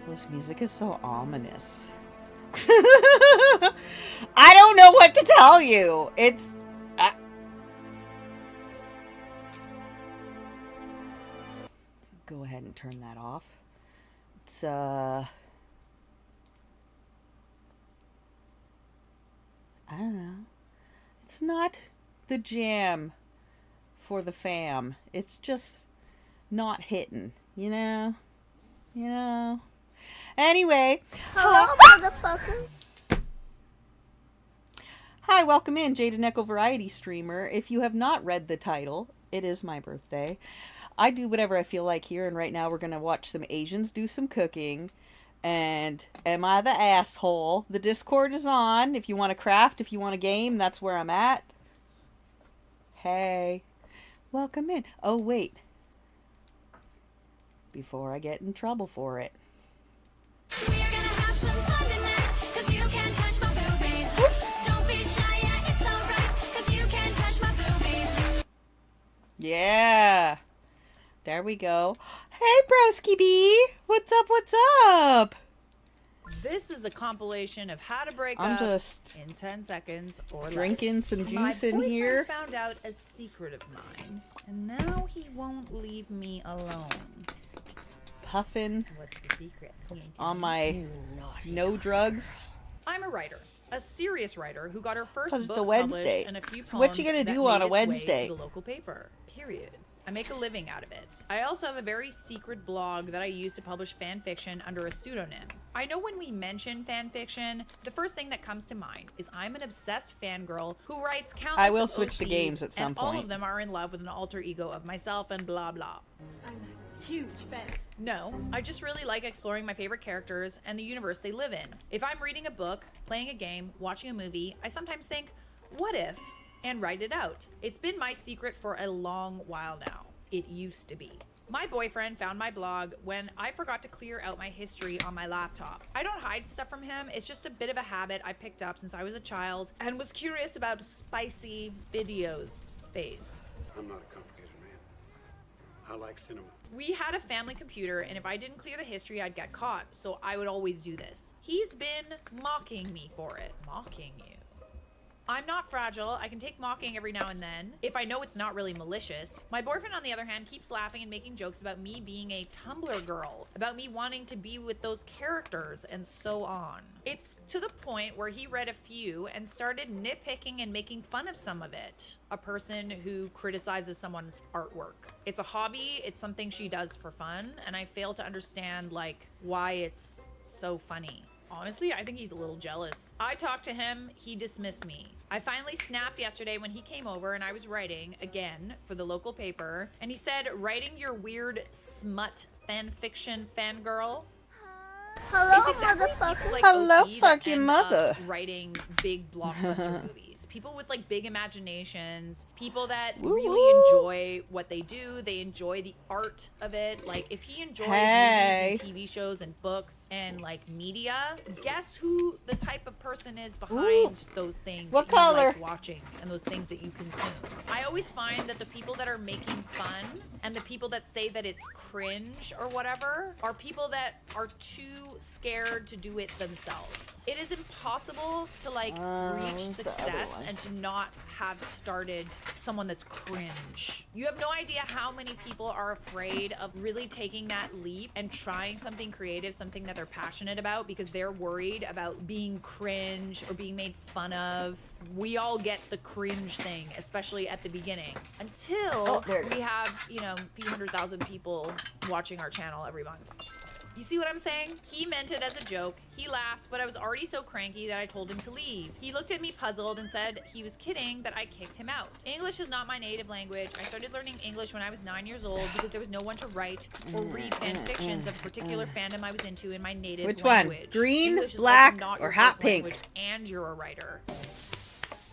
This music is so ominous. I don't know what to tell you. It's... Go ahead and turn that off. It's, I don't know. It's not the jam for the fam. It's just not hitting, you know? You know? Anyway. Hello, motherfucker. Hi, welcome in, Jada Necko Variety Streamer. If you have not read the title, it is my birthday. I do whatever I feel like here, and right now we're going to watch some Asians do some cooking. And am I the asshole? The Discord is on. If you want to craft, if you want to game, that's where I'm at. Hey. Welcome in. Oh, wait. Before I get in trouble for it. We're gonna have some fun tonight, 'cause you can't touch my boobies. Don't be shy, yeah, it's alright, 'cause you can't touch my boobies. Yeah. There we go. Hey, broski bee. What's up, what's up? This is a compilation of how to break I'm up just in 10 seconds or drinking less. some My juice in boyfriend here. found out a secret of mine, and now he won't leave me alone. Puffing What's the secret? on my no drugs. I'm a writer. A serious writer who got her first 'Cause it's book a Wednesday. published and a few So what poems you gonna that do on made a its way Wednesday? to the local paper. Period. I make a living out of it. I also have a very secret blog that I use to publish fan fiction under a pseudonym. I know when we mention fan fiction, the first thing that comes to mind is I'm an obsessed fangirl who writes countless I will of switch the OCs, games at some and all point. of them are in love with an alter ego of myself and blah blah. I'm a huge fan. No, I just really like exploring my favorite characters and the universe they live in. If I'm reading a book, playing a game, watching a movie, I sometimes think, what if? And write it out. It's been my secret for a long while now. It used to be. My boyfriend found my blog when I forgot to clear out my history on my laptop. I don't hide stuff from him, it's just a bit of a habit I picked up since I was a child and was curious about spicy videos phase. I'm not a complicated man. I like cinema. We had a family computer, and if I didn't clear the history, I'd get caught, so I would always do this. He's been mocking me for it. Mocking you. I'm not fragile. I can take mocking every now and then, if I know it's not really malicious. My boyfriend, on the other hand, keeps laughing and making jokes about me being a Tumblr girl, about me wanting to be with those characters, and so on. It's to the point where he read a few and started nitpicking and making fun of some of it. A person who criticizes someone's artwork. It's a hobby, it's something she does for fun, and I fail to understand, like, why it's so funny. Honestly, I think he's a little jealous. I talked to him, he dismissed me. I finally snapped yesterday when he came over and I was writing, again, for the local paper, and he said, writing your weird smut fan fiction fangirl? Hello, It's exactly motherfucker. people like Hello, OP that fucking end mother. up writing big blockbuster movies. People with like big imaginations, people that really Woo-woo. enjoy what they do. They enjoy the art of it. Like if he enjoys Hey. movies and TV shows and books and like media, guess who the type of person is behind those things What that you color? like watching and those things that you consume. I always find that the people that are making fun and the people that say that it's cringe or whatever are people that are too scared to do it themselves. It is impossible to like reach where's the other success one? and to not have started someone that's cringe. You have no idea how many people are afraid of really taking that leap and trying something creative, something that they're passionate about because they're worried about being cringe or being made fun of. We all get the cringe thing, especially at the beginning, until there it we is. have, you know, a few 100,000 people watching our channel every month. You see what I'm saying? He meant it as a joke. He laughed, but I was already so cranky that I told him to leave. He looked at me puzzled and said he was kidding, but I kicked him out. English is not my native language. I started learning English when I was 9 years old because there was no one to write or read fan fictions of a particular fandom I was into in my native Which one? language. Green, English is also black, not or your hot first pink? language, and you're a writer.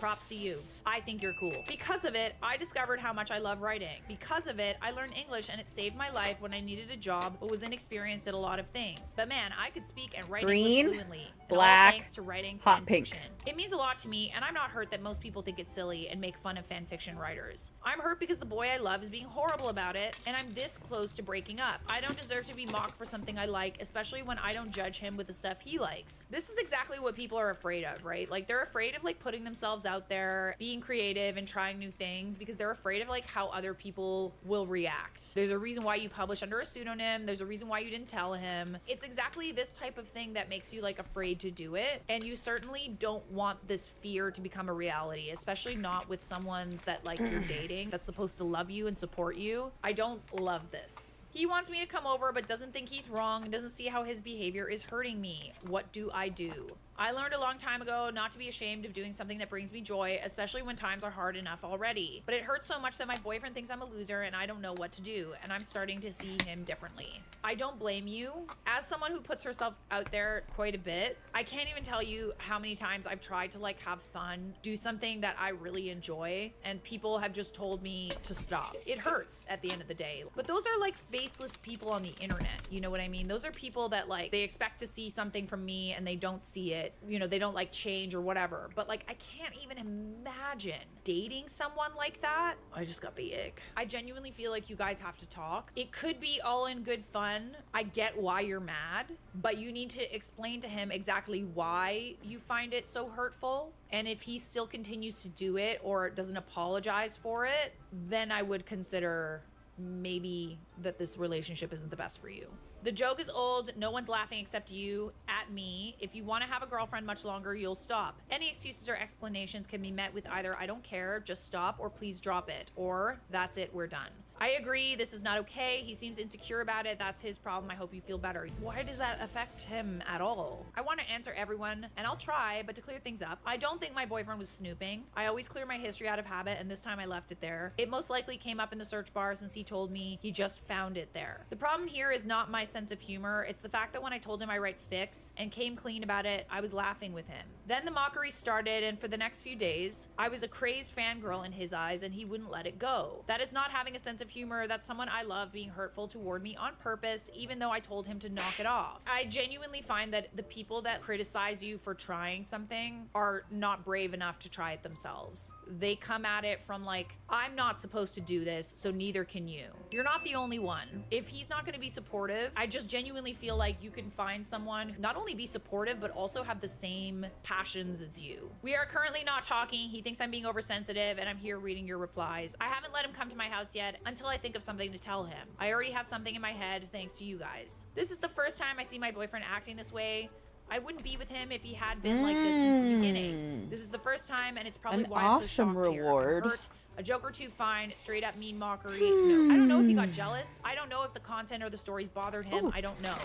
Props to you. I think you're cool. Because of it, I discovered how much I love writing. Because of it, I learned English and it saved my life when I needed a job but was inexperienced at a lot of things. But man, I could speak and write Green, English fluently. And all black, thanks to writing hot fan pink. fiction. It means a lot to me, and I'm not hurt that most people think it's silly and make fun of fan fiction writers. I'm hurt because the boy I love is being horrible about it, and I'm this close to breaking up. I don't deserve to be mocked for something I like, especially when I don't judge him with the stuff he likes. This is exactly what people are afraid of, right? Like, they're afraid of like putting themselves out there, being creative and trying new things because they're afraid of like how other people will react. There's a reason why you publish under a pseudonym. There's a reason why you didn't tell him. It's exactly this type of thing that makes you like afraid to do it, and you certainly don't want this fear to become a reality, especially not with someone that like you're dating that's supposed to love you and support you. I don't love this. He wants me to come over but doesn't think he's wrong and doesn't see how his behavior is hurting me. What do I do? I learned a long time ago not to be ashamed of doing something that brings me joy, especially when times are hard enough already. But it hurts so much that my boyfriend thinks I'm a loser and I don't know what to do, and I'm starting to see him differently. I don't blame you. As someone who puts herself out there quite a bit, I can't even tell you how many times I've tried to like have fun, do something that I really enjoy, and people have just told me to stop. It hurts at the end of the day. But those are like faceless people on the internet, you know what I mean? Those are people that like, they expect to see something from me and they don't see it. You know, they don't like change or whatever. But like, I can't even imagine dating someone like that. I just got the ick. I genuinely feel like you guys have to talk. It could be all in good fun. I get why you're mad, but you need to explain to him exactly why you find it so hurtful. And if he still continues to do it or doesn't apologize for it, then I would consider maybe that this relationship isn't the best for you. The joke is old. No one's laughing except you at me. If you want to have a girlfriend much longer, you'll stop. Any excuses or explanations can be met with either I don't care, just stop, or please drop it, or that's it, we're done. I agree, this is not okay. He seems insecure about it. That's his problem. I hope you feel better. Why does that affect him at all? I want to answer everyone, and I'll try, but to clear things up, I don't think my boyfriend was snooping. I always clear my history out of habit, and this time I left it there. It most likely came up in the search bar since he told me he just found it there. The problem here is not my sense of humor. It's the fact that when I told him I write fics and came clean about it, I was laughing with him. Then the mockery started, and for the next few days, I was a crazed fangirl in his eyes, and he wouldn't let it go. That is not having a sense of humor. That's someone I love being hurtful toward me on purpose, even though I told him to knock it off. I genuinely find that the people that criticize you for trying something are not brave enough to try it themselves. They come at it from like, I'm not supposed to do this, so neither can you. You're not the only one. If he's not going to be supportive, I just genuinely feel like you can find someone who not only be supportive, but also have the same passions as you. We are currently not talking. He thinks I'm being oversensitive, and I'm here reading your replies. I haven't let him come to my house yet until I think of something to tell him. I already have something in my head thanks to you guys. This is the first time I see my boyfriend acting this way. I wouldn't be with him if he had been like this since the beginning. This is the first time, and it's probably An why awesome I'm so shocked reward. here. I'm hurt. A joke or two, fine. Straight up mean mockery, no. I don't know if he got jealous. I don't know if the content or the stories bothered him. Ooh. I don't know.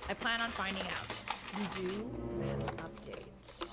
I plan on finding out. You do? Mail update.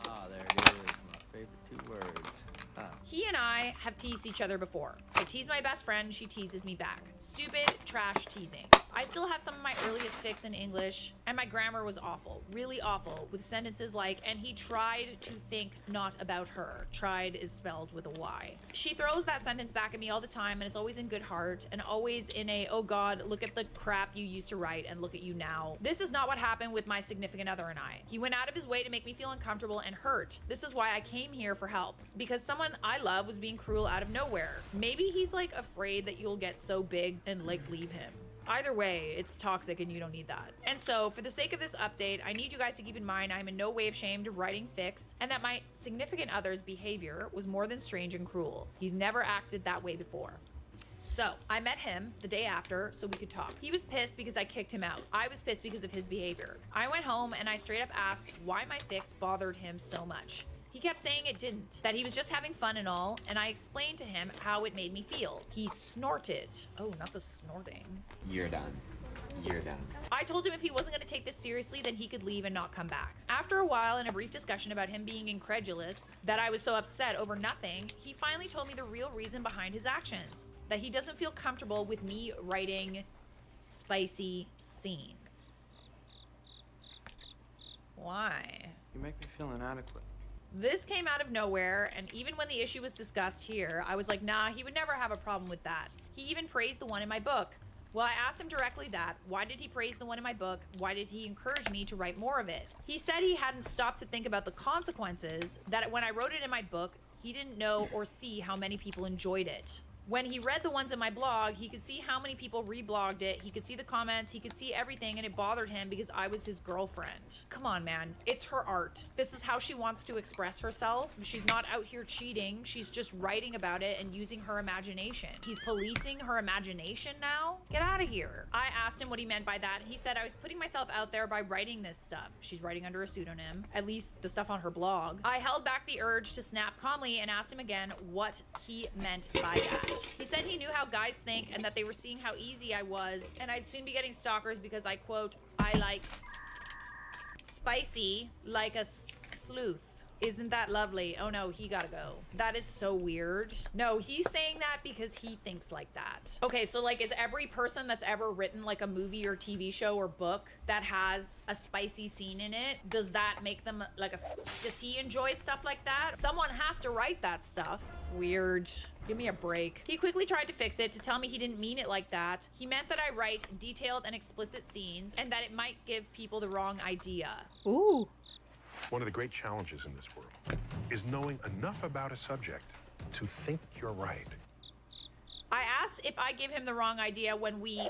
Ah, there it is. My favorite 2 words. Ah. He and I have teased each other before. I tease my best friend, she teases me back. Stupid, trash teasing. I still have some of my earliest fics in English, and my grammar was awful, really awful, with sentences like, and he tried to think not about her. Tried is spelled with a Y. She throws that sentence back at me all the time, and it's always in good heart, and always in a, oh God, look at the crap you used to write, and look at you now. This is not what happened with my significant other and I. He went out of his way to make me feel uncomfortable and hurt. This is why I came here for help, because someone I love was being cruel out of nowhere. Maybe he's like afraid that you'll get so big and like leave him. Either way, it's toxic and you don't need that. And so, for the sake of this update, I need you guys to keep in mind I'm in no way ashamed of writing fics, and that my significant other's behavior was more than strange and cruel. He's never acted that way before. So, I met him the day after so we could talk. He was pissed because I kicked him out. I was pissed because of his behavior. I went home and I straight up asked why my fics bothered him so much. He kept saying it didn't, that he was just having fun and all, and I explained to him how it made me feel. He snorted. Oh, not the snorting. You're done. You're done. I told him if he wasn't going to take this seriously, then he could leave and not come back. After a while, in a brief discussion about him being incredulous, that I was so upset over nothing, he finally told me the real reason behind his actions. That he doesn't feel comfortable with me writing spicy scenes. Why? You make me feel inadequate. This came out of nowhere, and even when the issue was discussed here, I was like, nah, he would never have a problem with that. He even praised the one in my book. Well, I asked him directly that. Why did he praise the one in my book? Why did he encourage me to write more of it? He said he hadn't stopped to think about the consequences, that when I wrote it in my book, he didn't know or see how many people enjoyed it. When he read the ones in my blog, he could see how many people reblogged it. He could see the comments. He could see everything, and it bothered him because I was his girlfriend. Come on, man. It's her art. This is how she wants to express herself. She's not out here cheating. She's just writing about it and using her imagination. He's policing her imagination now? Get out of here. I asked him what he meant by that. He said I was putting myself out there by writing this stuff. She's writing under a pseudonym, at least the stuff on her blog. I held back the urge to snap calmly and asked him again what he meant by that. He said he knew how guys think and that they were seeing how easy I was, and I'd soon be getting stalkers because I, quote, I like spicy like a sleuth. Isn't that lovely? Oh no, he gotta go. That is so weird. No, he's saying that because he thinks like that. Okay, so like, is every person that's ever written like a movie or TV show or book that has a spicy scene in it, does that make them like does he enjoy stuff like that? Someone has to write that stuff. Weird. Give me a break. He quickly tried to fix it to tell me he didn't mean it like that. He meant that I write detailed and explicit scenes and that it might give people the wrong idea. Ooh. One of the great challenges in this world is knowing enough about a subject to think you're right. I asked if I give him the wrong idea when we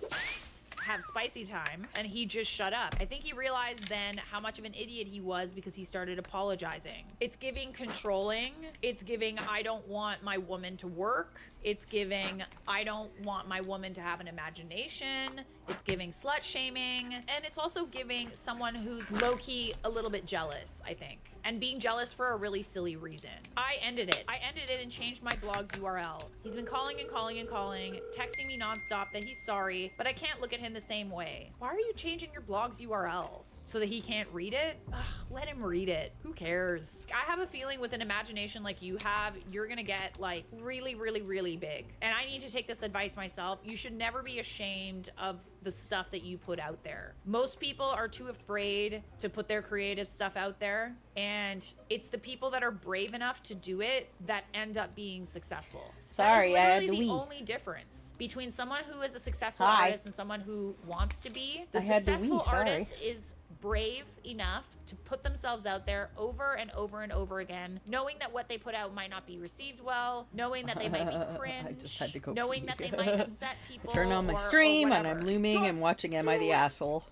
have spicy time, and he just shut up. I think he realized then how much of an idiot he was because he started apologizing. It's giving controlling. It's giving I don't want my woman to work. It's giving I don't want my woman to have an imagination. It's giving slut shaming. And it's also giving someone who's low-key a little bit jealous, I think. And being jealous for a really silly reason. I ended it. I ended it and changed my blog's URL. He's been calling and calling and calling, texting me nonstop that he's sorry, but I can't look at him the same way. Why are you changing your blog's URL? So that he can't read it? Ugh, let him read it. Who cares? I have a feeling with an imagination like you have, you're gonna get like really, really, really big. And I need to take this advice myself. You should never be ashamed of the stuff that you put out there. Most people are too afraid to put their creative stuff out there. And it's the people that are brave enough to do it that end up being successful. Sorry, I that had is to literally wee. the only difference between someone who is a successful Hi. artist and someone who wants to be. The I had to wee, successful sorry. artist is brave enough to put themselves out there over and over and over again, knowing that what they put out might not be received well, knowing that they might be cringe, I just had to go knowing pee. that they might upset people. Turn on my or stream and whatever. I'm looming and watching Am I the Asshole.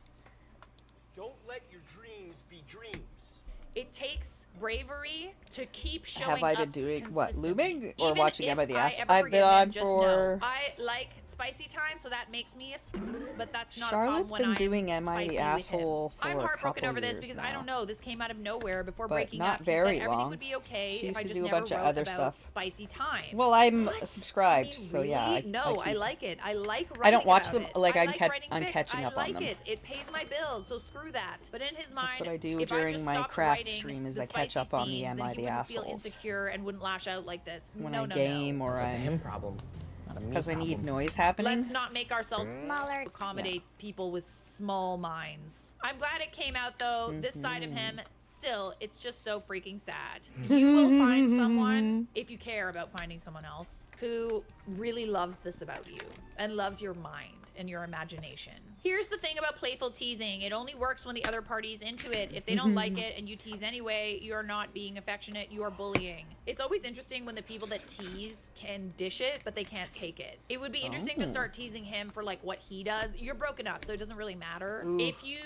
Don't let your dreams be dreams. It takes bravery to keep showing Have I been up doing what, consistently. looming or Even watching if Am I the I Asshole? ever I've forgive been him, on just for. know, I like spicy time, so that makes me but that's not Charlotte's a problem been when doing I'm Am I the spicy with him. Asshole for I'm a heartbroken couple over this years because now. I don't know. This came out of nowhere before But breaking not up. very he said everything long. would be okay She if I used to just do a never bunch of wrote other about stuff. spicy time. Well, I'm What? subscribed, I mean, so yeah. really? No, I keep- like it. I like writing I don't watch about them, it. like, I I'm like cat- writing I'm fics. catching up I on like them. it. It pays my bills, so screw that. But in his mind, That's what I do if during just my stopped craft writing stream is the I catch spicy up on the scenes, Am then I he the wouldn't feel Assholes. insecure and wouldn't lash out like this. When no, I no, game no. or It's like a I'm. him problem, not a me Because I need problem. noise happening. Let's not make ourselves Smaller. accommodate people with small minds. I'm glad it came out though. This side of him, still, it's just so freaking sad. You will find someone, if you care about finding someone else, who really loves this about you and loves your mind and your imagination. Here's the thing about playful teasing. It only works when the other party's into it. If they don't like it and you tease anyway, you are not being affectionate, you are bullying. It's always interesting when the people that tease can dish it, but they can't take it. It would be interesting to start teasing him for like what he does. You're broken up, so it doesn't really matter. If you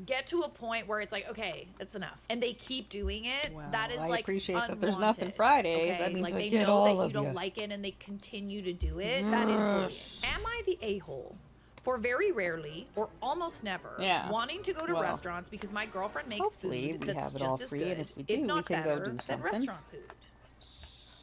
get to a point where it's like, okay, that's enough, and they keep doing it, Well, that is I like appreciate that unwanted. there's nothing Friday. Okay? That means like I they get know all that of you don't ya. like it and they continue to do it. That is bullying. Am I the a-hole for very rarely or almost never Yeah. wanting to go to Well, restaurants because my girlfriend makes hopefully food we that's have it just all as free, good, and if we if do, not we can go better, do than something. restaurant food?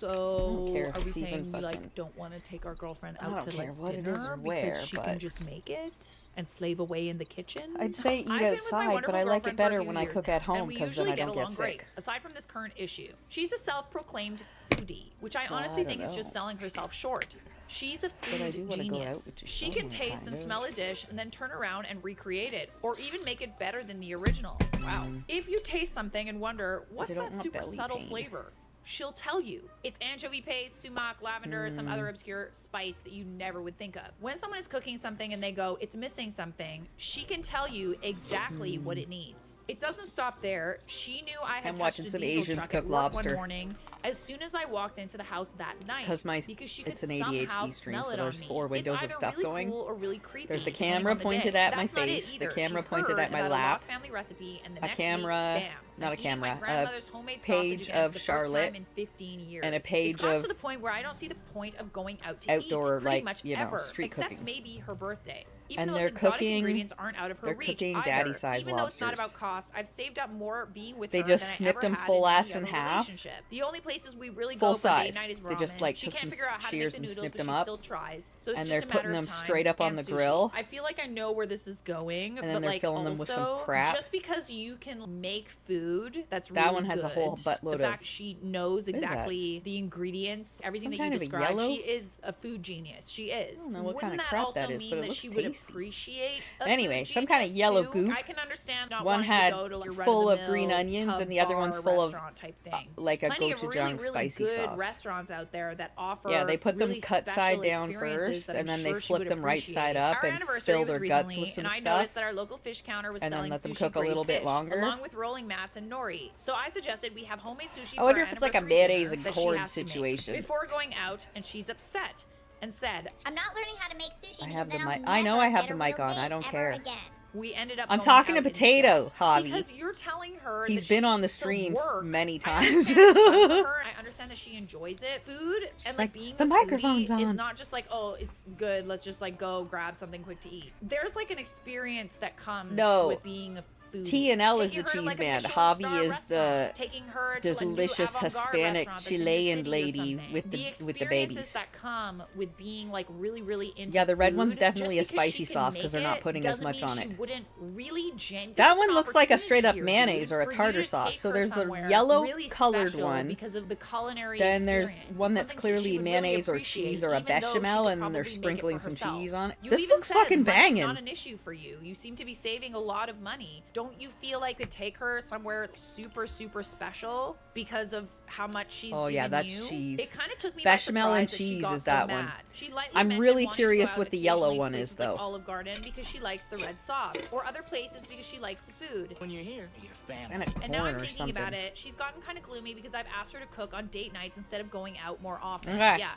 So, care if are we it's even saying you fucking- like don't want to take our girlfriend I out don't to care like what it dinner is or because where, she but- can just make it and slave away in the kitchen? I'd say eat I've been with my outside, but wonderful I like it girlfriend for a better few when I years cook now, at home and we because then usually I don't get along great, sick. aside from this current issue. She's a self-proclaimed foodie, which I So honestly I think don't is just know. selling herself short. She's a But I do food wanna go out genius. with you She can somewhere, taste and kind of. smell a dish and then turn around and recreate it, or even make it better than the original. Wow. If you taste something and wonder, what's Mm. don't that want super belly subtle pain. flavor? She'll tell you. It's anchovy paste, sumac, lavender, some Mm. other obscure spice that you never would think of. When someone is cooking something and they go, it's missing something, she can tell you exactly what it needs. It doesn't stop there. She knew I had I'm touched watching a some diesel Asians truck cook at work lobster. one morning as soon as I walked into the house that night. 'Cause because she could it's an ADHD somehow stream, smell so it on there's me. 4 windows it's of either stuff really going. Cool or really creepy, There's the depending camera on the pointed day. at my That's not it face, the either. camera She pointed heard at my about a lap, lost family recipe, and the a next camera- week, bam, not I'm a eating my camera, a grandmother's homemade page sausage again of for the first Charlotte time in 15 years. and a page it's gotten of to the point where I don't see the point of going out to outdoor, eat pretty like, much you know, ever, street except cooking. maybe her birthday. Even And the most they're exotic cooking- ingredients aren't out of her they're reach cooking either. daddy-sized Even though it's not lobsters. about cost, I've saved up more being with They her just than I snipped ever them had full in ass any in other half. relationship. The only places we really Full go for date size. night is ramen. They just, like, she took can't some figure out how to make shears the and noodles, snipped but she them up. still tries. So it's And just they're a matter putting of them time straight up on and the sushi. grill. I feel like I know where this is going, And then but they're like filling them with some also, crap. just because you can make food that's That really one has a good, whole buttload the of- fact she knows is that? exactly the ingredients, everything Some that you kind of a described, yellow? she is a food genius. She is. I don't know what Wouldn't kind of that crap also that is, mean but it that looks she would tasty. appreciate a Anyway, food some kind of genius yellow too? goop. I can understand not One wanting had to go to your full of green run-of-the-mill onions, pub, and the other bar, one's full of, restaurant type thing. like a Plenty of gochujang really, really spicy good sauce. restaurants out there that offer Yeah, they put them really cut side special down experiences first, that and I'm then they sure she flip would them right side appreciate. up Our and anniversary fill was their guts recently, with some and I stuff. noticed that our local fish counter was And then selling let them sushi cook a little grade bit fish, longer. along with rolling mats and nori. So I suggested we have homemade sushi. I wonder for our if it's like a anniversary mayonnaise dinner and that she corn has to make situation. before going out, and she's upset and said, I'm not learning how to make sushi I because have the then I'll mic- I know I never have get the a mic real on, I date don't ever care. Again. we ended up I'm going talking out to instead. Potato, Javi. Because you're telling her He's that been she on the needs to streams work. many I times. understand it's fun for her. I understand that she enjoys it. Food and like, being "The a microphone's foodie is on." not just like, oh, it's good, let's just like go grab something quick to eat. There's like an experience that comes No. with being a foodie. T&L is Taking the her to, cheese like, a man. Michelin Javi star is restaurant. the Taking her to a new delicious avant-garde Hispanic restaurant that's in the Chilean city or lady something. with the experiences babies. that come with being like really into Yeah, the red food, one's definitely just a because spicy she can sauce 'cause they're make not it putting as doesn't much mean on she it. wouldn't really That one looks like a straight up mayonnaise or a tartar sauce. So there's the yellow colored one. because of the culinary Then there's experience. one It's that's something she clearly would mayonnaise or appreciate, cheese or a even though she bechamel, could and they're probably make it sprinkling for some herself. cheese on it. You This even looks said fucking money's banging. not an issue for you. You seem to be saving a lot of money. Don't you feel like you could take her somewhere super special because of how much she's Oh, yeah, given that's you? cheese. It kind of took me by Bechamel and surprise that she cheese got is so that one. mad. She lightly I'm mentioned really wanting to curious go what out the yellow occasionally to one is, places like though. Olive Garden because she likes the red sauce, or other places because she likes the food. When you're here, you're And a And now corn I'm or thinking something. about it. She's gotten kind of gloomy because I've asked her to cook on date nights instead of going out more often. Okay. Yeah.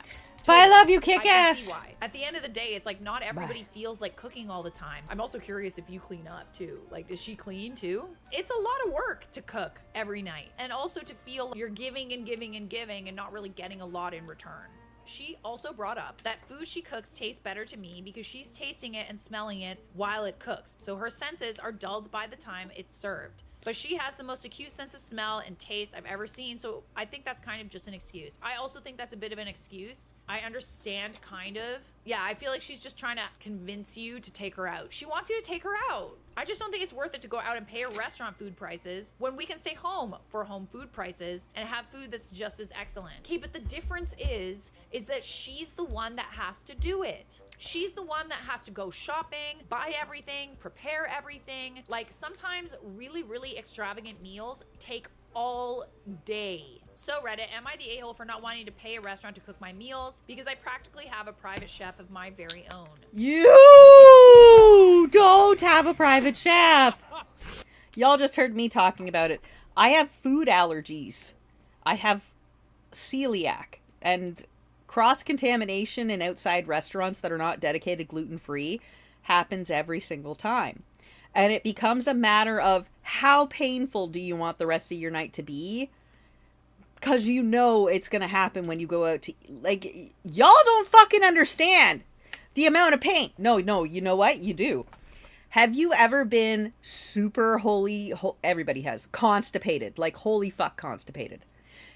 But I love you, I can kick-ass. see why. At the end of the day, it's like not everybody feels like cooking all the time. I'm also curious if you clean up too. Like, does she clean too? It's a lot of work to cook every night, and also to feel you're giving and giving and giving and not really getting a lot in return. She also brought up that food she cooks tastes better to me because she's tasting it and smelling it while it cooks. So her senses are dulled by the time it's served. But she has the most acute sense of smell and taste I've ever seen, so I think that's kind of just an excuse. I also think that's a bit of an excuse. I understand, kind of. Yeah, I feel like she's just trying to convince you to take her out. She wants you to take her out. I just don't think it's worth it to go out and pay her restaurant food prices when we can stay home for home food prices and have food that's just as excellent. Okay, but the difference is that she's the one that has to do it. She's the one that has to go shopping, buy everything, prepare everything. Like, sometimes really extravagant meals take all day. So Reddit, am I the a-hole for not wanting to pay a restaurant to cook my meals? Because I practically have a private chef of my very own. You don't have a private chef. Y'all just heard me talking about it. I have food allergies. I have celiac, and cross-contamination in outside restaurants that are not dedicated gluten-free happens every single time. And it becomes a matter of how painful do you want the rest of your night to be? Because you know it's going to happen when you go out to... Like, y'all don't fucking understand the amount of pain. No, you know what? You do. Have you ever been super everybody has, constipated? Like, holy fuck constipated.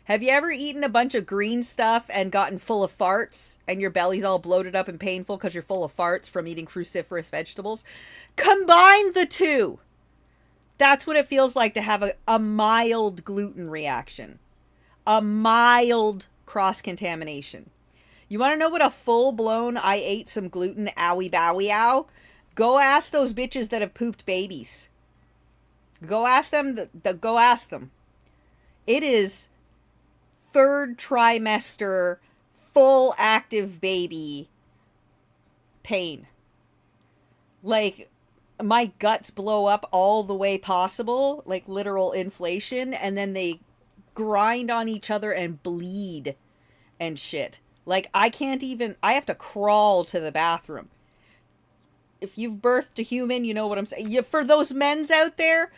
Have you ever eaten a bunch of green stuff and gotten full of farts and your belly's all bloated up and painful because you're full of farts from eating cruciferous vegetables? Combine the two. That's what it feels like to have a mild gluten reaction. A mild cross-contamination. You want to know what a full-blown I ate some gluten owie bowie ow? Go ask those bitches that have pooped babies. Go ask them. Go ask them. It is 3rd trimester, full active baby pain. Like, my guts blow up all the way possible, like literal inflation, and then they grind on each other and bleed and shit. Like, I have to crawl to the bathroom. If you've birthed a human, you know what I'm saying. For those men's out there,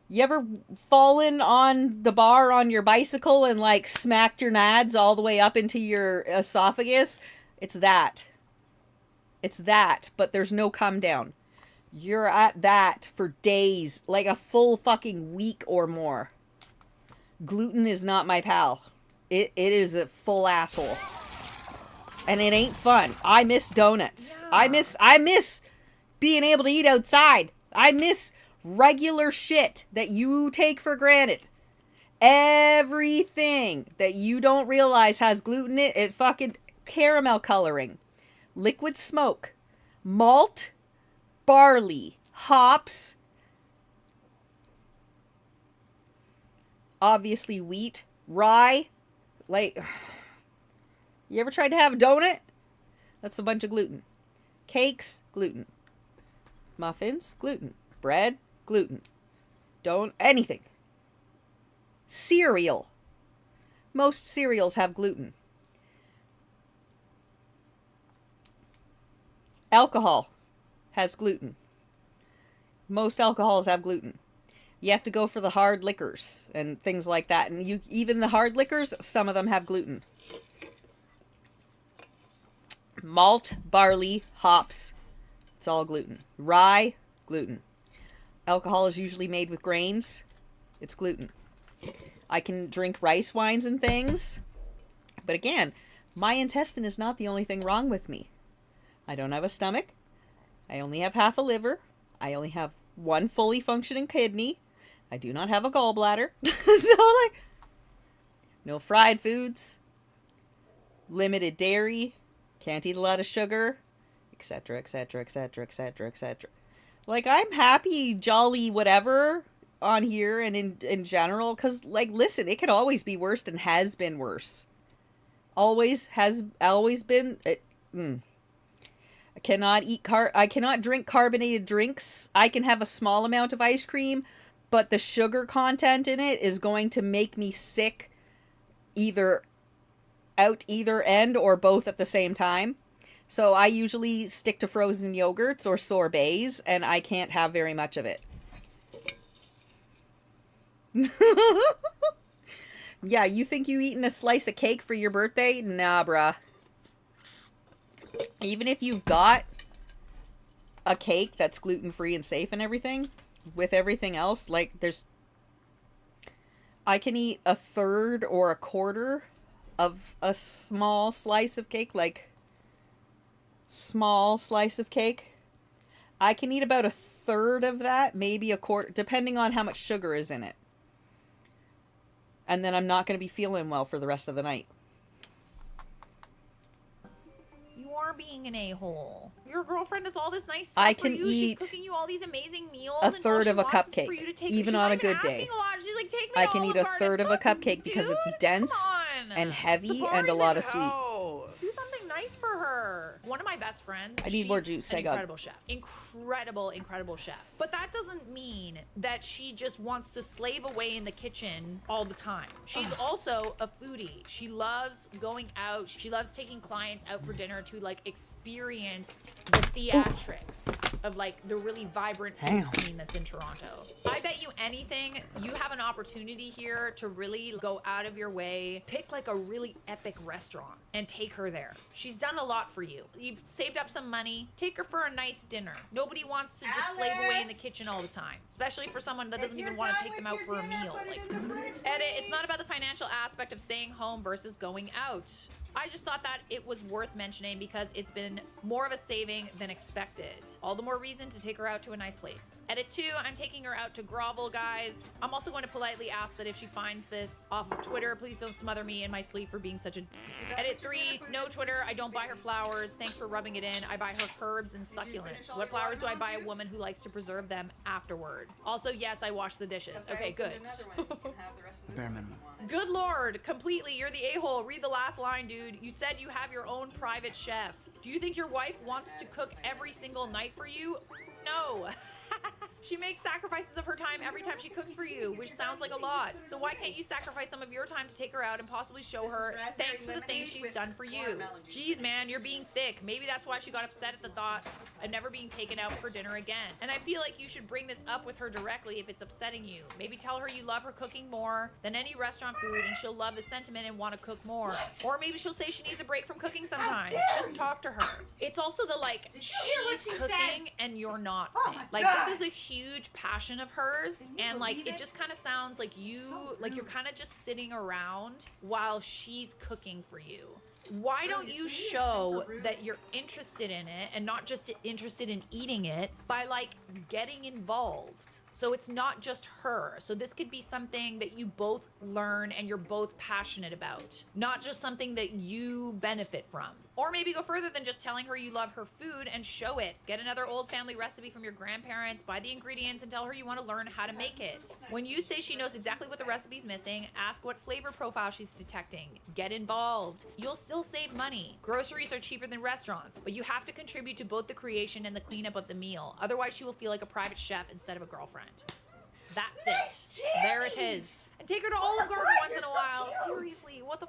you ever fallen on the bar on your bicycle and like smacked your nads all the way up into your esophagus? It's that. It's that, but there's no come down. You're at that for days, like a full fucking week or more. Gluten is not my pal. It is a full asshole. And it ain't fun. I miss donuts. Yeah. I miss being able to eat outside. I miss regular shit that you take for granted. Everything that you don't realize has gluten in it. Fucking caramel coloring, liquid smoke, malt, barley, hops, obviously wheat, rye. Like, you ever tried to have a donut? That's a bunch of gluten. Cakes, gluten. Muffins, gluten. Bread, gluten. Don't anything. Cereal. Most cereals have gluten. Alcohol has gluten. Most alcohols have gluten. You have to go for the hard liquors and things like that. And even the hard liquors, some of them have gluten. Malt, barley, hops, it's all gluten. Rye, gluten. Alcohol is usually made with grains. It's gluten. I can drink rice wines and things. But again, my intestine is not the only thing wrong with me. I don't have a stomach. I only have half a liver. I only have one fully functioning kidney. I do not have a gallbladder. So, like, no fried foods. Limited dairy. Can't eat a lot of sugar. Etc., etc., etc., etc., etc. Like, I'm happy, jolly, whatever on here and in general. Because, like, listen, it could always be worse and has been worse. Always been. I cannot drink carbonated drinks. I can have a small amount of ice cream, but the sugar content in it is going to make me sick either end or both at the same time. So I usually stick to frozen yogurts or sorbets, and I can't have very much of it. Yeah, you think you eating a slice of cake for your birthday? Nah, bruh. Even if you've got a cake that's gluten-free and safe and everything, with everything else, like, I can eat a third or a quarter of a small slice of cake, like, small slice of cake. I can eat about a third of that, maybe a quarter, depending on how much sugar is in it. And then I'm not going to be feeling well for the rest of the night. You are being an a-hole. Your girlfriend does all this nice stuff I for can you. eat She's cooking you all these amazing meals. a and all third she of a wants is cupcake, for you to take, even she's on not a good even day. asking a lot. She's like, take me I to can eat Olive a third of a Garden. cupcake because it's Dude, dense come on. and heavy The and a bar lot is of in sweet. tow. Do something nice for her. One of my best friends, I need more juice. An I got incredible chef. Incredible chef. But that doesn't mean that she just wants to slave away in the kitchen all the time. She's also a foodie. She loves going out. She loves taking clients out for dinner to, like, experience the theatrics of, like, the really vibrant food scene that's in Toronto. I bet you anything, you have an opportunity here to really go out of your way, pick, like, a really epic restaurant and take her there. She's done a lot for you. you've saved up some money. Take her for a nice dinner. Nobody wants to just slave away in the kitchen all the time, especially for someone that doesn't even want to take them out for a meal. Like, edit. It's not about the financial aspect of staying home versus going out. I just thought that it was worth mentioning because it's been more of a saving than expected. All the more reason to take her out to a nice place. Edit 2, I'm taking her out to grovel, guys. I'm also going to politely ask that if she finds this off of Twitter, please don't smother me in my sleep for being such a... Edit 3, no Twitter. I don't buy her flowers. Thanks for rubbing it in. I buy her herbs and succulents. What flowers do I buy a woman who likes to preserve them afterward? Also, yes, I wash the dishes. Okay, good. Bare minimum. Good lord, completely. You're the a-hole. Read the last line, dude. You said you have your own private chef. Do you think your wife wants to cook every single night for you? No. She makes sacrifices of her time every time she cooks for you, which sounds like a lot. So why can't you sacrifice some of your time to take her out and possibly show her thanks for the things she's done for you? Jeez, man, you're being thick. Maybe that's why she got upset at the thought of never being taken out for dinner again. And I feel like you should bring this up with her directly if it's upsetting you. Maybe tell her you love her cooking more than any restaurant food and she'll love the sentiment and want to cook more. Or maybe she'll say she needs a break from cooking sometimes. Just talk to her. It's also the like, she's cooking and you're not thing. Like, this is a huge passion of hers, and like it just kind of sounds like you're kind of just sitting around while she's cooking for you. Why don't you show that you're interested in it and not just interested in eating it by like getting involved? So it's not just her. So this could be something that you both learn and you're both passionate about, not just something that you benefit from. Or maybe go further than just telling her you love her food and show it. Get another old family recipe from your grandparents, buy the ingredients, and tell her you want to learn how to make it. When you say she knows exactly what the recipe's missing, ask what flavor profile she's detecting. Get involved. You'll still save money. Groceries are cheaper than restaurants, but you have to contribute to both the creation and the cleanup of the meal. Otherwise, she will feel like a private chef instead of a girlfriend. That's it. There it is. And take her to Olive Garden once in a while. Seriously, what the...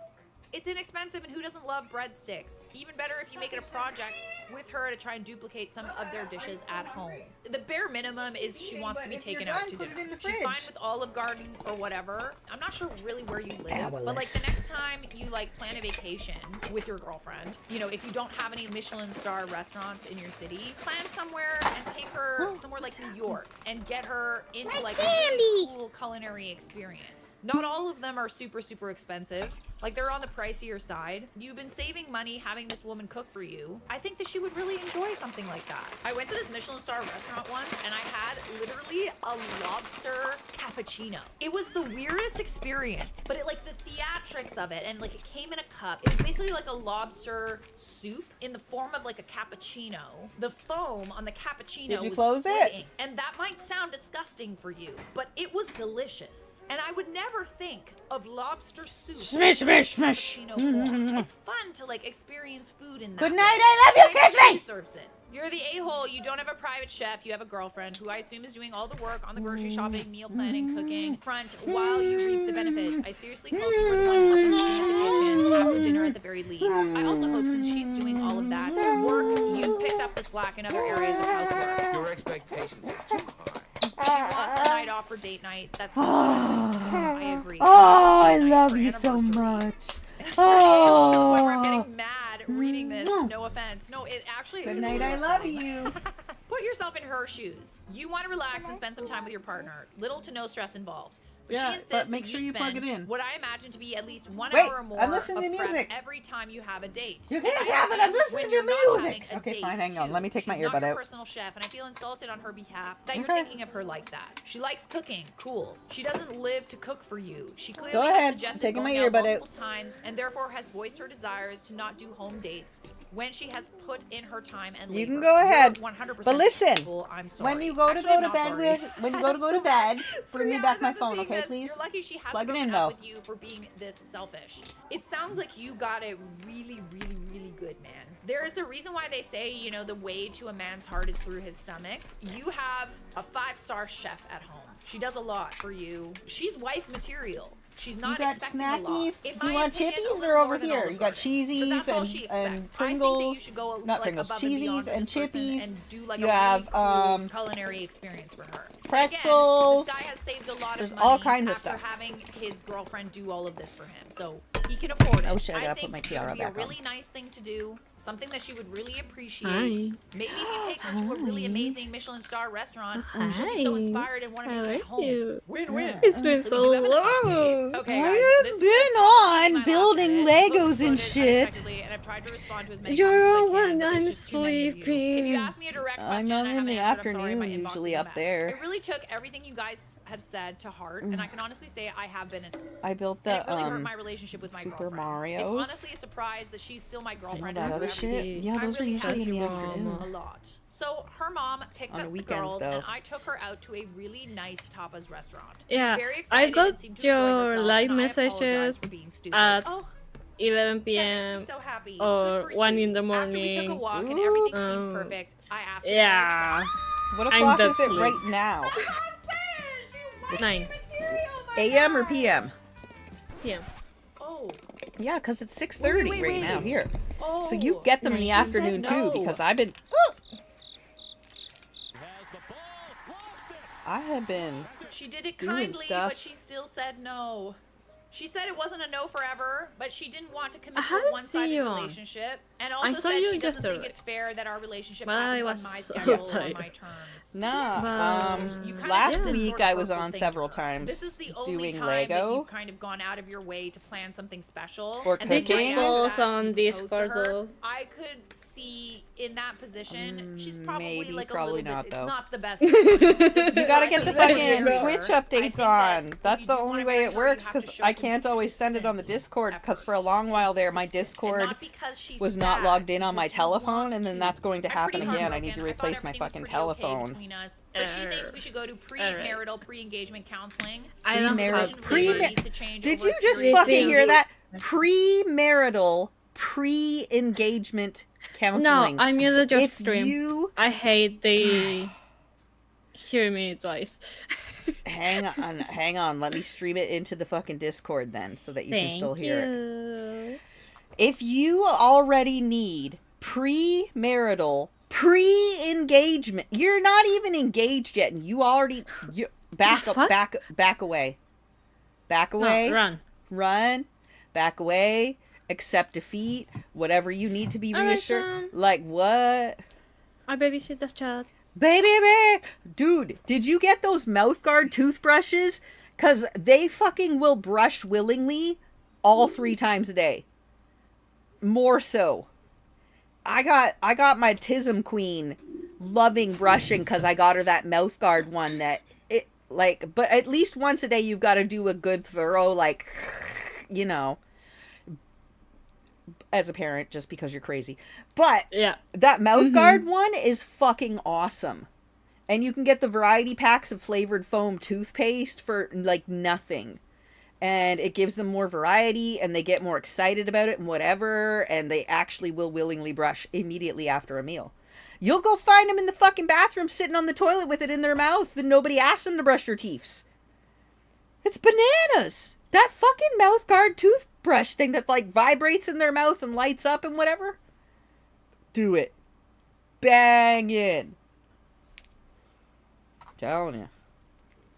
It's inexpensive, and who doesn't love breadsticks? Even better if you make it a project with her to try and duplicate some of their dishes at home. The bare minimum is she wants to be taken out to dinner. She's fine with Olive Garden or whatever. I'm not sure really where you live, but like the next time you like plan a vacation with your girlfriend, you know, if you don't have any Michelin star restaurants in your city, plan somewhere and take her somewhere like New York and get her into like a really cool culinary experience. Not all of them are super, super expensive. Like they're on the pricier side. You've been saving money having this woman cook for you. I think that she would really enjoy something like that. I went to this Michelin star restaurant once and I had literally a lobster cappuccino. It was the weirdest experience, but it like the theatrics of it, and like it came in a cup. It was basically like a lobster soup in the form of like a cappuccino. The foam on the cappuccino was close splitting. And that might sound disgusting for you, but it was delicious. And I would never think of lobster soup. Smash, smash, smash. It's fun to like experience food in that. Good way. night, I love you, kiss me! She serves it. You're the a-hole. You don't have a private chef. You have a girlfriend who I assume is doing all the work on the grocery shopping, meal planning, cooking front while you reap the benefits. I seriously hope you're the one person cleaning up the kitchen after dinner at the very least. I also hope since she's doing all of that work, you picked up the slack in other areas of housework. Your expectations are too high. She wants a night off for date night. That's I agree. Oh, I love you so much. Oh, Oh. I'm getting mad reading this. No offense. No, it actually Good is. night, I love you. Put yourself in her shoes. You want to relax and spend some time with your partner. Little to no stress involved. But Yeah, she insists but make that sure you you plug it spend in. what I imagine to be at least 1 Wait, hour or more I'm listening of to prep music. every time you have a date. You And can't I have it, assume I'm listening when to you're not music. having a Okay, date, fine, hang on. too. Let me take my She's not earbud your out. personal chef, and I feel insulted on her behalf that you're Okay. thinking of her like that. She likes cooking. Cool. She doesn't live to cook for you. She clearly Go has ahead. suggested Taking my going out earbud multiple out. times and therefore has voiced her desires to not do home dates when she has put in her time and You labor. can go ahead. You're 100% But listen, responsible. I'm sorry. when you go to Actually, go I'm to not bed sorry. with, when you go to bed, bring me back my phone, okay, please? You're lucky she hasn't Plug it in, broken up though. with you for being this selfish. It sounds like you got it really, really, really good, man. There is a reason why they say, you know, the way to a man's heart is through his stomach. You have a 5-star chef at home. She does a lot for you. She's wife material. She's not You got expecting a lot. snackies? In Do you my want opinion, a chippies little or over more than here? Olive You got Garden. But that's all she cheesies expects. and I think that Pringles. you should go Not like Pringles, above and beyond cheesies for and this person chippies. and do like You a have, really cool culinary experience for her. pretzels. Again, this guy has saved a lot There's of money all kinds of after stuff. having his girlfriend do all of this for him. So He can afford it. Oh shit, I gotta think put my it tiara would be a back really on. nice thing to do. Something that she would really appreciate. Hi. Maybe if you take her to a really amazing Michelin star restaurant, she'll be so Hi. inspired and want to I make it like at home. you. Win-win. It's been So so we do have an update. long. Okay, I guys, have this been will probably be on my last building edit. Legos This and was uploaded shit. unexpectedly, and I've tried to respond to as many You're comments all as I can, when but there's I'm just too many of you. If you sleeping. ask me a direct I'm question, on I in haven't the answered. I'm sorry, afternoon, my inbox usually is a up mess. there. I really took everything you guys have said to heart, and I can honestly say I have been. I built And the it really hurt my relationship with my Super girlfriend. It's Marios. honestly a surprise that she's still my and girlfriend. that and other I'm shit. see. Yeah, I those are really usually in the have used afternoon. a lot. So her mom picked On the up weekends, the girls, though. and I took her out to a really nice tapas restaurant. Yeah, She's very I excited got and seemed to enjoy your herself, live and I apologize messages for being stupid. at Oh, 11 that p.m. makes me so happy. or Good for 1 you. in the After we took a morning. walk and everything seemed Um, perfect, I asked her. Yeah, What I'm o'clock that is it sleep. right now? It's 9 AM or PM? p.m. Oh, Yeah, because it's 6:30 wait, right now wait. here. oh. So you get them in the She said afternoon no. too, because I've been. I have been. She did it doing kindly, stuff. but she still said no. She said it wasn't a no forever, but she didn't want to commit I to a haven't one-sided seen you on. relationship, and also I saw said you she doesn't think yesterday. it's fair that our relationship But I happens was on my so schedule or tired. my terms. Nah. You kinda Last did this week sort of I was hurtful on thing several to her. times This is the only doing time that Lego you've kind of gone out of your way to plan something special. or and then cooking. right after Calls that, on you propose to Discord, her. though. I could see in that position, she's probably maybe, like probably a little not, bit. though. It's not the best. of times. You gotta get the Very fucking good. Twitch I updates think that on. if That's you the do only wanna way marry it her, works, you have to because show I can't always send it on the consistent Discord, because for a effort. long while there, my Consistent. And Discord not because she's was not sad, logged in on my because you telephone, want and then to. that's going to I'm happen pretty again. I need to heartbroken. I thought replace my everything was fucking pretty okay telephone. between us, but she thinks we should go to premarital, pre-engagement counseling. I don't Premarital- have Vision pre- really pre- needs to change Did over you a just serious fucking thing. hear that? Premarital, pre-engagement No, counseling. I muted your If stream. you I hate they hear me twice. hang on, let me stream it into the fucking Discord then, so that you can still hear it. you. If you already need premarital, pre-engagement, you're not even engaged yet, and you already back The up, fuck? back away, back away, No, run. back away, accept defeat, whatever you need to be Alright, reassured. Sam. Like what? I babysit this child. Baby, dude, did you get those mouthguard toothbrushes? Cause they fucking will brush willingly all 3 times a day. More so. I got my Tism Queen loving brushing because I got her that mouthguard one that it like, but at least once a day you've got to do a good thorough, like, you know, as a parent, just because you're crazy. But Yeah. that mouthguard one is fucking awesome. And you can get the variety packs of flavored foam toothpaste for like nothing. And it gives them more variety, and they get more excited about it and whatever, and they actually will willingly brush immediately after a meal. You'll go find them in the fucking bathroom sitting on the toilet with it in their mouth, and nobody asked them to brush their teeth. It's bananas! That fucking mouthguard toothbrush thing that like vibrates in their mouth and lights up and whatever. Do it. Bangin'. Telling you.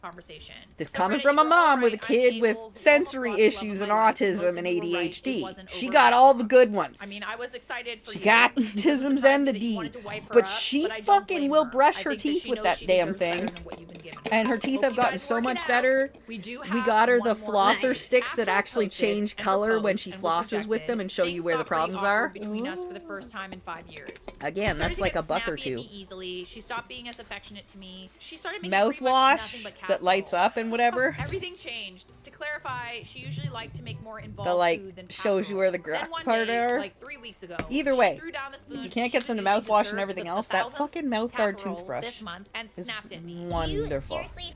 Conversation. This So coming Reddit, from a you were mom all with a right. kid I'm with able to sensory almost lost the issues love and of my life. autism Most and of you were right. It ADHD. wasn't She over got all the restaurants. good ones. I mean, I was excited for She you. got It doesn't tisms surprise and me the that you D. wanted to wipe her But up, she but I don't fucking blame will her. brush I her think that teeth she with knows that she damn deserves better thing. than what you've been given. And her teeth Hope have you gotten guys so work it much out. better. We do We have got her the one more flosser night. sticks that After I actually posted change and color when proposed she and was flosses with them rejected, and show you things where the got pretty problems awkward are. between us for the first time in 5 years. Again, She started that's to like get a buck or snappy at two. me easily. She stopped being as affectionate to me. She started making pretty much nothing Mouthwash but that lights casserole. up and whatever. Everything changed. To clarify, she usually liked to make more involved That like food than shows you where the casserole. gra- Then one part day, are. like 3 weeks ago, Either she way, threw down the spoon you can't get she them to was using mouthwash and serve everything the else. That 1,000th fucking mouthguard casserole toothbrush this month and is snapped at me. wonderful. seriously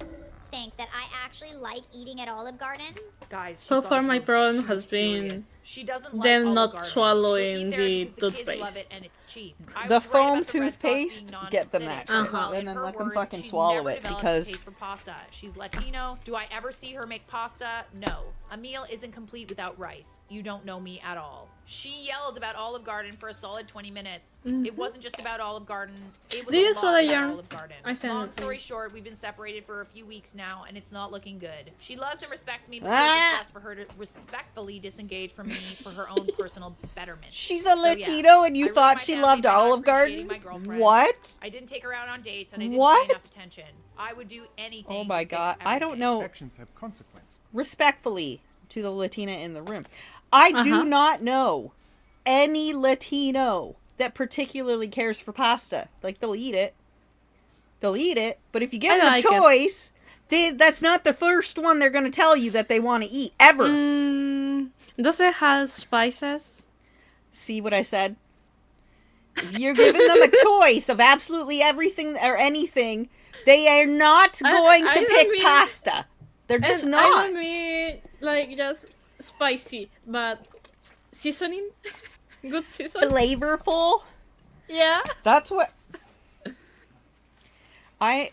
think that I actually like eating at Olive Garden? Guys, So she's far, on my board. problem She has was been furious. She doesn't like them Olive not Garden. swallowing She'll eat there the because the kids love toothpaste. it and it's cheap. I The was right foam about the red sauce being toothpaste, get them that non-acidic. shit. Well, And in then her let them words, fucking she's swallow never it developed a because taste for pasta. She's Latino. Do I ever see her make pasta? No. A meal isn't complete without rice. You don't know me at all. She yelled about Olive Garden for a solid 20 minutes. It wasn't just about Olive Garden. It was Do you a saw lot the about yarn? Olive Garden. I sent Long it to story you. short, we've been separated for a few weeks now, and it's not looking good. She loves and respects me, but Ah. it's best for her to respectfully disengage from me for her own personal betterment. She's a So, yeah, Latino and I you ruined thought my she family loved by not Olive appreciating Garden? my girlfriend. What? I didn't take her out on dates, and I didn't What? pay enough attention. I would do anything. Oh my to fix god. I don't everything. know. Actions have consequences. Respectfully to the Latina in the room, I do Uh-huh. not know any Latino that particularly cares for pasta. Like, they'll eat it. They'll eat it. But if you give I them a like it. choice, that's not the first one they're going to tell you that they want to eat, ever. Does it have spices? See what I said? If you're giving them a choice of absolutely everything or anything, they are not going I to don't pick mean- pasta. They're just And not. I don't mean like just spicy, but seasoning, good seasoning. Flavorful. Yeah. That's what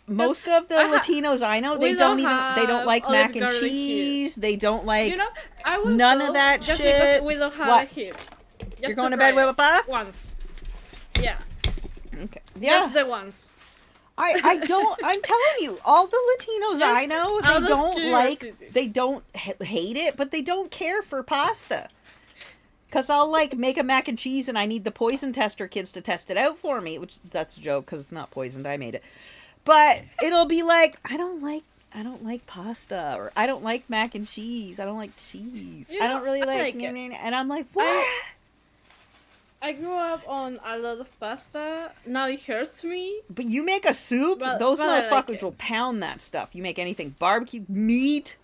most of the Latinos I know, they we don't don't even they don't have like olive mac and garlic here. cheese. They don't like You know, I will none go of that just shit. because we don't have What? it here. Just You're going to try bed with it Papa? once. Yeah. Okay. Yeah. Just the ones. I don't I'm telling you, all the Latinos Just I know, out they of don't like curiosity. they don't hate it, but they don't care for pasta. Cause I'll like make a mac and cheese and I need the poison tester kids to test it out for me, which that's a joke because it's not poisoned. I made it. But it'll be like, I don't like pasta, or I don't like mac and cheese. I don't like cheese. You I know, don't really I like, like it. and I'm like, what? I grew up on a lot of pasta. Now it hurts me. But you make a soup, But- those but I like motherfuckers it. will pound that stuff. You make anything barbecue meat.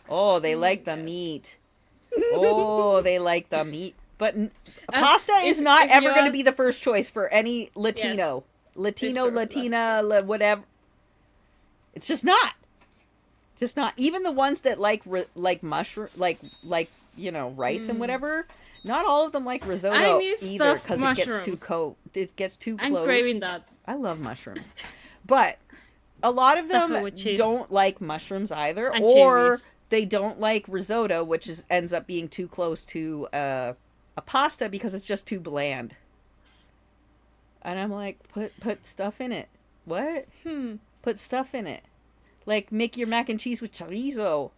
Oh, they like the meat. Oh, they like the meat. But pasta is if- not if ever you going to add- be the first choice for any Latino. Latino, It's true, Latina, whatever. It's just not. Just not. Even the ones that like mushroom, like rice and whatever. Not all of them like risotto I need either stuffed because it gets too mushrooms. It gets too I'm close. craving that. I love mushrooms, but a lot of Stuff it them with cheese. don't like mushrooms either, And or cherries. they don't like risotto, which ends up being too close to a pasta because it's just too bland. And I'm like, put stuff in it. What? Put stuff in it. Like, make your mac and cheese with chorizo.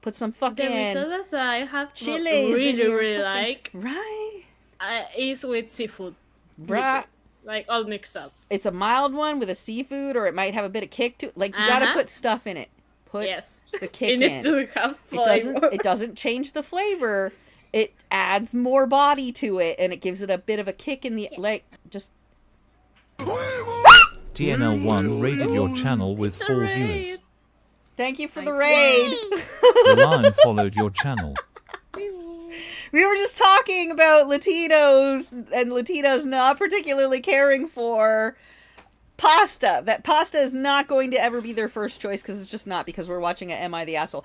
Put some The fucking risottos that I have chiles really, in your really fucking- like Right. is with seafood. Right. Like all mixed up. It's a mild one with a seafood, or it might have a bit of kick to it. Like, you gotta Uh-huh. put stuff in it. Put Yes. the kick It needs in. to have It doesn't. flavor. It doesn't change the flavor. It adds more body to it, and it gives it a bit of a kick in the like. Just TNL1 raided your channel with It's a 4 raid. viewers. thank you for the raid. The lion followed your channel. We were just talking about Latinos and Latinos not particularly caring for pasta. That pasta is not going to ever be their first choice because it's just not, because we're watching a Am I the Asshole.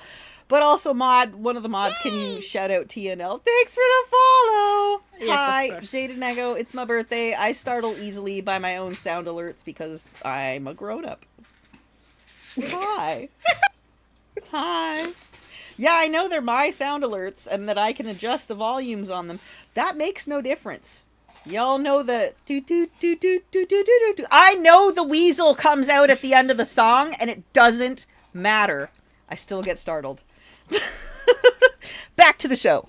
But also, one of the mods, can you shout out TNL? Thanks for the follow! Yes, of Hi, course. Jada Nego, it's my birthday. I startle easily by my own sound alerts because I'm a grown-up. Hi. Hi. Yeah, I know they're my sound alerts and that I can adjust the volumes on them. That makes no difference. Y'all know the do. I know the weasel comes out at the end of the song and it doesn't matter. I still get startled. Back to the show.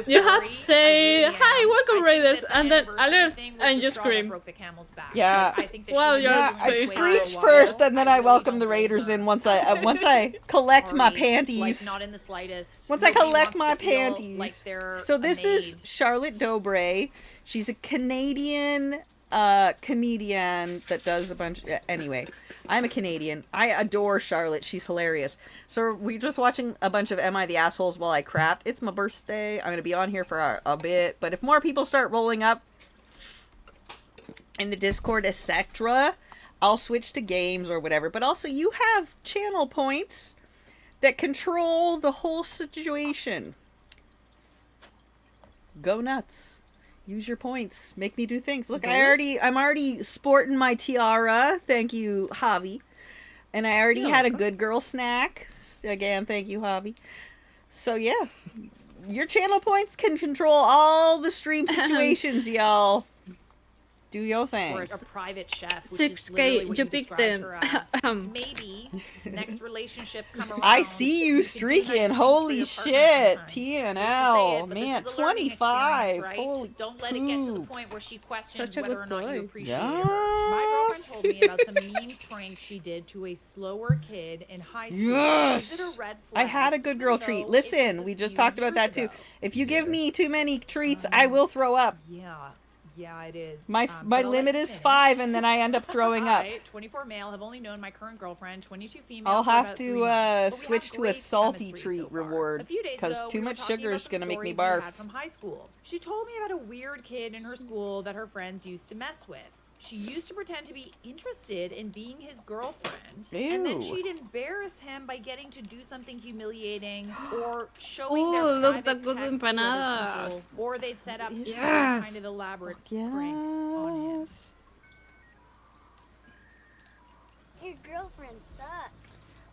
You have to say, Sorry, I hi, really welcome am. I Raiders, think that and the then anniversary alert, thing was and the you straw that scream. broke the camel's back. Yeah. Like, I think that Well, she you're was Yeah, the I same. way for a screeched while. first and then I really welcome don't the blame Raiders her. in once I collect my Sorry. panties. Like, not in the slightest. Once I Nobody collect wants my to feel panties. Like they're So this a is maid. Charlotte Dobre. She's a Canadian comedian that does a bunch. Anyway, I'm a Canadian. I adore Charlotte. She's hilarious. So we're just watching a bunch of Am I the Assholes while I craft. It's my birthday. I'm going to be on here for a bit. But if more people start rolling up in the Discord, etc., I'll switch to games or whatever. But also, you have channel points that control the whole situation. Go nuts. Use your points. Make me do things. Look, I'm already sporting my tiara. Thank you, Javi. And I already had a good girl snack. Again, thank you, Javi. So yeah, your channel points can control all the stream situations, y'all. Do your Or thing. a private chef, which 6K, is literally what you you picked described them. her as. Maybe next relationship come around. I see you could do nice streaking. things for Holy your partner shit. sometimes. Hate to say TNL. it, but Man, this is a learning 25. experience, right? Holy Don't let it get to the poop. point where she questions Such a whether good or not you boy. appreciate her. My girlfriend Yes. told me about some mean prank she did to a slower kid in high school. Is Yes. it a red I flag? had a good girl Even treat. though it Listen, was a we just few talked about years that too. ago? If you give me too many treats, I will throw up. Yeah, it is. My But my I'll let limit you is finish. 5, and then I end up throwing up. I, 24 male, have only known my current girlfriend, 22 female. I'll for have about 3 to months, but we have switch to a great salty chemistry treat so far. reward, A few days 'cause ago, too we were much talking sugar about is some gonna make me stories we barf. had from high school. She told me about a weird kid in her school that her friends used to mess with. She used to pretend to be interested in being his girlfriend, and then Ew. she'd embarrass him by getting to do something humiliating or showing their Ooh, look, private that good texts to other empanadas. people, or they'd set up some Yes. kind of elaborate prank on him. Yes. Your girlfriend sucks.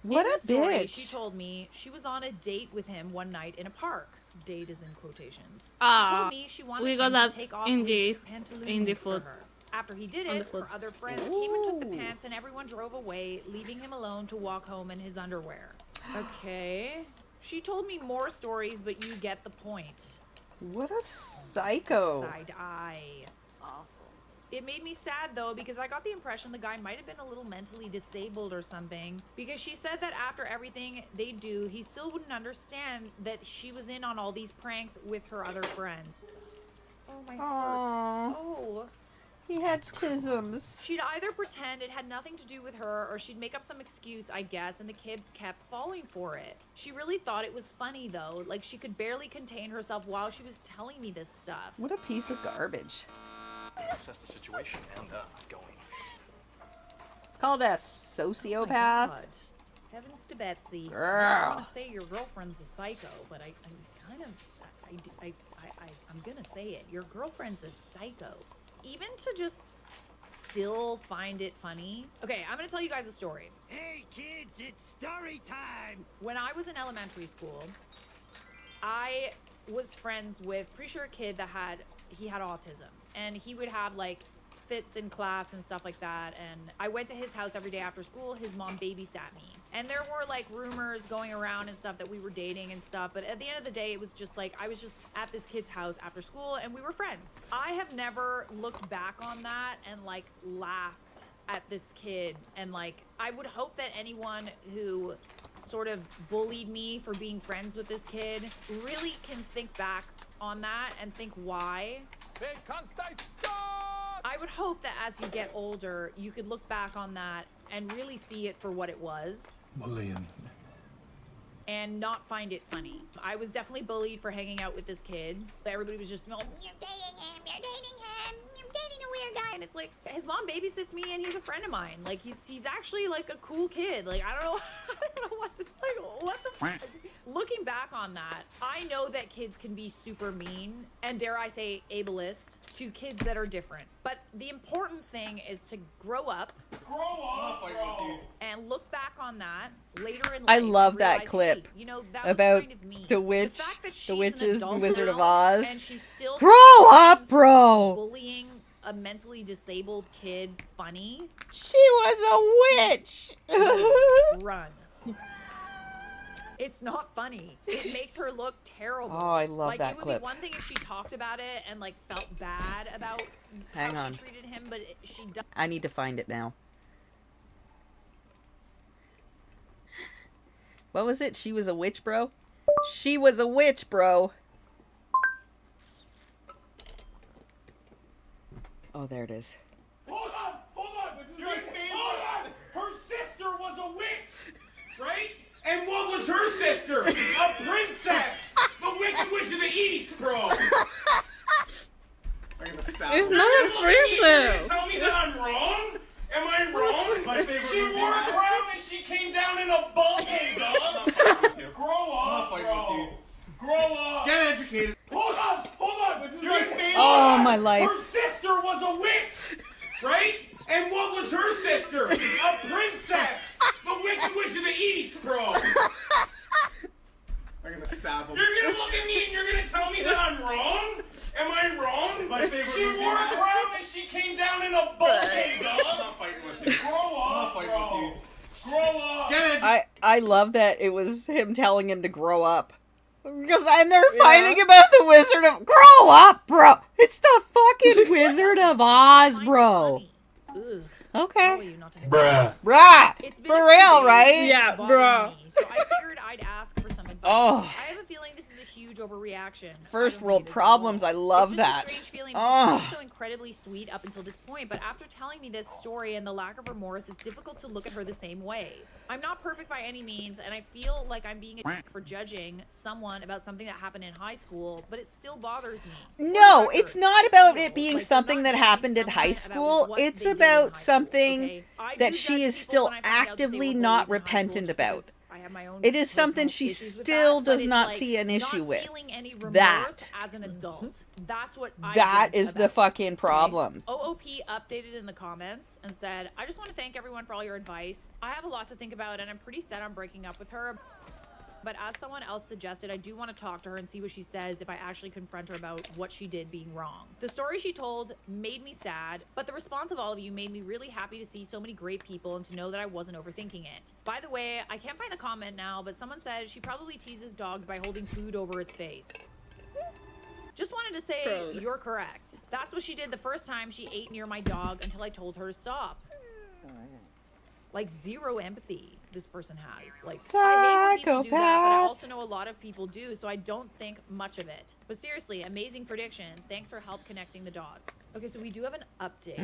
What In a the story, bitch. She told me she was on a date with him one night in a park. Date is in quotations. She Ah, told me she wanted we got him that to take off in his the pantaloons for foot. her. After he did On the it, her foots. other friends came and took the Ooh. pants, and everyone drove away, leaving him alone to walk home in his underwear. Okay. She told me more stories, but you get the point. What a psycho. Side eye. Awful. It made me sad though, because I got the impression the guy might have been a little mentally disabled or something. Because she said that after everything they do, he still wouldn't understand that she was in on all these pranks with her other friends. Oh my heart. Aww. Oh. He had tisms. She'd either pretend it had nothing to do with her, or she'd make up some excuse, I guess, and the kid kept falling for it. She really thought it was funny though, like she could barely contain herself while she was telling me this stuff. What a piece of garbage. Assess the situation and going. It's called a Oh my sociopath. God. Heavens to Betsy. I Girl. don't want to say your girlfriend's a psycho, but I'm gonna say it. Your girlfriend's a psycho. Even to just still find it funny. Okay, I'm gonna tell you guys a story. Hey kids, it's story time! When I was in elementary school, I was friends with, pretty sure a kid that had autism, and he would have like fits in class and stuff like that, and I went to his house every day after school. His mom babysat me, and there were like rumors going around and stuff that we were dating and stuff, but at the end of the day, it was just like I was just at this kid's house after school and we were friends. I have never looked back on that and like laughed at this kid, and like I would hope that anyone who sort of bullied me for being friends with this kid really can think back on that and think why. I would hope that as you get older, you could look back on that and really see it for what it was and not find it funny. I was definitely bullied for hanging out with this kid. Everybody was just, oh, you're dating him, you're dating him, you're dating a weird guy. And it's like, his mom babysits me and he's a friend of mine. Like, he's actually like a cool kid. Like, I don't know, I don't know what to, like, what the fuck? Looking back on that, I know that kids can be super mean and, dare I say, ableist to kids that are different. But the important thing is to grow up and look back on that later in life. I and love that realize, clip hey, you know, that was about kind of mean. the witch, fact that she's the an witches, adult and Wizard of now Oz. and she's still Grow up, finds bro. bullying a mentally disabled kid funny. She was a witch. Run. It's not funny. It makes her look terrible. Oh, I love like, that it would clip. be one thing if she talked about it and like felt bad about Hang how on. she treated him, but she does. I need to find it now. What was it? She was a witch, bro? She was a witch, bro. Oh, there it is. Hold on! This is my favorite. Hold on! Her sister was a witch, right? And what was her sister? A princess! The Wicked Witch of the East, bro! It's not a princess. Tell me that I'm wrong? Am I wrong? My favorite she wore a crown and she came down in a bubble, dog! Grow up, bro! Grow up! Get educated. Hold on! This is my favorite. Oh, my life. Her sister was a witch, right? And what was her sister? A princess! The Wicked Witch of the East, bro! I love that it was him telling him to grow up. And they're fighting about the Wizard of... Grow up, bro! It's the fucking Wizard of Oz, bro. Ugh. Okay. How are you not to know Bruh. this? Bruh! It's been For a few real, days, right? and Yeah, it's bothering bro. me, so I figured I'd ask for some advice. Oh. I have a feeling this is a huge overreaction. First I don't world think it is at problems, all. I love It's just that. a strange feeling Oh. because she seemed so incredibly sweet up until this point, but after telling me this story and the lack of remorse, it's difficult to look at her the same way. I'm not perfect by any means, and I feel like I'm being a dick for judging someone about something that happened in high school, but it still bothers me. For No, the record, it's not I about feel it being like we're something not that judging happened at someone high about school. what It's they did in about high school, something okay? I that do she judge is people still when I find out that they actively were not bullies in high school repentant just about. because I have my own It is personal something she issues with still that, but does it's not like see an issue not with. feeling any remorse That. as an adult. That's what I That judge is the about. fucking problem. OOP updated in the comments and said, I just want to thank everyone for all your advice. I have a lot to think about and I'm pretty set on breaking up with her. But as someone else suggested, I do want to talk to her and see what she says if I actually confront her about what she did being wrong. The story she told made me sad, but the response of all of you made me really happy to see so many great people and to know that I wasn't overthinking it. By the way, I can't find the comment now, but someone said she probably teases dogs by holding food over its face. Just wanted to say Probably. you're correct. That's what she did the first time she ate near my dog until I told her to stop. Like, zero empathy this person has. Like, I hate when people do that, but I Psychopath. also know a lot of people do, so I don't think much of it. But seriously, amazing prediction. Thanks for help connecting the dots. Okay, so we do have an update.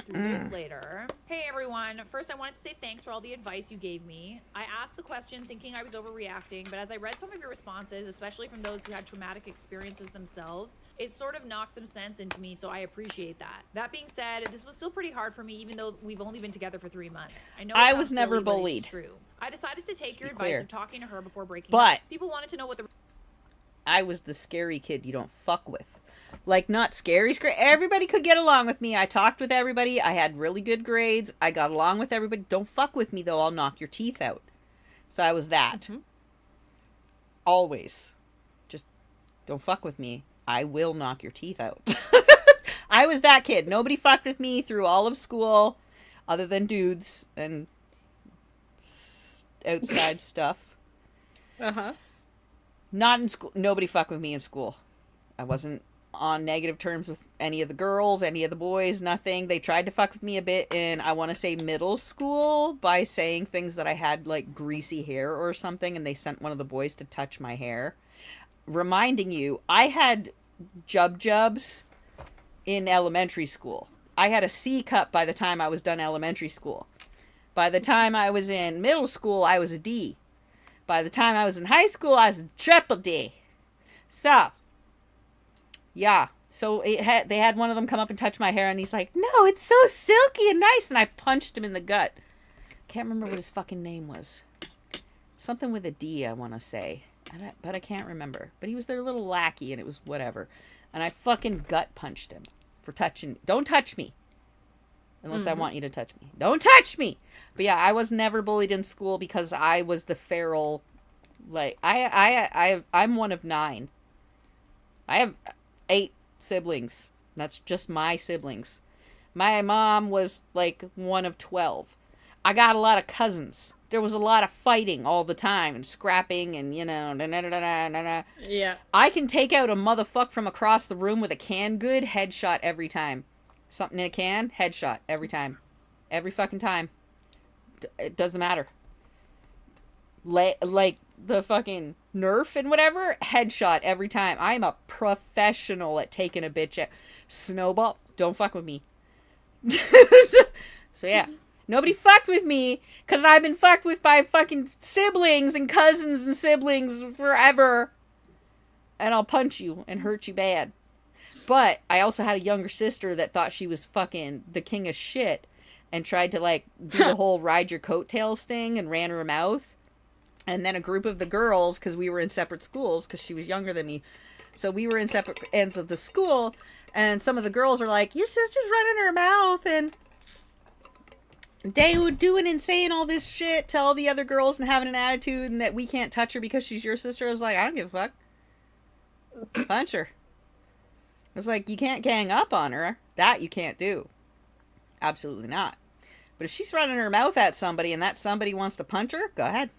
3 days later. Hey everyone, first I wanted to say thanks for all the advice you gave me. I asked the question thinking I was overreacting, but as I read some of your responses, especially from those who had traumatic experiences themselves, it sort of knocked some sense into me, so I appreciate that. That being said, this was still pretty hard for me even though we've only been together for 3 months. I know it I sounds was never silly, but it's bullied. true. I decided to take your be advice clear. of talking to her before breaking But- up. People wanted to know what the I was the scary kid you don't fuck with. Like, not scary. Everybody could get along with me. I talked with everybody. I had really good grades. I got along with everybody. Don't fuck with me, though. I'll knock your teeth out. So I was that. Always. Just don't fuck with me. I will knock your teeth out. I was that kid. Nobody fucked with me through all of school other than dudes and outside stuff. Uh-huh. Not in school. Nobody fucked with me in school. I wasn't on negative terms with any of the girls, any of the boys, nothing. They tried to fuck with me a bit in, I want to say, middle school by saying things that I had, like, greasy hair or something, and they sent one of the boys to touch my hair. Reminding you, I had jubs in elementary school. I had a C cup by the time I was done elementary school. By the time I was in middle school, I was a D. By the time I was in high school, I was a triple D. So, yeah. So they had one of them come up and touch my hair, and he's like, "No, it's so silky and nice." And I punched him in the gut. Can't remember what his fucking name was. Something with a D, I want to say. But I can't remember. But he was their little lackey, and it was whatever. And I fucking gut punched him for touching. Don't touch me. Unless I want you to touch me. Don't touch me! But yeah, I was never bullied in school because I was the feral. Like, I'm one of 9. I have 8 siblings. That's just my siblings. My mom was, like, one of 12. I got a lot of cousins. There was a lot of fighting all the time and scrapping and, you know, Yeah. I can take out a motherfucker from across the room with a canned good, headshot every time. Something in a can, headshot every time. Every fucking time. It doesn't matter. Like the fucking Nerf and whatever, headshot every time. I'm a professional at taking a bitch out. Snowball, don't fuck with me. So yeah. Nobody fucked with me because I've been fucked with by fucking siblings and cousins and siblings forever. And I'll punch you and hurt you bad. But I also had a younger sister that thought she was fucking the king of shit and tried to, like, do the whole ride your coattails thing and ran her mouth. And then a group of the girls, because we were in separate schools, because she was younger than me. So we were in separate ends of the school. And some of the girls are like, your sister's running her mouth. And they were doing and saying all this shit to all the other girls and having an attitude and that we can't touch her because she's your sister. I was like, I don't give a fuck. Punch her. It's like, you can't gang up on her. That you can't do. Absolutely not. But if she's running her mouth at somebody and that somebody wants to punch her, go ahead.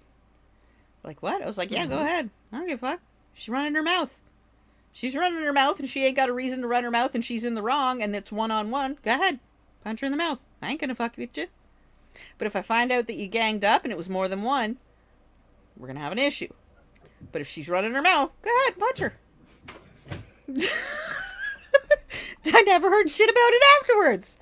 Like, what? I was like, yeah, go ahead. I don't give a fuck. She's running her mouth. She's running her mouth and she ain't got a reason to run her mouth and she's in the wrong and it's one-on-one. Go ahead. Punch her in the mouth. I ain't gonna fuck with you. But if I find out that you ganged up and it was more than one, we're gonna have an issue. But if she's running her mouth, go ahead, punch her. I never heard shit about it afterwards.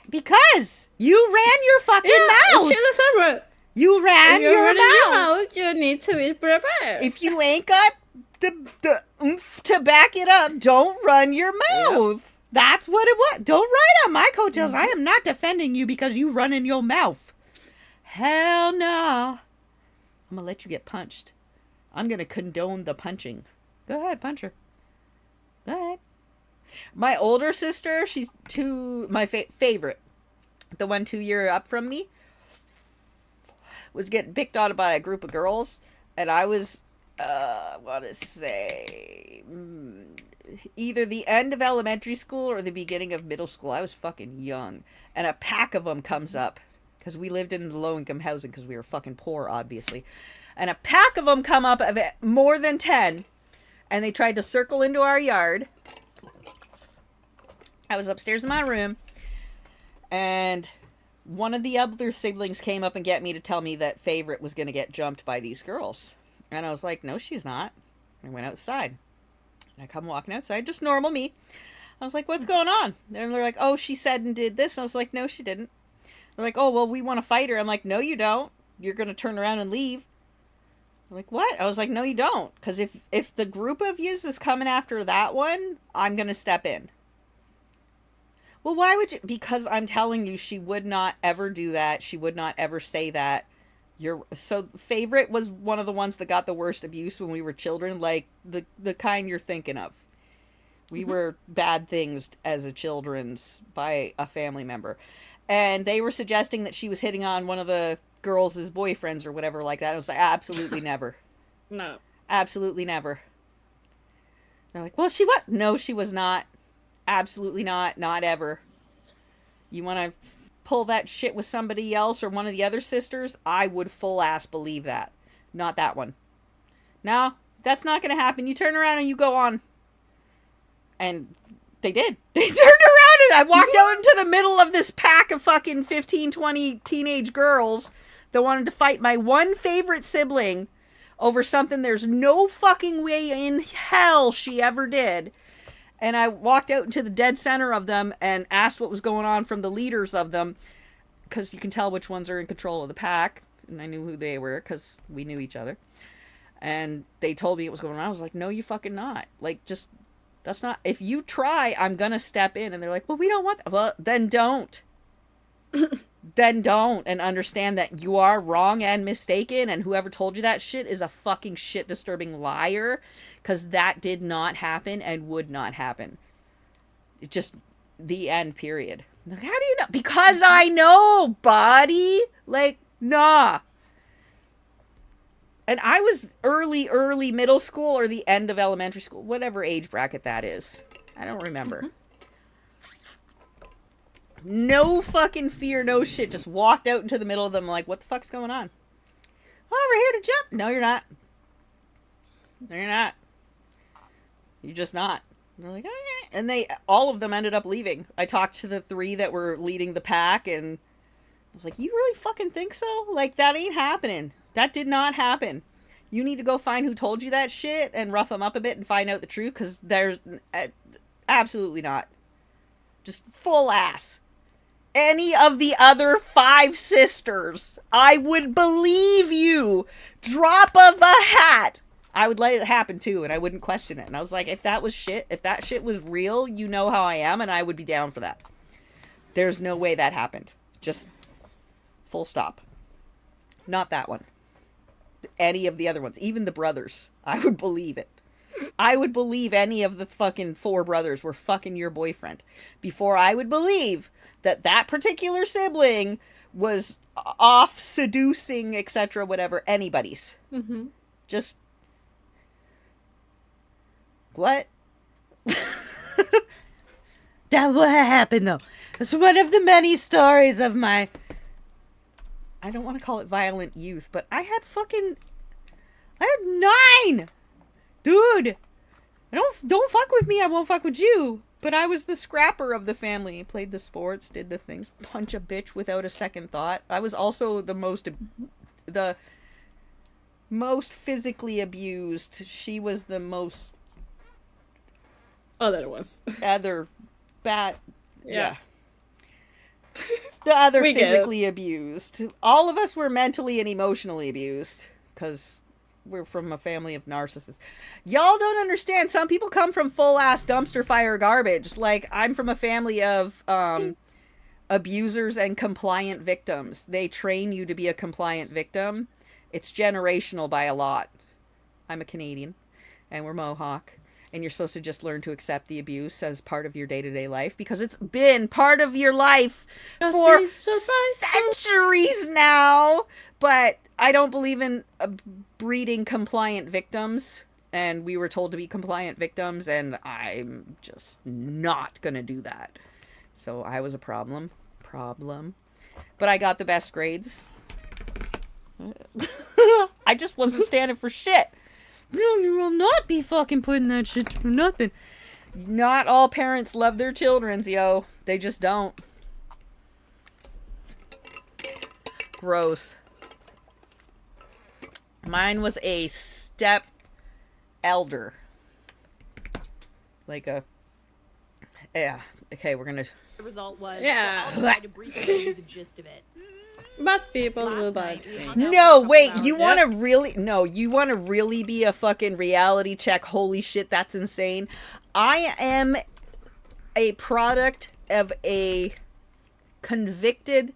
Because you ran your fucking mouth. She deserves it. You ran your mouth. You need to be prepared. If you ain't got the oomph to back it up, don't run your mouth. Yep. That's what it was. Don't ride on my coattails. I am not defending you because you run in your mouth. Hell no. I'm going to let you get punched. I'm going to condone the punching. Go ahead, punch her. Go ahead. My older sister, she's my favorite. The one 2 year up from me was getting picked on by a group of girls. And I was, either the end of elementary school or the beginning of middle school. I was fucking young. And a pack of them comes up. Because we lived in the low-income housing because we were fucking poor, obviously. And a pack of them come up, of more than 10. And they tried to circle into our yard. I was upstairs in my room. And one of the other siblings came up and get me to tell me that Favorite was going to get jumped by these girls. And I was like, no, she's not. I went outside. And I come walking outside, just normal me. I was like, what's going on? And they're like, oh, she said and did this. And I was like, no, she didn't. They're like, oh, well, we want to fight her. I'm like, no, you don't. You're going to turn around and leave. I'm like, what? I was like, no, you don't. Because if the group of yous is coming after that one, I'm going to step in. Well, why would you? Because I'm telling you, she would not ever do that. She would not ever say that. So Favorite was one of the ones that got the worst abuse when we were children, like the kind you're thinking of. We were bad things as a children's by a family member. And they were suggesting that she was hitting on one of the girls' boyfriends or whatever like that. I was like, absolutely never. No. Absolutely never. They're like, well, she was. No, she was not. Absolutely not. Not ever. You want to pull that shit with somebody else or one of the other sisters? I would full ass believe that. Not that one. No, that's not going to happen. You turn around and you go on. And they did. They turned around and I walked out into the middle of this pack of fucking 15, 20 teenage girls that wanted to fight my one favorite sibling over something there's no fucking way in hell she ever did. And I walked out into the dead center of them and asked what was going on from the leaders of them. Because you can tell which ones are in control of the pack. And I knew who they were because we knew each other. And they told me what was going on. I was like, no, you fucking not. Like, just... That's not... If you try, I'm gonna step in. And they're like, well, we don't want that. Well, then don't. Then don't. And understand that you are wrong and mistaken. And whoever told you that shit is a fucking shit-disturbing liar. Because that did not happen and would not happen. It just... The end, period. Like, how do you know? Because I know, buddy. Like, nah. And I was early middle school or the end of elementary school. Whatever age bracket that is. I don't remember. No fucking fear, no shit. Just walked out into the middle of them like, what the fuck's going on? Oh, we're here to jump. No, you're not. No, you're not. You're just not. And they're like, okay. And all of them ended up leaving. I talked to the 3 that were leading the pack and I was like, you really fucking think so? Like, that ain't happening. That did not happen. You need to go find who told you that shit and rough them up a bit and find out the truth, because there's absolutely not. Just full ass. Any of the other 5 sisters, I would believe you. Drop of a hat. I would let it happen too, and I wouldn't question it. And I was like, if that shit was real, you know how I am, and I would be down for that. There's no way that happened. Just full stop. Not that one. Any of the other ones. Even the brothers. I would believe it. I would believe any of the fucking 4 brothers were fucking your boyfriend. Before I would believe that particular sibling was off seducing, etc., whatever, anybody's. Mm-hmm. Just... What? That what happened, though. Because one of the many stories of my... I don't want to call it violent youth, but I had 9! Dude! Don't fuck with me, I won't fuck with you. But I was the scrapper of the family. Played the sports, did the things. Punch a bitch without a second thought. I was also the most physically abused. She was the most... Other ones. Other bad... Yeah. The other We get it. physically abused. All of us were mentally and emotionally abused. Because we're from a family of narcissists. Y'all don't understand. Some people come from full-ass dumpster fire garbage. Like, I'm from a family of abusers and compliant victims. They train you to be a compliant victim. It's generational by a lot. I'm a Canadian, and we're Mohawk. And you're supposed to just learn to accept the abuse as part of your day-to-day life. Because it's been part of your life for centuries now. But I don't believe in breeding compliant victims. And we were told to be compliant victims. And I'm just not going to do that. So I was a problem. But I got the best grades. I just wasn't standing for shit. No, you will not be fucking putting that shit through nothing. Not all parents love their children, yo. They just don't. Gross. Mine was a step elder. Like a... Yeah. Okay, we're gonna... The result was, Yeah. so I'll try to briefly give you the gist of it. But people do Last bad night, we things. hung out for a No, couple wait, hours. you want to really... No, you want to really be a fucking reality check? Holy shit, that's insane. I am a product of a convicted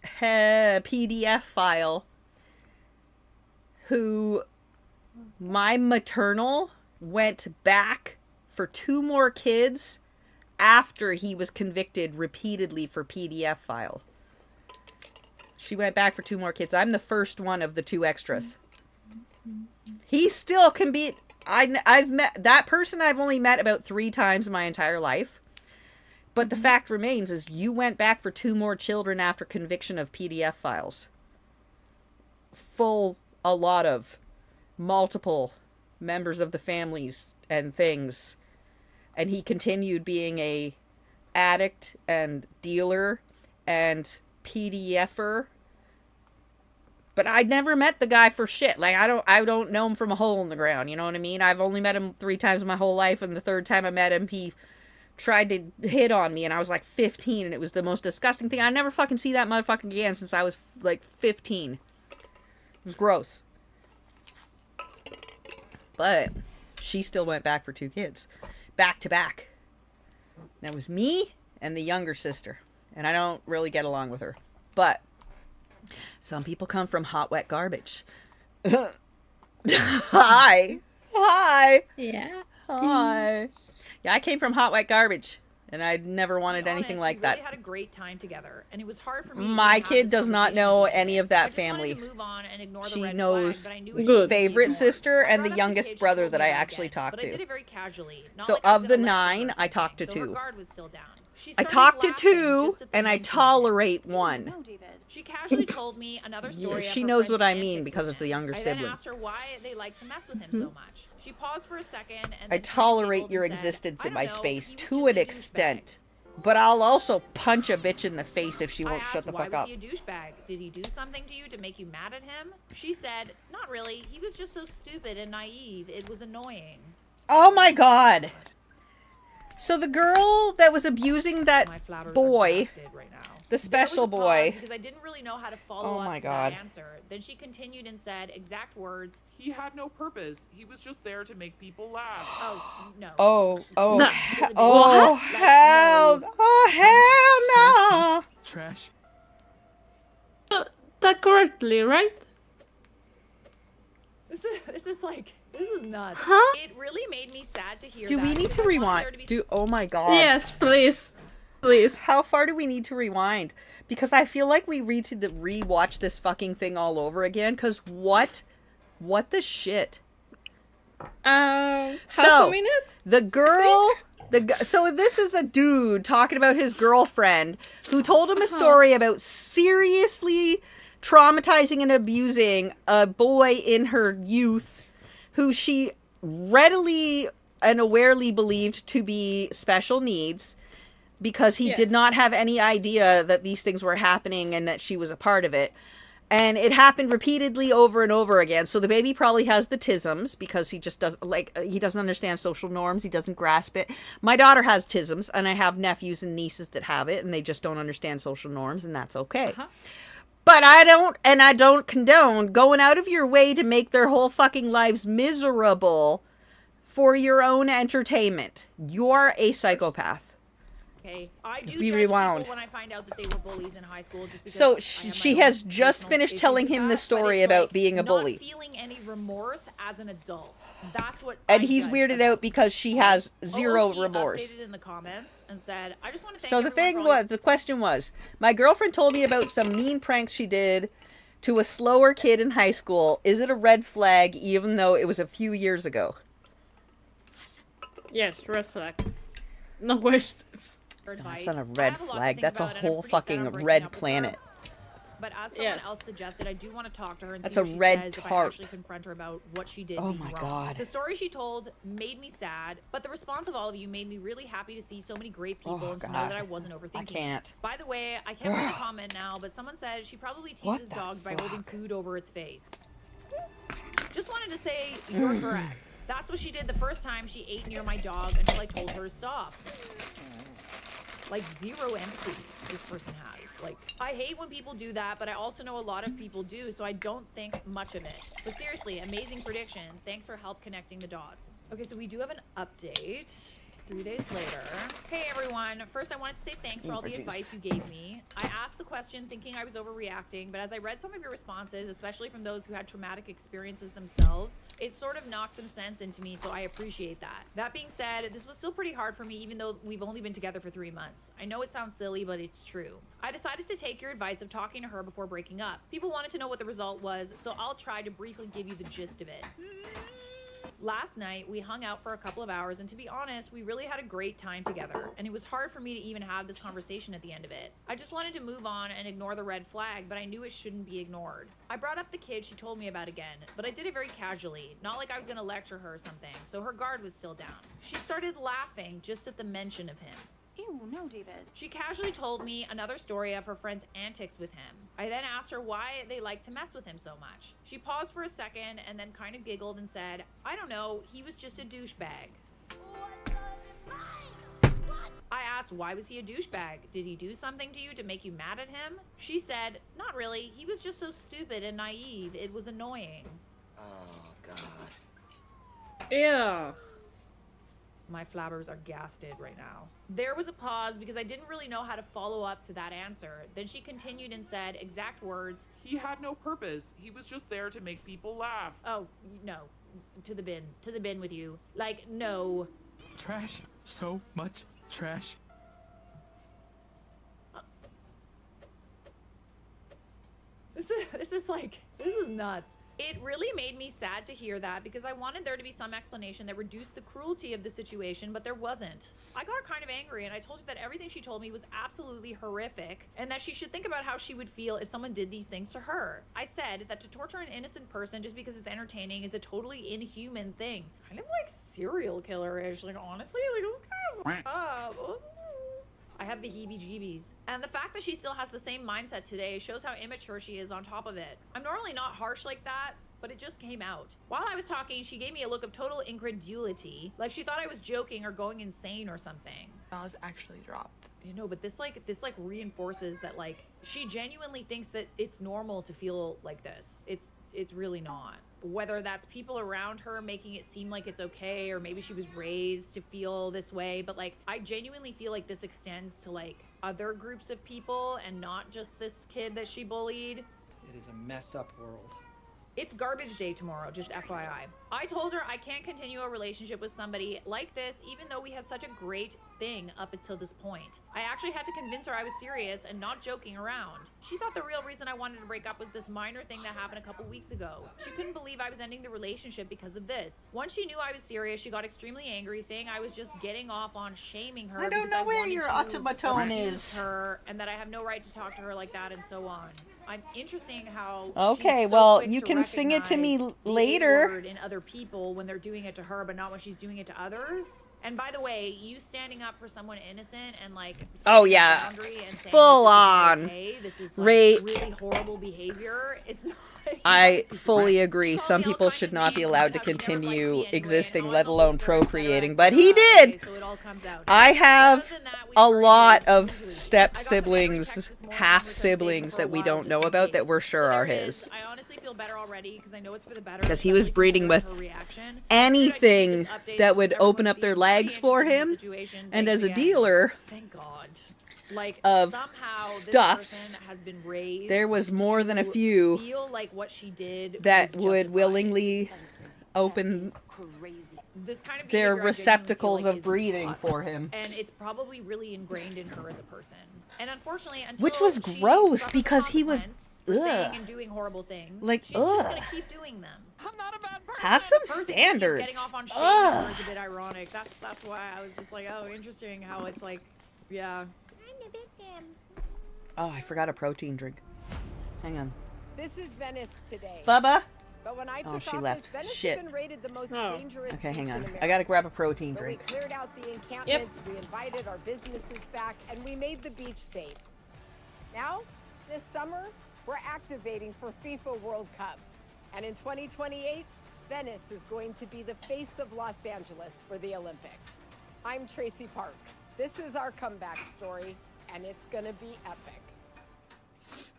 PDF file who my maternal went back for 2 more kids after he was convicted repeatedly for PDF file. She went back for 2 more kids. I'm the first one of the 2 extras. He still can be... I've met... That person I've only met about 3 times in my entire life. But the fact remains is you went back for 2 more children after conviction of PDF files. A lot of multiple members of the families and things. And he continued being a addict and dealer and PDFer. But I'd never met the guy for shit. Like, I don't know him from a hole in the ground, you know what I mean? I've only met him 3 times in my whole life, and the 3rd time I met him, he tried to hit on me, and I was like 15, and it was the most disgusting thing. I never fucking see that motherfucker again since I was like 15. It was gross. But she still went back for 2 kids. Back to back. That was me and the younger sister. And I don't really get along with her. But some people come from hot, wet garbage. Hi. Yeah. Hi. Yeah, I came from hot, wet garbage. And I never wanted anything like we that. really had a great time together, and it was hard for me. My to have kid this does not conversation know with any him. of that I just wanted family. to move on and ignore the She red knows flag, but I knew it Good. shouldn't be favorite more. sister I and the brought up youngest case, she brother told that me I no actually again, talked but I to. did it very casually. Not So like I was of the gonna lecture 9, her or I talked to something, so 2. her guard was still down. She I started talked to laughing 2, just at the and I mention of it. tolerate 1. No, David. She casually told me another story. she of her knows friend's what I antics mean with because it's a him. younger I sibling. then asked her why they like to mess with him so much. She paused for a second and I then tolerate giggled your and said, existence "I in don't my know, space he was to just an a douchebag." extent. But I'll also punch a bitch in the face if she I won't asked, shut the why fuck was up. he a douchebag? Did he do something to you to make you mad at him? She said, not really. He was just so stupid and naive. It was annoying. Oh my god. So the girl that was abusing that My flounders are boy, blasted right now. the special There was a pause boy. because I didn't really know how to follow Oh up my to God. that answer. Then she continued and said, exact words, He had no purpose. He was just there to make people laugh. oh, no. Oh, No. oh, What? hell, oh, hell no. Trash. That correctly, right? This is nuts. Huh? It really made me sad to hear Do that we need because to I wanted rewind? there to be Oh my god. Yes, please. Please. How far do we need to rewind? Because I feel like we need to re-watch this fucking thing all over again. Because what the shit? Half So, a minute? the girl So this is a dude talking about his girlfriend who told him a story about seriously traumatizing and abusing a boy in her youth who she readily and awarely believed to be special needs because he did not have any idea that these things were happening and that she was a part of it. And it happened repeatedly over and over again. So the baby probably has the tisms because he just doesn't he doesn't understand social norms. He doesn't grasp it. My daughter has tisms, and I have nephews and nieces that have it, and they just don't understand social norms, and that's okay. But I don't condone going out of your way to make their whole fucking lives miserable for your own entertainment. You're a psychopath. Okay, I do Be judge rewound. people when I find out that they were bullies in high school. Just because So I have my she own has just personal finished issues telling with him that, the but story it's about like being a bully. Not feeling any remorse as an adult. That's what. And I he's judge weirded about. out because she has zero he remorse. updated in the comments and said, "I just want to thank." So the thing was, the question was, my girlfriend told me about some mean pranks she did to a slower kid in high school. Is it a red flag even though it was a few years ago? Yes, red flag. No questions. That's not a red flag. That's a whole fucking red planet. But as someone else suggested, I do want to talk to her and That's see a what she red says if I tarp. actually confront her about what she did. Oh being my wrong. God. The story she told made me sad, but the response of all of you made me really happy to see so many great people Oh, and to know God. that I wasn't overthinking. I can't. By the way, I can't read the comment now, but someone said she probably What teases the dogs by fuck? holding food over its face. Just wanted to say you're correct. That's what she did the first time she ate near my dog until I told her to stop. Like, zero empathy this person has. Like, I hate when people do that, but I also know a lot of people do, so I don't think much of it. But seriously, amazing prediction. Thanks for help connecting the dots. Okay, so we do have an update. 3 days later. Hey everyone, first I wanted to say thanks for all the advice you gave me. I asked the question thinking I was overreacting, but as I read some of your responses, especially from those who had traumatic experiences themselves, it sort of knocked some sense into me, so I appreciate that. That being said, this was still pretty hard for me even though we've only been together for 3 months. I know it sounds silly, but it's true. I decided to take your advice of talking to her before breaking up. People wanted to know what the result was, so I'll try to briefly give you the gist of it. Last night, we hung out for a couple of hours, and to be honest, we really had a great time together, and it was hard for me to even have this conversation at the end of it. I just wanted to move on and ignore the red flag, but I knew it shouldn't be ignored. I brought up the kid she told me about again, but I did it very casually, not like I was gonna lecture her or something, so her guard was still down. She started laughing just at the mention of him. Ew, no, David. She casually told me another story of her friend's antics with him. I then asked her why they like to mess with him so much. She paused for a second and then kind of giggled and said, I don't know, he was just a douchebag. I asked, why was he a douchebag? Did he do something to you to make you mad at him? She said, not really, he was just so stupid and naive, it was annoying. Oh, God. Yeah. My flabbers are gasted right now. There was a pause because I didn't really know how to follow up to that answer. Then she continued and said, exact words, he had no purpose. He was just there to make people laugh. Oh, no. To the bin with you. Like, no. Trash. So much trash. This is nuts. It really made me sad to hear that because I wanted there to be some explanation that reduced the cruelty of the situation, but there wasn't. I got kind of angry and I told her that everything she told me was absolutely horrific and that she should think about how she would feel if someone did these things to her. I said that to torture an innocent person just because it's entertaining is a totally inhuman thing. Kind of like serial killer-ish. Like, honestly, like, this kind of up. I have the heebie-jeebies. And the fact that she still has the same mindset today shows how immature she is on top of it. I'm normally not harsh like that, but it just came out. While I was talking, she gave me a look of total incredulity, like she thought I was joking or going insane or something. I was actually dropped. You know, but this reinforces that, like, she genuinely thinks that it's normal to feel like this. It's really not. Whether that's people around her making it seem like it's okay, or maybe she was raised to feel this way, but like, I genuinely feel like this extends to like other groups of people and not just this kid that she bullied. It is a messed up world. It's garbage day tomorrow, just FYI. I told her I can't continue a relationship with somebody like this, even though we had such a great thing up until this point. I actually had to convince her I was serious and not joking around. She thought the real reason I wanted to break up was this minor thing that happened a couple weeks ago. She couldn't believe I was ending the relationship because of this. Once she knew I was serious, she got extremely angry, saying I was just getting off on shaming her. I don't because know where wanted your to automaton abuse is. her, and that I have no right to talk to her like that, and so on. I'm interesting how Okay, she's so well, quick you to can sing it to me recognize the later. A-word in other people when they're doing it to her, but not when she's doing it to others. And by the way, you standing up for someone innocent and like Oh, setting a yeah. boundary and saying Full this is on. okay, this is like Rape. really horrible behavior. It's not. I fully agree. Some people should not be allowed to continue existing, let alone procreating, but he did! I have a lot of step siblings, half siblings that we don't know about that we're sure are his. I honestly feel better already because I know it's for the better. Because he was breeding with anything that would open up their legs for him, and as a dealer thank God. Like of somehow stuffs, this person has been raised there was more than a to few feel like what she did that was would justified. willingly open This kind of their behavior I genuinely feel receptacles like of is breathing taught, for him. and it's probably really ingrained in her as a person. And unfortunately, until Which was she gross suffers because he was consequence for saying ugh. and doing horrible things, Like, she's just ugh. gonna keep doing them. I'm not a bad person. Have some Her thinking he's standards. Getting off on shaming Ugh. her is a bit ironic. That's why I was just like, oh, interesting how it's like, yeah. I'm the victim. Oh, I forgot a protein drink. Hang on. This is Venice today. Bubba? But when I Oh, took she office, left. Venice Shit. had been rated the most dangerous Okay, hang beach on. in I gotta grab a protein But we drink. cleared out the encampments, we invited our businesses back, and we made the beach safe. Now, this summer, we're activating for FIFA World Cup. And in 2028, Venice is going to be the face of Los Angeles for the Olympics. I'm Tracy Park. This is our comeback story, and it's gonna be epic.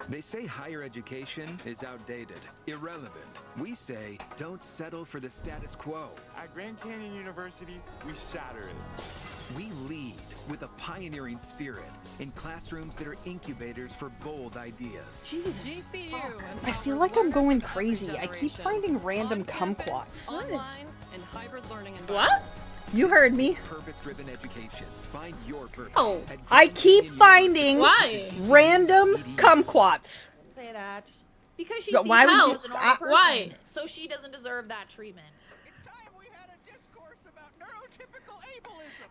They say higher education is outdated, irrelevant. We say don't settle for the status quo. At Grand Canyon University, we shatter it. We lead with a pioneering spirit in classrooms that are incubators for bold ideas. Jesus. GCU. I feel like I'm going crazy. I keep finding random kumquats. Online and hybrid learning What? You heard me. Purpose-driven education. Find your purpose. Oh. at I Grand keep Canyon finding Why? random kumquats. Say that because she But sees why would herself you- as a normal person, why? so she doesn't deserve that treatment.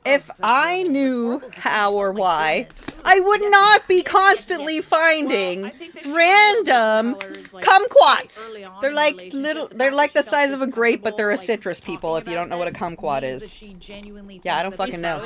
If I knew how or why, I would not be constantly finding random kumquats. They're like little, they're like the size of a grape, but they're a citrus, people, if you don't know what a kumquat is. Yeah, I don't fucking know.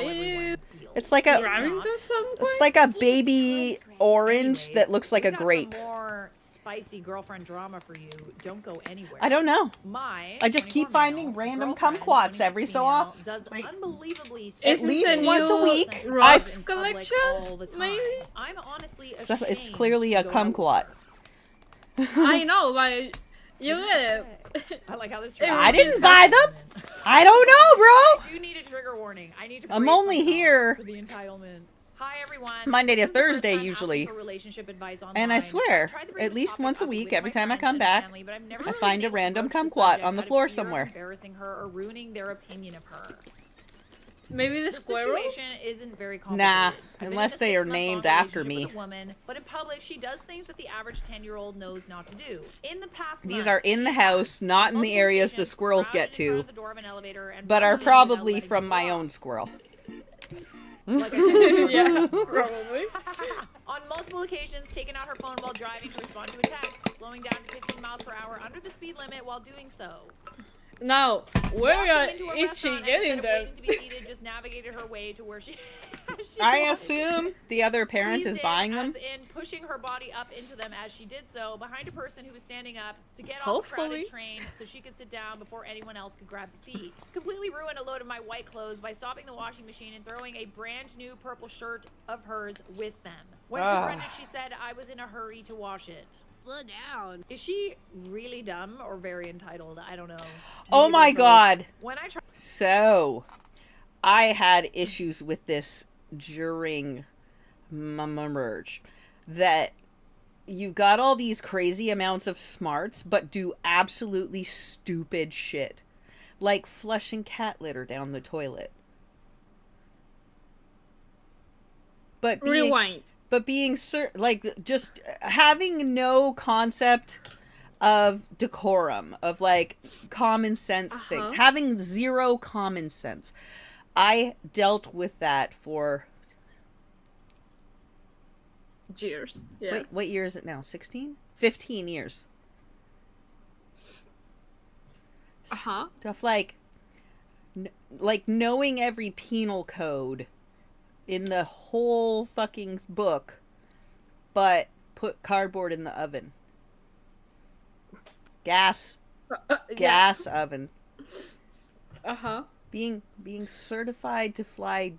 It's like a, it's like a baby orange that looks like a grape. More spicy girlfriend drama for you. Don't go anywhere. I don't know. My I just keep 24 finding male random girlfriend, kumquats 26 every so female, often. Does unbelievably At Isn't least the once a new week. Rob's I've, collection? all the time. Maybe? I'm honestly it's ashamed clearly to a go kumquat. I know, but you get it. I like how this. I didn't buy them. I don't know, bro. I do need a trigger warning. I need to. I'm brace only myself here for the entitlement. Hi everyone. Monday to This is the first Thursday time usually. asking for relationship advice And I online. swear, I've tried to bring at the least topic once a up week, with every my time I friends come and back, family, but I've never I really find been a able to random broach the kumquat subject on the out of floor fear of somewhere. embarrassing her or ruining their opinion of her. Maybe the The squirrels? situation isn't very complicated. Nah, I've been in unless a they are 6-month-long named after relationship me. with a woman, but in public, she does things that the average 10-year-old knows not to do. In the past These month, are in the she house, not in the multiple areas the occasions squirrels crowded get in front to, of the door of an elevator and but are barged in without probably letting from people my off. own squirrel. Like I said, Yeah, probably. on multiple occasions, taken out her phone while driving to respond to a text, slowing down to 15 miles per hour under the speed limit while doing so. Now, where Walking into a is she restaurant and getting instead of them? waiting to be seated, just navigated her way to where she. I was. assume the other parent Squeezed is buying in, them. as in pushing her body up into them as she did so, behind a person who was standing up to get off the Hopefully. crowded train so she could sit down before anyone else could grab the seat. Completely ruined a load of my white clothes by stopping the washing machine and throwing a brand new purple shirt of hers with them. When confronted, she said I was in a hurry to wash it. Slow down. Is she really dumb or very entitled? I don't know. Oh Maybe my they're both. god. When I tried. So, I had issues with this during my merge. That you got all these crazy amounts of smarts, but do absolutely stupid shit. Like flushing cat litter down the toilet. But Rewind. But being like just having no concept of decorum, of like common sense things, having zero common sense. I dealt with that for years. Yeah. Wait, what year is it now? 16? 15 years. Stuff like knowing every penal code in the whole fucking book, but put cardboard in the oven. Gas oven. Being certified to fly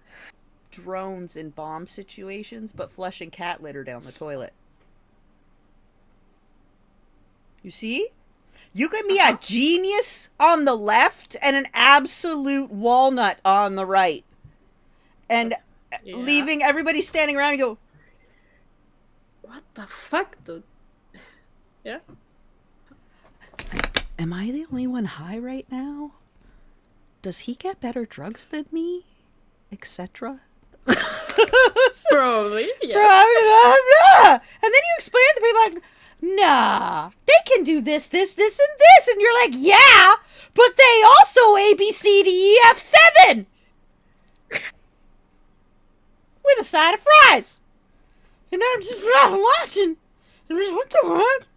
drones in bomb situations, but flushing cat litter down the toilet. You see? You could be a genius on the left and an absolute walnut on the right. And leaving everybody standing around and go, what the fuck, dude? Yeah? Am I the only one high right now? Does he get better drugs than me? Etc. Probably, yeah. And then you explain to people like, nah, they can do this, and this. And you're like, yeah, but they also A, B, C, D, E, F, 7. With a side of fries. And I'm just watching. I'm just, what the fuck?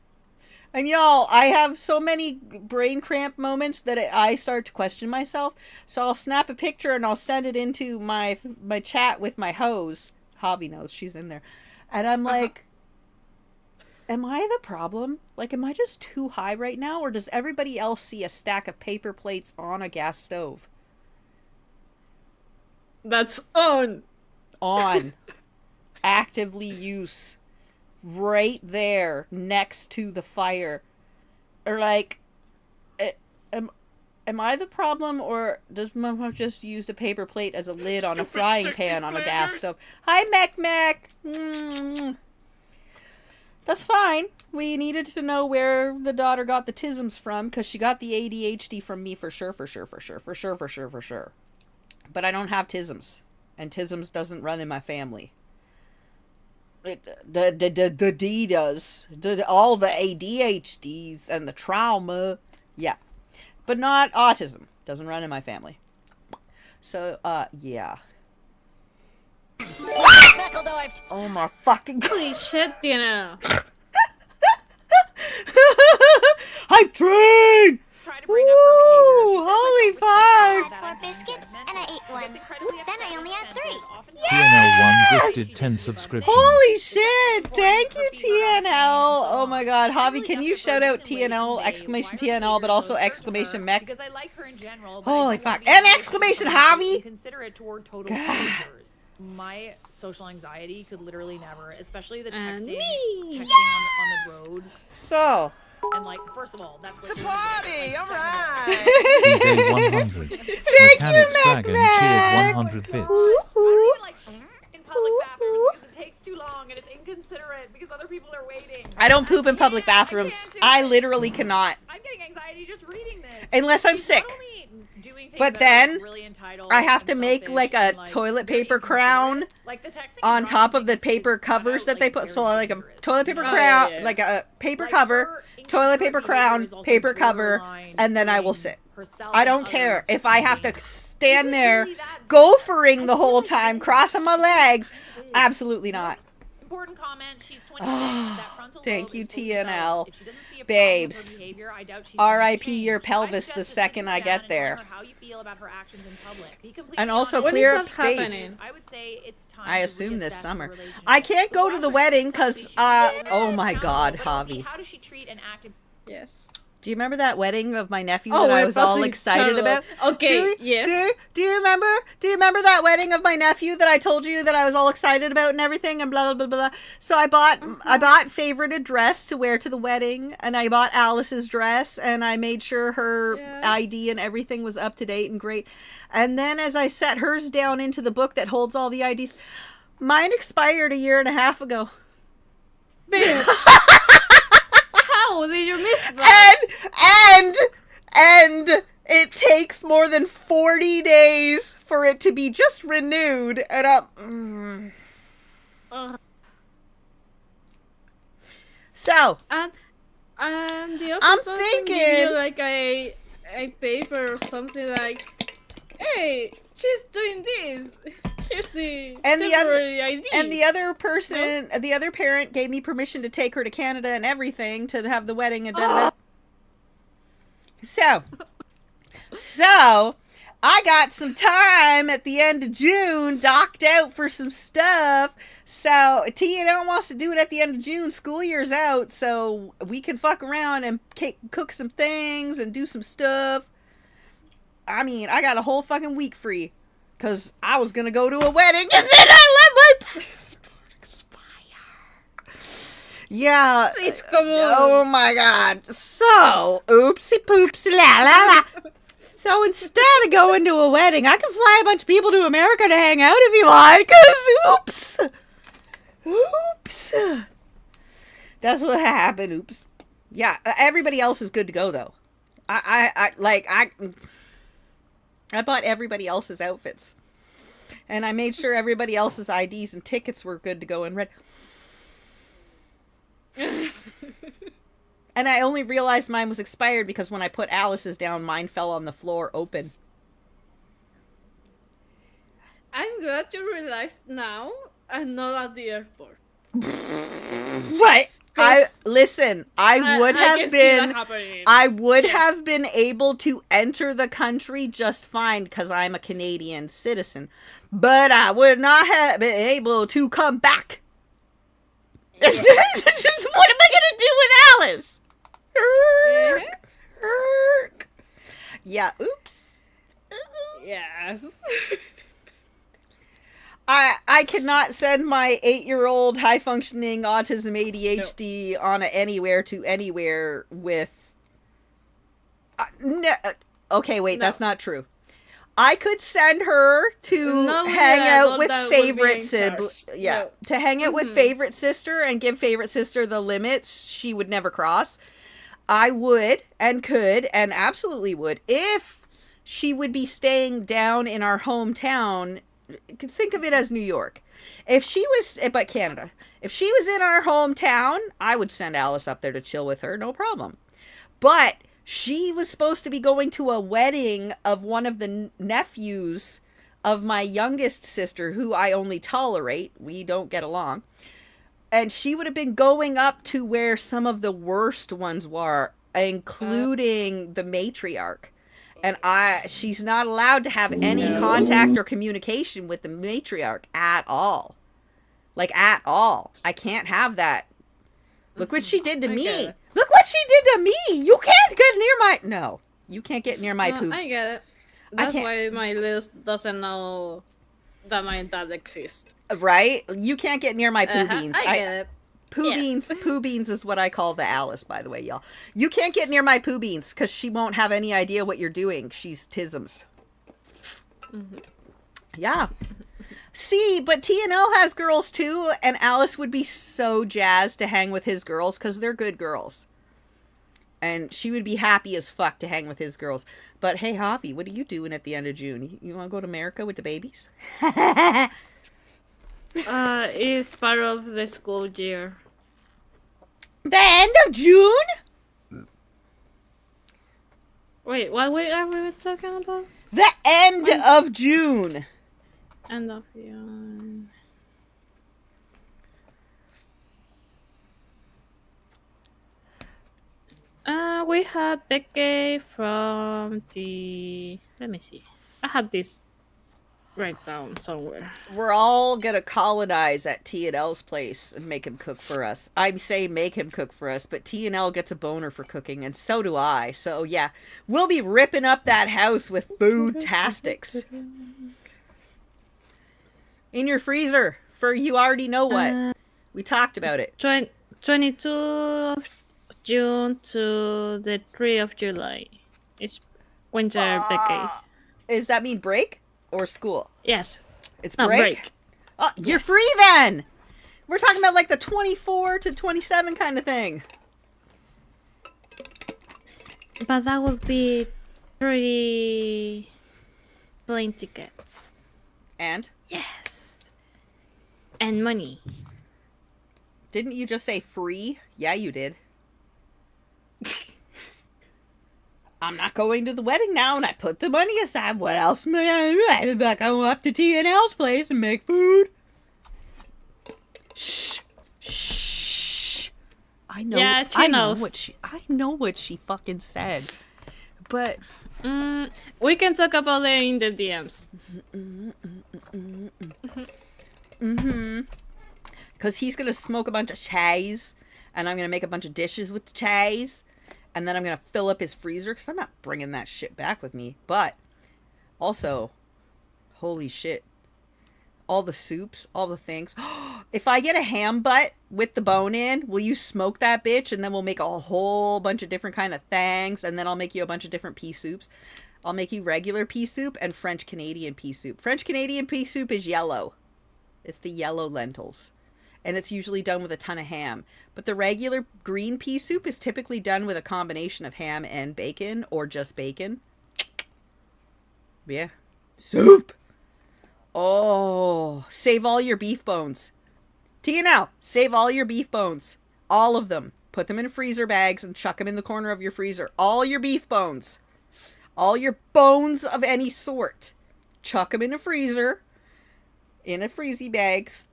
And y'all, I have so many brain cramp moments that I start to question myself. So I'll snap a picture and I'll send it into my chat with my hose. Hobby knows, she's in there. And I'm like, am I the problem? Like, am I just too high right now? Or does everybody else see a stack of paper plates on a gas stove? That's on. On. Actively use. Right there next to the fire. Or like, am I the problem, or does Mom have just used a paper plate as a lid on a frying pan on a gas stove? Hi, Mech. That's fine. We needed to know where the daughter got the tisms from, because she got the ADHD from me for sure. But I don't have tisms, and tisms doesn't run in my family. The D does. All the ADHDs and the trauma. Yeah. But not autism. Doesn't run in my family. So, yeah. Oh my fucking god. Holy shit, you know. Hype train! Try to bring up her behavior. Holy fuck! I had 4 biscuits and I ate one. Then I only had 3. TNL1 gifted 10 subscriptions. Holy shit! Thank you, TNL! Oh my god, Javi, can you shout out TNL, exclamation TNL, but also exclamation mech? Because I like her in general. Holy fuck. And exclamation Javi! Considerate toward total strangers. My social anxiety could literally never, especially the texting on the road. So. And like, first of all, that's like, it's a party, all right. DJ 100. Mechanics Dragon cheered 100 bits. I don't even like in public bathrooms because it takes too long and it's inconsiderate because other people are waiting. I don't poop in public bathrooms. I literally cannot. I'm getting anxiety just reading this. Unless I'm sick. But then I have to make like a toilet paper crown on top of the paper covers that they put. So like a toilet paper crown, like a paper cover, toilet paper crown, paper cover, and then I will sit. I don't care if I have to stand there gophering the whole time, crossing my legs. Absolutely not. Important comment. She's 26. Thank you, TNL. Babes. R.I.P. your pelvis the second I get there. And also clear up space. I assume this summer. I can't go to the wedding because, oh my god, Javi. How does she treat an active... Yes. Do you remember that wedding of my nephew that I was all excited about? Okay, yes. Do you remember? Do you remember that wedding of my nephew that I told you that I was all excited about and everything and blah blah blah blah? So I bought favorite a dress to wear to the wedding, and I bought Alice's dress, and I made sure her ID and everything was up to date and great. And then as I set hers down into the book that holds all the IDs, mine expired a year and a half ago. Bitch! How did you miss that? And it takes more than 40 days for it to be just renewed, and so and the office I'm doesn't give thinking you like a paper or something like, hey, she's doing this. Here's the temporary ID. And the other person, the other parent gave me permission to take her to Canada and everything to have the wedding and da-da-da. So, I got some time at the end of June docked out for some stuff. So, T&L wants to do it at the end of June. School year's out, so we can fuck around and cook some things and do some stuff. I mean, I got a whole fucking week free. Because I was going to go to a wedding and then I let my passport expire. Yeah. Please, come on. Oh my god. So, oopsie poopsie la la la. So instead of going to a wedding, I can fly a bunch of people to America to hang out if you want. Because, oops. That's what happened. Oops. Yeah, everybody else is good to go, though. I bought everybody else's outfits. And I made sure everybody else's IDs and tickets were good to go in red. And I only realized mine was expired because when I put Alice's down, mine fell on the floor open. I'm glad you realized now and not at the airport. What? I would have been able to enter the country just fine because I'm a Canadian citizen, but I would not have been able to come back. Yeah. Just, what am I gonna do with Alice? Yeah. Oops. Yes. I cannot send my 8-year-old high-functioning autism ADHD on a anywhere to anywhere with... no. Okay, wait, that's not true. I could send her to hang out with favorite sibling. Yeah, to hang out with favorite sister and give favorite sister the limits she would never cross. I would and could and absolutely would if she would be staying down in our hometown. Think of it as New York. If she was, but Canada. If she was in our hometown, I would send Alice up there to chill with her, no problem. But she was supposed to be going to a wedding of one of the nephews of my youngest sister, who I only tolerate. We don't get along. And she would have been going up to where some of the worst ones were, including the matriarch. And she's not allowed to have any contact or communication with the matriarch at all. Like, at all. I can't have that. Look what she did to me. Look what she did to me. You can't get near my... No. You can't get near my poop. I get it. That's why my list doesn't know that my dad exists. Right? You can't get near my poo beans. I get it. Poo beans is what I call the Alice, by the way, y'all. You can't get near my poo beans because she won't have any idea what you're doing. She's tisms. Yeah. See, but TNL has girls too, and Alice would be so jazzed to hang with his girls because they're good girls. And she would be happy as fuck to hang with his girls. But hey, Javi, what are you doing at the end of June? You want to go to America with the babies? It's part of the school year. The end of June? Wait, what are we talking about? The end of June. End of June. We have Becky from the... Let me see. I have this right down somewhere. We're all gonna colonize at T&L's place and make him cook for us. I say make him cook for us, but T&L gets a boner for cooking, and so do I. So yeah, we'll be ripping up that house with food-tastics. In your freezer, for you already know what. We talked about it. 22 of June to the 3 of July. It's winter vacation. Does that mean break or school? Yes. It's No, break? break. Oh, you're free then! We're talking about like the 24 to 27 kind of thing. But that would be 3 plane tickets. And? Yes. And money. Didn't you just say free? Yeah, you did. I'm not going to the wedding now, and I put the money aside. What else am I gonna do? I'm not going up to T&L's place and make food. Shh. Shh. I know. Yeah, she knows. I know what she fucking said. But we can talk about it in the DMs. Because he's gonna smoke a bunch of cheese, and I'm gonna make a bunch of dishes with the cheese, and then I'm gonna fill up his freezer because I'm not bringing that shit back with me. But also, holy shit, all the soups, all the things. If I get a ham butt with the bone in, will you smoke that bitch? And then we'll make a whole bunch of different kind of things. And then I'll make you a bunch of different pea soups. I'll make you regular pea soup and French Canadian pea soup. French Canadian pea soup is yellow. It's the yellow lentils. And it's usually done with a ton of ham. But the regular green pea soup is typically done with a combination of ham and bacon or just bacon. Yeah. Soup! Oh, save all your beef bones. T&L, save all your beef bones. All of them. Put them in freezer bags and chuck them in the corner of your freezer. All your beef bones. All your bones of any sort. Chuck them in a freezer. In a freezy bags.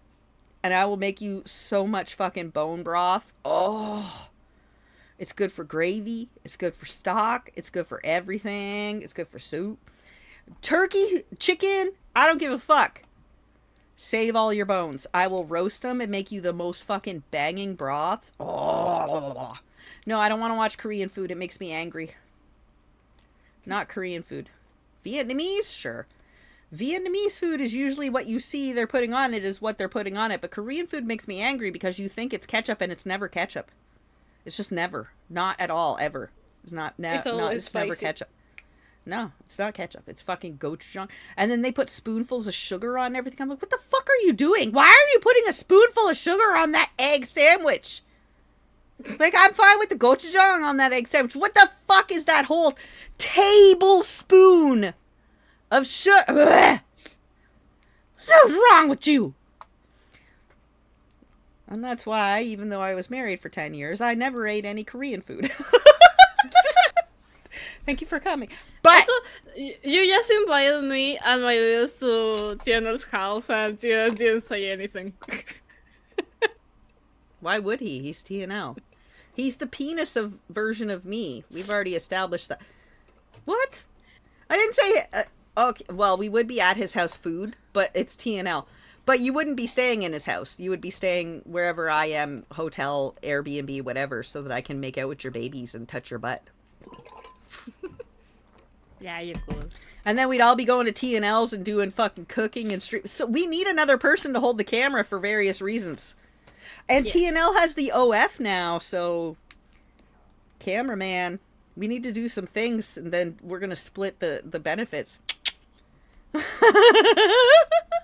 And I will make you so much fucking bone broth. Oh. It's good for gravy. It's good for stock. It's good for everything. It's good for soup. Turkey, chicken, I don't give a fuck. Save all your bones. I will roast them and make you the most fucking banging broths. Oh. No, I don't want to watch Korean food. It makes me angry. Not Korean food. Vietnamese? Sure. Vietnamese food is usually what you see they're putting on it is what they're putting on it. But Korean food makes me angry because you think it's ketchup and it's never ketchup. It's just never. Not at all, ever. It's not, it's never ketchup. No, it's not ketchup. It's fucking gochujang. And then they put spoonfuls of sugar on everything. I'm like, what the fuck are you doing? Why are you putting a spoonful of sugar on that egg sandwich? Like, I'm fine with the gochujang on that egg sandwich. What the fuck is that whole tablespoon of sugar? What's wrong with you? And that's why, even though I was married for 10 years, I never ate any Korean food. Thank you for coming. But also, you just invited me and my little to Tiana's house and Tiana didn't say anything. Why would he? He's TNL. He's the penis of version of me. We've already established that. What? I didn't say... okay, well, we would be at his house food, but it's TNL. But you wouldn't be staying in his house. You would be staying wherever I am, hotel, Airbnb, whatever, so that I can make out with your babies and touch your butt. Yeah, you're cool. And then we'd all be going to T&L's and doing fucking cooking and stream. So we need another person to hold the camera for various reasons. And yes. T&L has the OF now, so cameraman, we need to do some things, and then we're gonna split the benefits.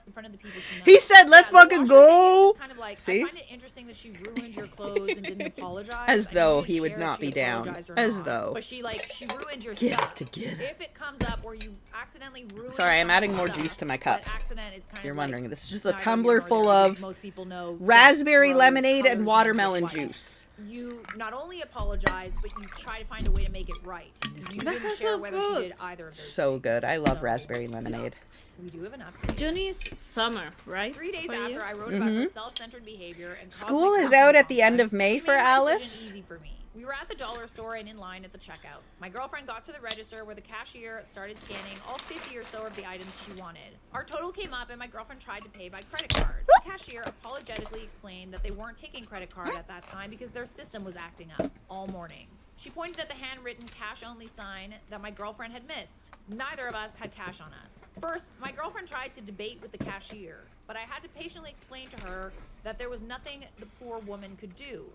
In front of the people she knows. He said, "Let's fucking go." Kind of like, see? I find it interesting that she ruined your clothes and didn't apologize. As though he would not be down. As not. though. But she ruined your Get stuff. together. If it comes up where you accidentally ruin. Sorry, I'm adding more juice to my cup. Accident is kind You're of wondering, like this is just a tumbler full of most people know raspberry lemonade and watermelon juice. You not only apologize, but you try to find a way to make it right. You That didn't sounds share so whether good. she did either of those. So good. I love raspberry lemonade. We do have an update. Juni's summer, right? 3 days For after you? I wrote about her self-centered behavior and School is out at the end of May for Alice. easy for me. We were at the dollar store and in line at the checkout. My girlfriend got to the register where the cashier started scanning all 50 or so of the items she wanted. Our total came up and my girlfriend tried to pay by credit card. The cashier apologetically explained that they weren't taking credit card at that time because their system was acting up all morning. She pointed at the handwritten cash-only sign that my girlfriend had missed. Neither of us had cash on us. First, my girlfriend tried to debate with the cashier, but I had to patiently explain to her that there was nothing the poor woman could do.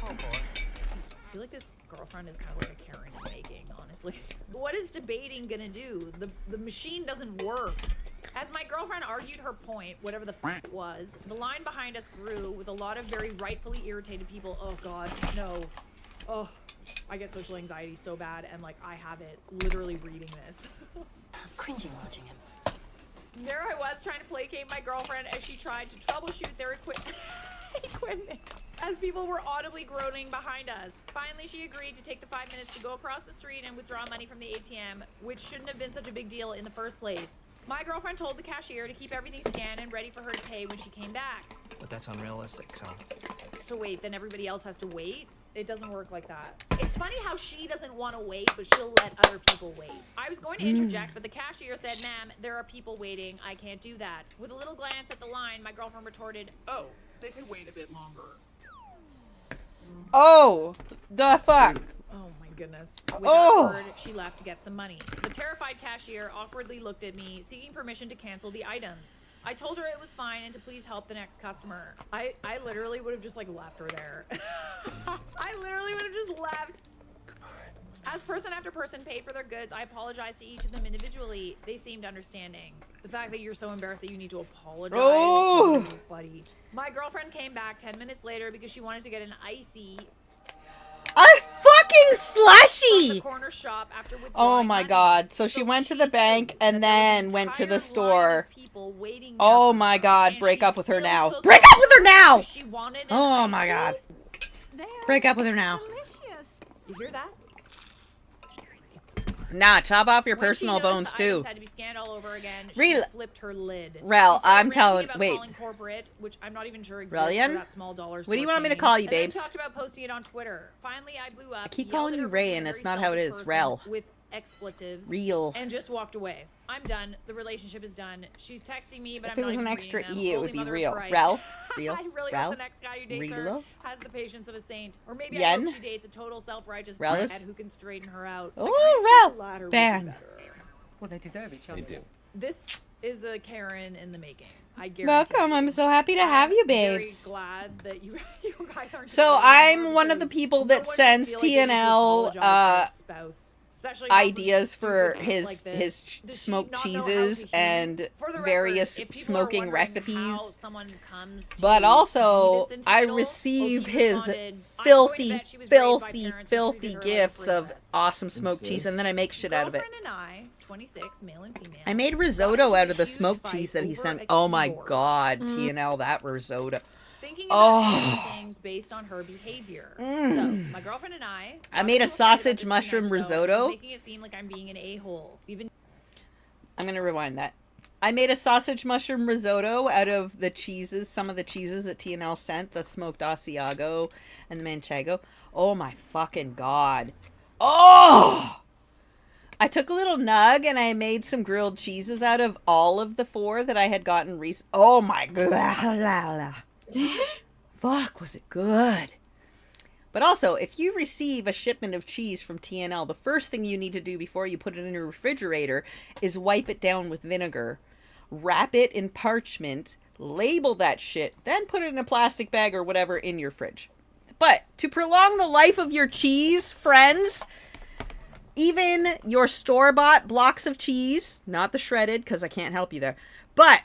Oh boy. I feel like this girlfriend is kind of like a Karen in making, honestly. What is debating gonna do? The machine doesn't work. As my girlfriend argued her point, whatever the f it was, the line behind us grew with a lot of very rightfully irritated people. Oh god, no. Oh, I get social anxiety so bad, and like I have it literally reading this. I'm cringing watching it. There I was trying to placate my girlfriend as she tried to troubleshoot their equipment. As people were audibly groaning behind us. Finally, she agreed to take the 5 minutes to go across the street and withdraw money from the ATM, which shouldn't have been such a big deal in the first place. My girlfriend told the cashier to keep everything scanned and ready for her to pay when she came back. But that's unrealistic, so. So wait, then everybody else has to wait? It doesn't work like that. It's funny how she doesn't want to wait, but she'll let other people wait. I was going to interject, but the cashier said, "Ma'am, there are people waiting. I can't do that." With a little glance at the line, my girlfriend retorted, Oh, they can wait a bit longer. Oh, the fuck. "Oh my goodness." Without Oh. a word, she left to get some money. The terrified cashier awkwardly looked at me, seeking permission to cancel the items. I told her it was fine and to please help the next customer. I literally would have just like left her there. I literally would have just left. As person after person paid for their goods, I apologized to each of them individually. They seemed understanding. The fact that you're so embarrassed that you need to apologize. Oh. Buddy. My girlfriend came back 10 minutes later because she wanted to get an icy A fucking slushy! corner shop after withdrawing Oh my money. god. So she went to the bank and then went to the store. Oh my god. Break up with her now. Break up with her now! Oh my god. Break up with her now. You hear that? Nah, chop off your When she personal noticed bones the too. items had to be scanned all over again, she Rel- flipped her lid. Rel, She started I'm ranting telling- about wait. calling corporate, which I'm not even sure exists Relian? for that small dollar What do you store want me to chain, call you, and then babes? talked about posting it on Twitter. Finally, I blew up. I keep yelled calling at you her for Ray being and a it's very not how it selfish is. person Rel. With expletives. Real. And just walked away. I'm done. The relationship is done. She's texting me, but If I'm it was not an even extra reading them. E, it Holy would be mother of real. Christ. Rel? Real? I really Rel? hope the next guy who dates her Real? has the patience of a saint. Or maybe I Yen? hope she dates a total self-righteous Relis? dad who can straighten her out. Oh, The latter Rel! would be Ban. better. Well, they deserve each other. They do. This is a Karen in the making. I guarantee. Welcome. I'm so happy to have you, Very babes. glad that you guys aren't. So together I'm anymore one of the because people no that one should sends feel like they need to TNL apologize for their spouse, especially not ideas for stupid his stuff like this. his Does she smoked not know how cheeses to heat? and For the record, various if people are smoking wondering recipes. how someone comes to But also, Beavis and I Tiddle, receive he his responded, "I'm going to filthy, bet she was raised by filthy, parents who filthy treated her like a gifts of princess." awesome smoked cheese, and then I make shit out of it. Girlfriend and I, 26, male and female. I made risotto into out a of the huge smoked fight cheese that he over sent. a Oh my keyboard. god, TNL, that risotto. Thinking about ending Oh, things based on her behavior. Mm. So, my girlfriend and I I made a got into fight about sausage this 2 mushroom nights ago, and she's risotto. making it seem like I'm being an a-hole. We've been I'm gonna rewind that. I made a sausage mushroom risotto out of the cheeses, some of the cheeses that TNL sent, the smoked Asiago and the Manchego. Oh my fucking god. Oh! I took a little nug and I made some grilled cheeses out of all of the 4 that I had gotten recently. Oh my god. Fuck, was it good. But also, if you receive a shipment of cheese from TNL, the first thing you need to do before you put it in your refrigerator is wipe it down with vinegar, wrap it in parchment, label that shit, then put it in a plastic bag or whatever in your fridge. But to prolong the life of your cheese, friends, even your store-bought blocks of cheese, not the shredded, because I can't help you there, but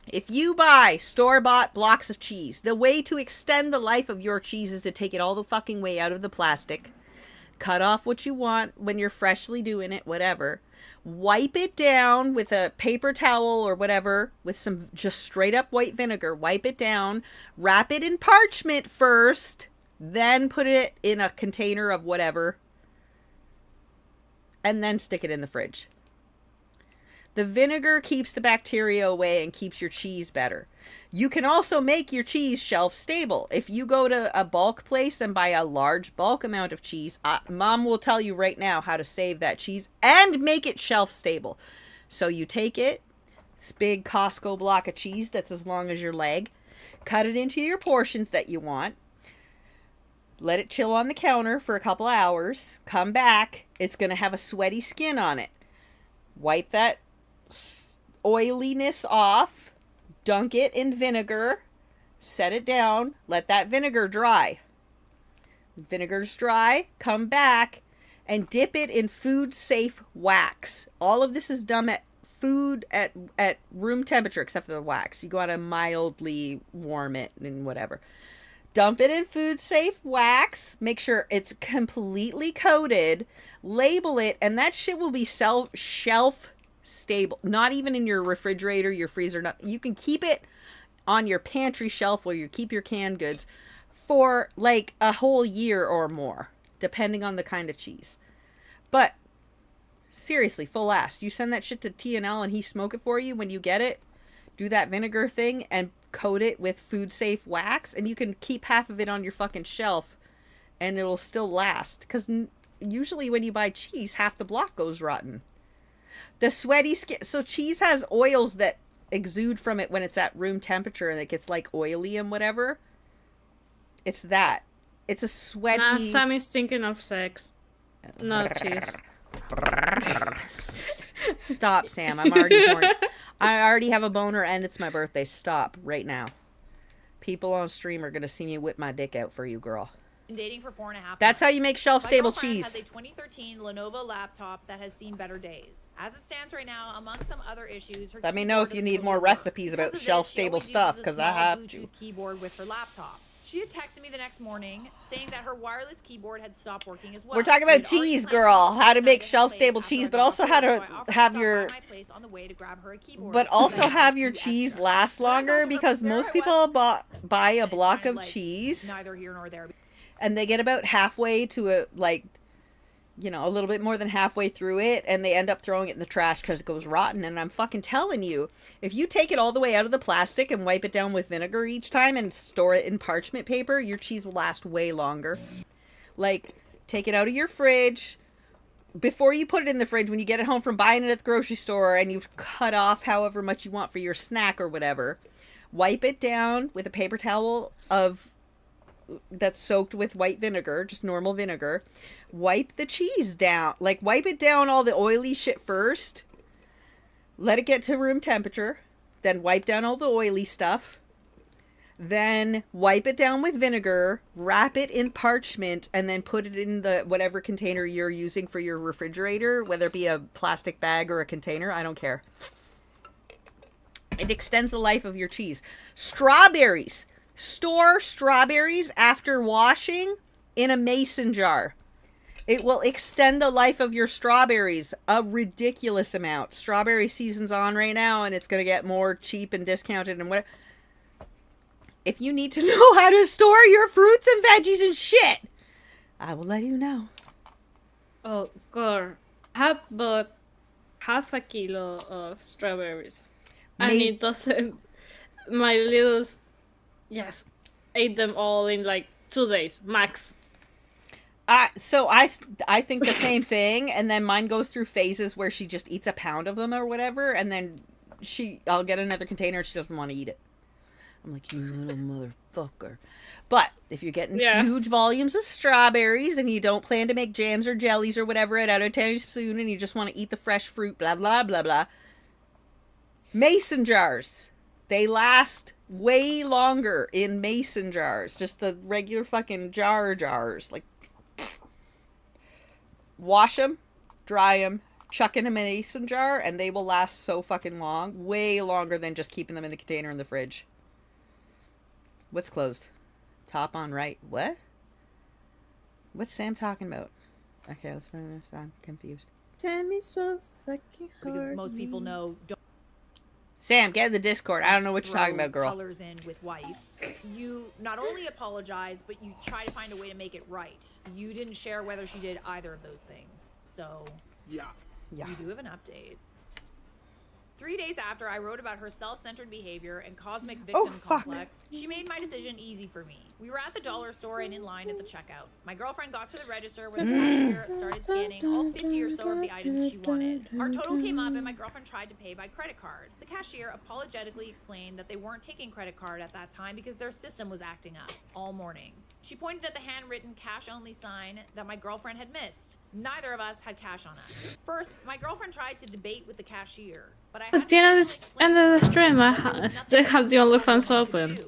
if you buy store-bought blocks of cheese, the way to extend the life of your cheese is to take it all the fucking way out of the plastic, cut off what you want when you're freshly doing it, whatever, wipe it down with a paper towel or whatever, with some just straight-up white vinegar, wipe it down, wrap it in parchment first, then put it in a container of whatever, and then stick it in the fridge. The vinegar keeps the bacteria away and keeps your cheese better. You can also make your cheese shelf stable. If you go to a bulk place and buy a large bulk amount of cheese, Mom will tell you right now how to save that cheese and make it shelf stable. So you take it, this big Costco block of cheese that's as long as your leg, cut it into your portions that you want, let it chill on the counter for a couple hours, come back, it's going to have a sweaty skin on it. Wipe that oiliness off, dunk it in vinegar, set it down, let that vinegar dry. Vinegar's dry, come back and dip it in food safe wax. All of this is done at food at room temperature, except for the wax. You gotta mildly warm it and whatever. Dump it in food safe wax. Make sure it's completely coated. Label it, and that shit will be shelf stable. Not even in your refrigerator, your freezer. Not, you can keep it on your pantry shelf where you keep your canned goods for like a whole year or more, depending on the kind of cheese. But seriously, full ass. You send that shit to T&L and he smoke it for you when you get it. Do that vinegar thing and coat it with food safe wax, and you can keep half of it on your fucking shelf and it'll still last. Because usually when you buy cheese, half the block goes rotten. The sweaty skin. So cheese has oils that exude from it when it's at room temperature and it gets like oily and whatever. It's that. It's a sweaty. Nah, Sammy's thinking of sex. Not cheese. Stop, Sam. I'm already horny. I already have a boner and it's my birthday. Stop right now. People on stream are gonna see me whip my dick out for you, girl. Been dating for 4.5 That's how you make shelf-stable My girlfriend cheese. has a 2013 Lenovo laptop that has seen better days. As it stands right now, among some other issues, her Let me know if you need more recipes about shelf-stable stuff, because I have to. Keyboard with her laptop. She had texted me the next morning saying that her wireless keyboard had stopped working as well. We're talking about cheese, girl. How to make shelf-stable cheese, but also how to have your... But also have your cheese last longer, because most people buy a block of cheese, neither here nor there. And they get about halfway to a, like, you know, a little bit more than halfway through it, and they end up throwing it in the trash because it goes rotten. And I'm fucking telling you, if you take it all the way out of the plastic and wipe it down with vinegar each time and store it in parchment paper, your cheese will last way longer. Like, take it out of your fridge. Before you put it in the fridge, when you get it home from buying it at the grocery store and you've cut off however much you want for your snack or whatever, wipe it down with a paper towel that's soaked with white vinegar, just normal vinegar. Wipe the cheese down. Like, wipe it down all the oily shit first. Let it get to room temperature. Then wipe down all the oily stuff. Then wipe it down with vinegar. Wrap it in parchment. And then put it in the whatever container you're using for your refrigerator. Whether it be a plastic bag or a container. I don't care. It extends the life of your cheese. Strawberries. Store strawberries after washing in a mason jar. It will extend the life of your strawberries a ridiculous amount. Strawberry season's on right now, and it's going to get more cheap and discounted and what. If you need to know how to store your fruits and veggies and shit, I will let you know. Oh, girl. I bought half a kilo of strawberries. And it doesn't... My little... Yes, ate them all in like 2 days max. So I think the same thing, and then mine goes through phases where she just eats a pound of them or whatever, and then I'll get another container and she doesn't want to eat it. I'm like, you little motherfucker. But if you're getting huge volumes of strawberries and you don't plan to make jams or jellies or whatever out of tiny spoon, and you just want to eat the fresh fruit, blah blah blah blah. Mason jars. They last way longer in mason jars. Just the regular fucking jars. Like, wash them, dry them, chuck in a mason jar, and they will last so fucking long. Way longer than just keeping them in the container in the fridge. What's closed? Top on right. What? What's Sam talking about? Okay, let's finish. I'm confused. Sammy's so fucking hard. Because most people know... Sam, get in the Discord. I don't know what you're talking about, girl. Colors in with whites. You not only apologize, but you try to find a way to make it right. You didn't share whether she did either of those things. So, yeah. We do have an update. 3 days after I wrote about her self-centered behavior and cosmic victim complex, she made my decision easy for me. We were at the dollar store and in line at the checkout. My girlfriend got to the register where the cashier started scanning all 50 or so of the items she wanted. Our total came up and my girlfriend tried to pay by credit card. The cashier apologetically explained that they weren't taking credit card at that time because their system was acting up all morning. She pointed at the handwritten cash-only sign that my girlfriend had missed. Neither of us had cash on us. First, my girlfriend tried to debate with the cashier, but I had At the end of the stream, I still have the OnlyFans open.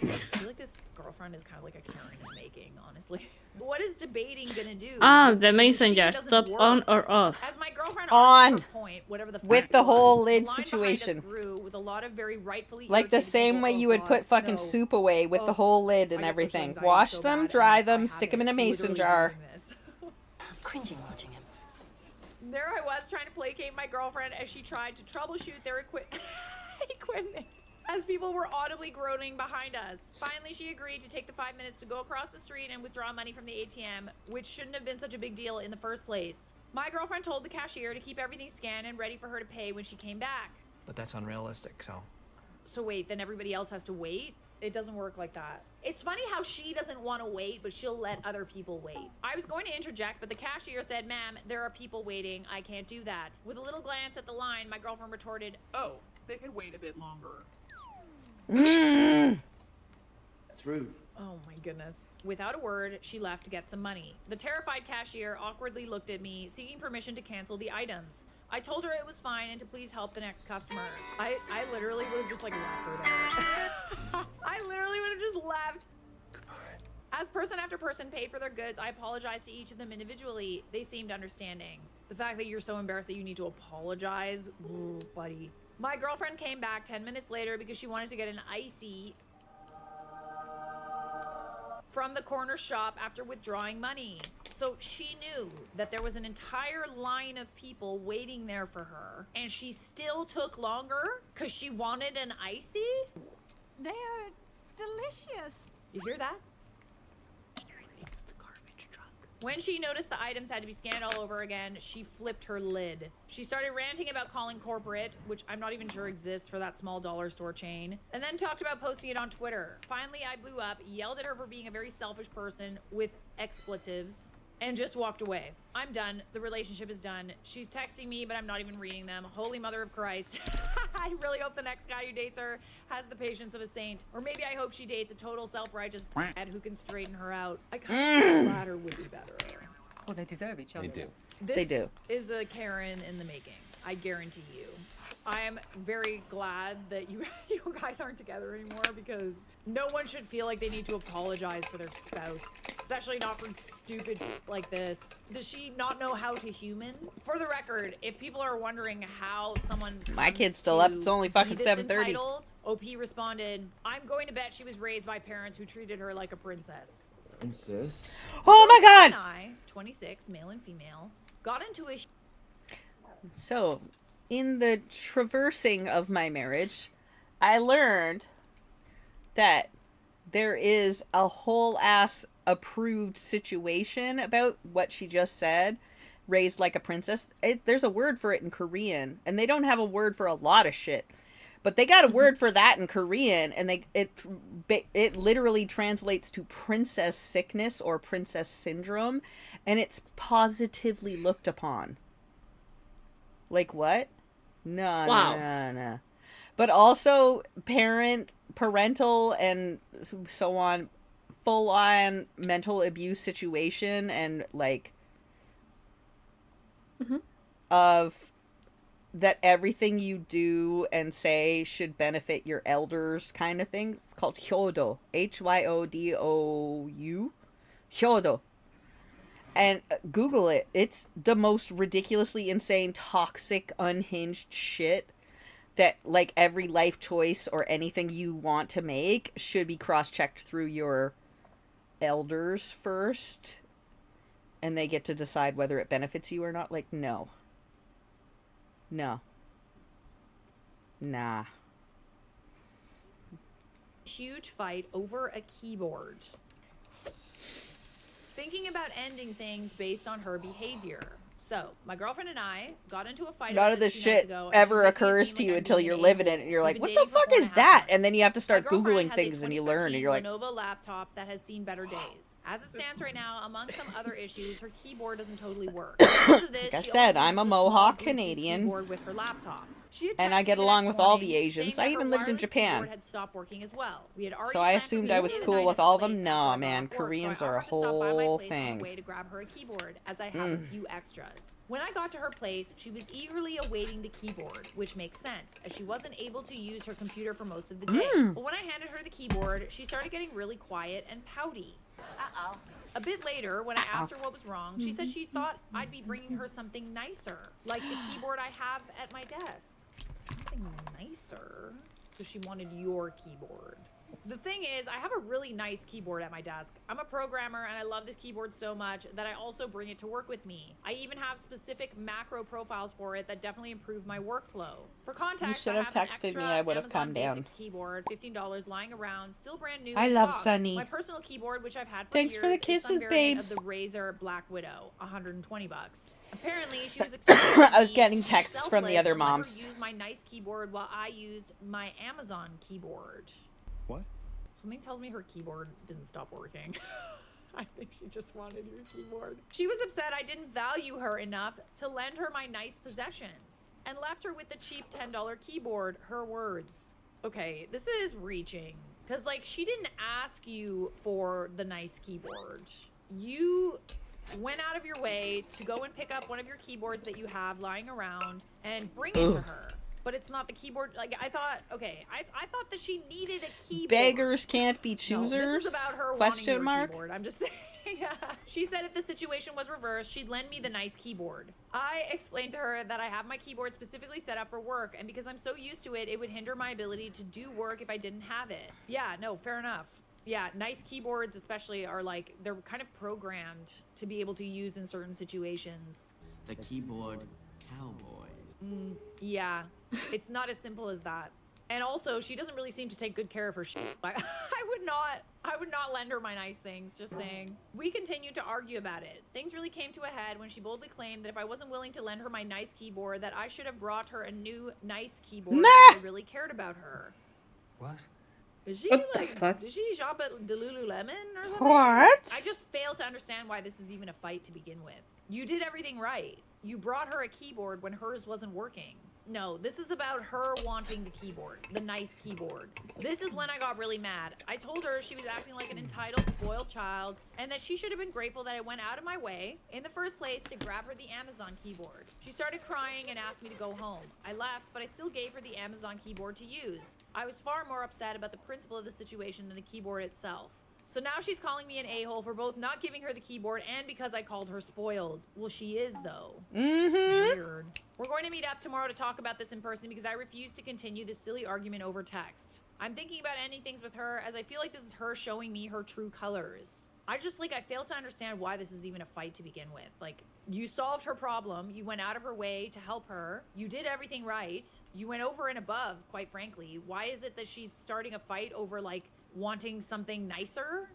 I feel like this girlfriend is kind of like a Karen in making, honestly. What is debating gonna do? The mason jar. Stop on or off? As my girlfriend on. Point, whatever the fuck With it the was. whole The lid line behind us situation. grew with a lot of very rightfully Like the irritated same people. way Oh, you would God, put fucking no. soup away with the whole lid and I get social everything. anxiety Wash so them, bad, dry and I them, have stick them in it a mason literally jar. doing this. I'm cringing watching him. There I was trying to placate my girlfriend as she tried to troubleshoot their equipment. As people were audibly groaning behind us. Finally, she agreed to take the 5 minutes to go across the street and withdraw money from the ATM, which shouldn't have been such a big deal in the first place. My girlfriend told the cashier to keep everything scanned and ready for her to pay when she came back. But that's unrealistic, so. So wait, then everybody else has to wait? It doesn't work like that. It's funny how she doesn't want to wait, but she'll let other people wait. I was going to interject, but the cashier said, "Ma'am, there are people waiting. I can't do that." With a little glance at the line, my girlfriend retorted, Oh, they could wait a bit longer. That's rude. "Oh my goodness." Without a word, she left to get some money. The terrified cashier awkwardly looked at me, seeking permission to cancel the items. I told her it was fine and to please help the next customer. I literally would have just like left her there. I literally would have just left. As person after person paid for their goods, I apologized to each of them individually. They seemed understanding. The fact that you're so embarrassed that you need to apologize, ooh, buddy. My girlfriend came back 10 minutes later because she wanted to get an icy from the corner shop after withdrawing money. So she knew that there was an entire line of people waiting there for her, and she still took longer because she wanted an icy? They are delicious. You hear that? It's the garbage truck. When she noticed the items had to be scanned all over again, she flipped her lid. She started ranting about calling corporate, which I'm not even sure exists for that small dollar store chain, and then talked about posting it on Twitter. Finally, I blew up, yelled at her for being a very selfish person with expletives, and just walked away. I'm done. The relationship is done. She's texting me, but I'm not even reading them. Holy Mother of Christ. I really hope the next guy who dates her has the patience of a saint. Or maybe I hope she dates a total self-righteous dad who can straighten her out. I kind of think the latter would be better. Well, they deserve each other. They do. This is a Karen in the making. I guarantee you. I am very glad that you guys aren't together anymore, because no one should feel like they need to apologize for their spouse, especially not for stupid like this. Does she not know how to human? For the record, if people are wondering how someone My kid's still up. It's only fucking 7:30. OP responded, "I'm going to bet she was raised by parents who treated her like a princess." Princess. Oh my god! I, 26, male and female, got into a So, in the traversing of my marriage, I learned that there is a whole ass approved situation about what she just said. Raised like a princess. There's a word for it in Korean, and they don't have a word for a lot of shit. But they got a word for that in Korean, and it literally translates to princess sickness or princess syndrome, and it's positively looked upon. Like what? No. But also parental and so on, full on mental abuse situation, and like of that everything you do and say should benefit your elders kind of thing. It's called hyodo. Hyodou. Hyodo. And Google it. It's the most ridiculously insane, toxic, unhinged shit that, like, every life choice or anything you want to make should be cross-checked through your elders first. And they get to decide whether it benefits you or not. Like, no. No. Nah. huge fight over a keyboard. Thinking about ending things based on her behavior. So, my girlfriend and I got into a fight. None of this shit ever occurs to you until you're living it and you're like, what the fuck is that? And then you have to start Googling things and you learn and you're like, Lenovo laptop that has seen better days. As it stands right now, among some other issues, her keyboard doesn't totally work. Because of this, like I she said, also I'm a uses Mohawk small Bluetooth Canadian. keyboard with her laptop. And I get along with all the Asians. I even lived in Japan. Had stopped working as well. We had So I assumed I was cool with all of them. No, man, Koreans are a whole thing. Way to grab her a keyboard, as I have a few extras. When I got to her place, she was eagerly awaiting the keyboard, which makes sense, as she wasn't able to use her computer for most of the day. But when I handed her the keyboard, she started getting really quiet and pouty. Uh-oh. A bit later, when I asked her what was wrong, she said she thought I'd be bringing her something nicer, like the keyboard I have at my desk. Something nicer? So she wanted your keyboard. The thing is, I have a really nice keyboard at my desk. I'm a programmer and I love this keyboard so much that I also bring it to work with me. I even have specific macro profiles for it that definitely improve my workflow. For context, You should I have have an texted extra me, I would have Amazon calmed down. Basics keyboard, $15 lying around, still brand new. I in love box. Sunny. My personal keyboard, which I've had for Thanks years, for the is some kisses, variant babes. of the Razer Black Widow, $120. Apparently, she was excited. I was getting texts from the other moms. Use my nice keyboard while I used my Amazon keyboard. What? Something tells me her keyboard didn't stop working. I think she just wanted your keyboard. She was upset I didn't value her enough to lend her my nice possessions and left her with the cheap $10 keyboard, her words. Okay, this is reaching. Because, like, she didn't ask you for the nice keyboard. You went out of your way to go and pick up one of your keyboards that you have lying around and bring it to her. But it's not the keyboard. Like, I thought, okay, I thought that she needed a keyboard. Beggars can't be choosers? No, this is about her Question wanting your mark? keyboard. I'm just saying. Yeah. She said if the situation was reversed, she'd lend me the nice keyboard. I explained to her that I have my keyboard specifically set up for work, and because I'm so used to it, it would hinder my ability to do work if I didn't have it. Yeah, no, fair enough. Yeah, nice keyboards especially are like, they're kind of programmed to be able to use in certain situations. The keyboard cowboys. Yeah, it's not as simple as that. And also, she doesn't really seem to take good care of her shit. I would not lend her my nice things, just saying. We continued to argue about it. Things really came to a head when she boldly claimed that if I wasn't willing to lend her my nice keyboard, that I should have brought her a new nice keyboard if I really cared about her. What? Is she What the like, fuck? did she shop at the Lululemon or something? What? I just fail to understand why this is even a fight to begin with. You did everything right. You brought her a keyboard when hers wasn't working. No, this is about her wanting the keyboard, the nice keyboard. This is when I got really mad. I told her she was acting like an entitled, spoiled child, and that she should have been grateful that I went out of my way in the first place to grab her the Amazon keyboard. She started crying and asked me to go home. I left, but I still gave her the Amazon keyboard to use. I was far more upset about the principle of the situation than the keyboard itself. So now she's calling me an a-hole for both not giving her the keyboard and because I called her spoiled. Well, she is, though. Weird. We're going to meet up tomorrow to talk about this in person because I refuse to continue this silly argument over text. I'm thinking about ending things with her as I feel like this is her showing me her true colors. I fail to understand why this is even a fight to begin with. Like, you solved her problem. You went out of her way to help her. You did everything right. You went over and above, quite frankly. Why is it that she's starting a fight over, like, wanting something nicer?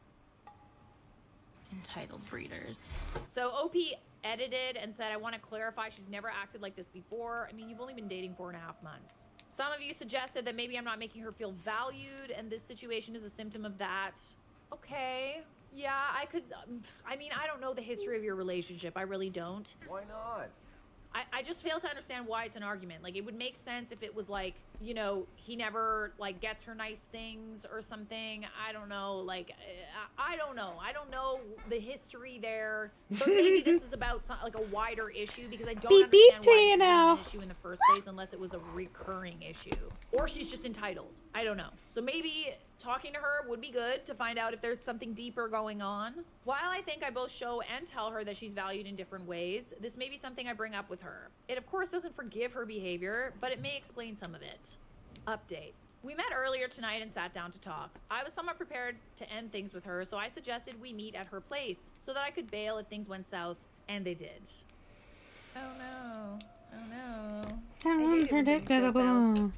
Entitled breeders. So OP edited and said, I want to clarify she's never acted like this before. I mean, you've only been dating 4.5 months. Some of you suggested that maybe I'm not making her feel valued and this situation is a symptom of that. Okay. Yeah, I could, I mean, I don't know the history of your relationship. I really don't. Why not? I just fail to understand why it's an argument. Like, it would make sense if it was like, you know, he never, like, gets her nice things or something. I don't know. Like, I don't know. I don't know the history there. But maybe this is about, like, a wider issue because I don't understand why this is an issue in the first place unless it was a recurring issue. Or she's just entitled. I don't know. So maybe talking to her would be good to find out if there's something deeper going on. While I think I both show and tell her that she's valued in different ways, this may be something I bring up with her. It of course doesn't forgive her behavior, but it may explain some of it. Update. We met earlier tonight and sat down to talk. I was somewhat prepared to end things with her, so I suggested we meet at her place so that I could bail if things went south, and they did. Oh no. Oh no. How unpredictable.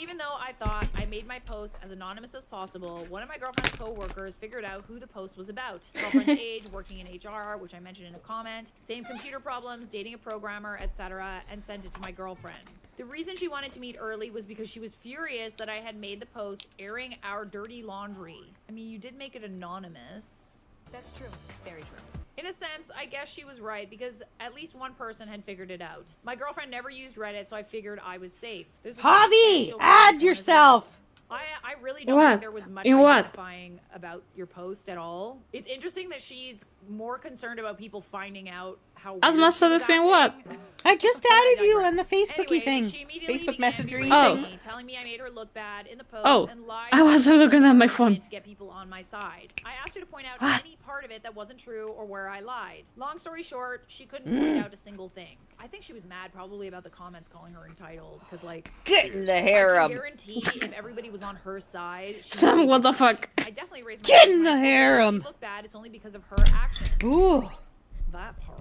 Even though I thought I made my post as anonymous as possible, one of my girlfriend's co-workers figured out who the post was about. Girlfriend's age, working in HR, which I mentioned in a comment, same computer problems, dating a programmer, etc., and sent it to my girlfriend. The reason she wanted to meet early was because she was furious that I had made the post airing our dirty laundry. I mean, you did make it anonymous. That's true. Very true. In a sense, I guess she was right because at least one person had figured it out. My girlfriend never used Reddit, so I figured I was safe. Javi, add yourself. I really don't think there was much identifying about your post at all. It's interesting that she's more concerned about people finding out how As weird much she of the was thing what? acting. I just But I added you on the digress. Facebooky Anyway, thing. she immediately Facebook began messengery berating thing. me, telling me I made her look bad in the post Oh, and lied I about wasn't it looking at my as an argument phone. to get people on my side. I asked her to point out What? any part of it that wasn't true or where I lied. Long story short, she couldn't point out a single thing. I think she was mad probably about the comments calling her entitled, because like, Get in the I harem. can guarantee if everybody was on her side, she Sam, would what the be fuck? I definitely raised my Get voice in when I the told her harem. She looked bad. It's only because of her actions. Ooh. That part.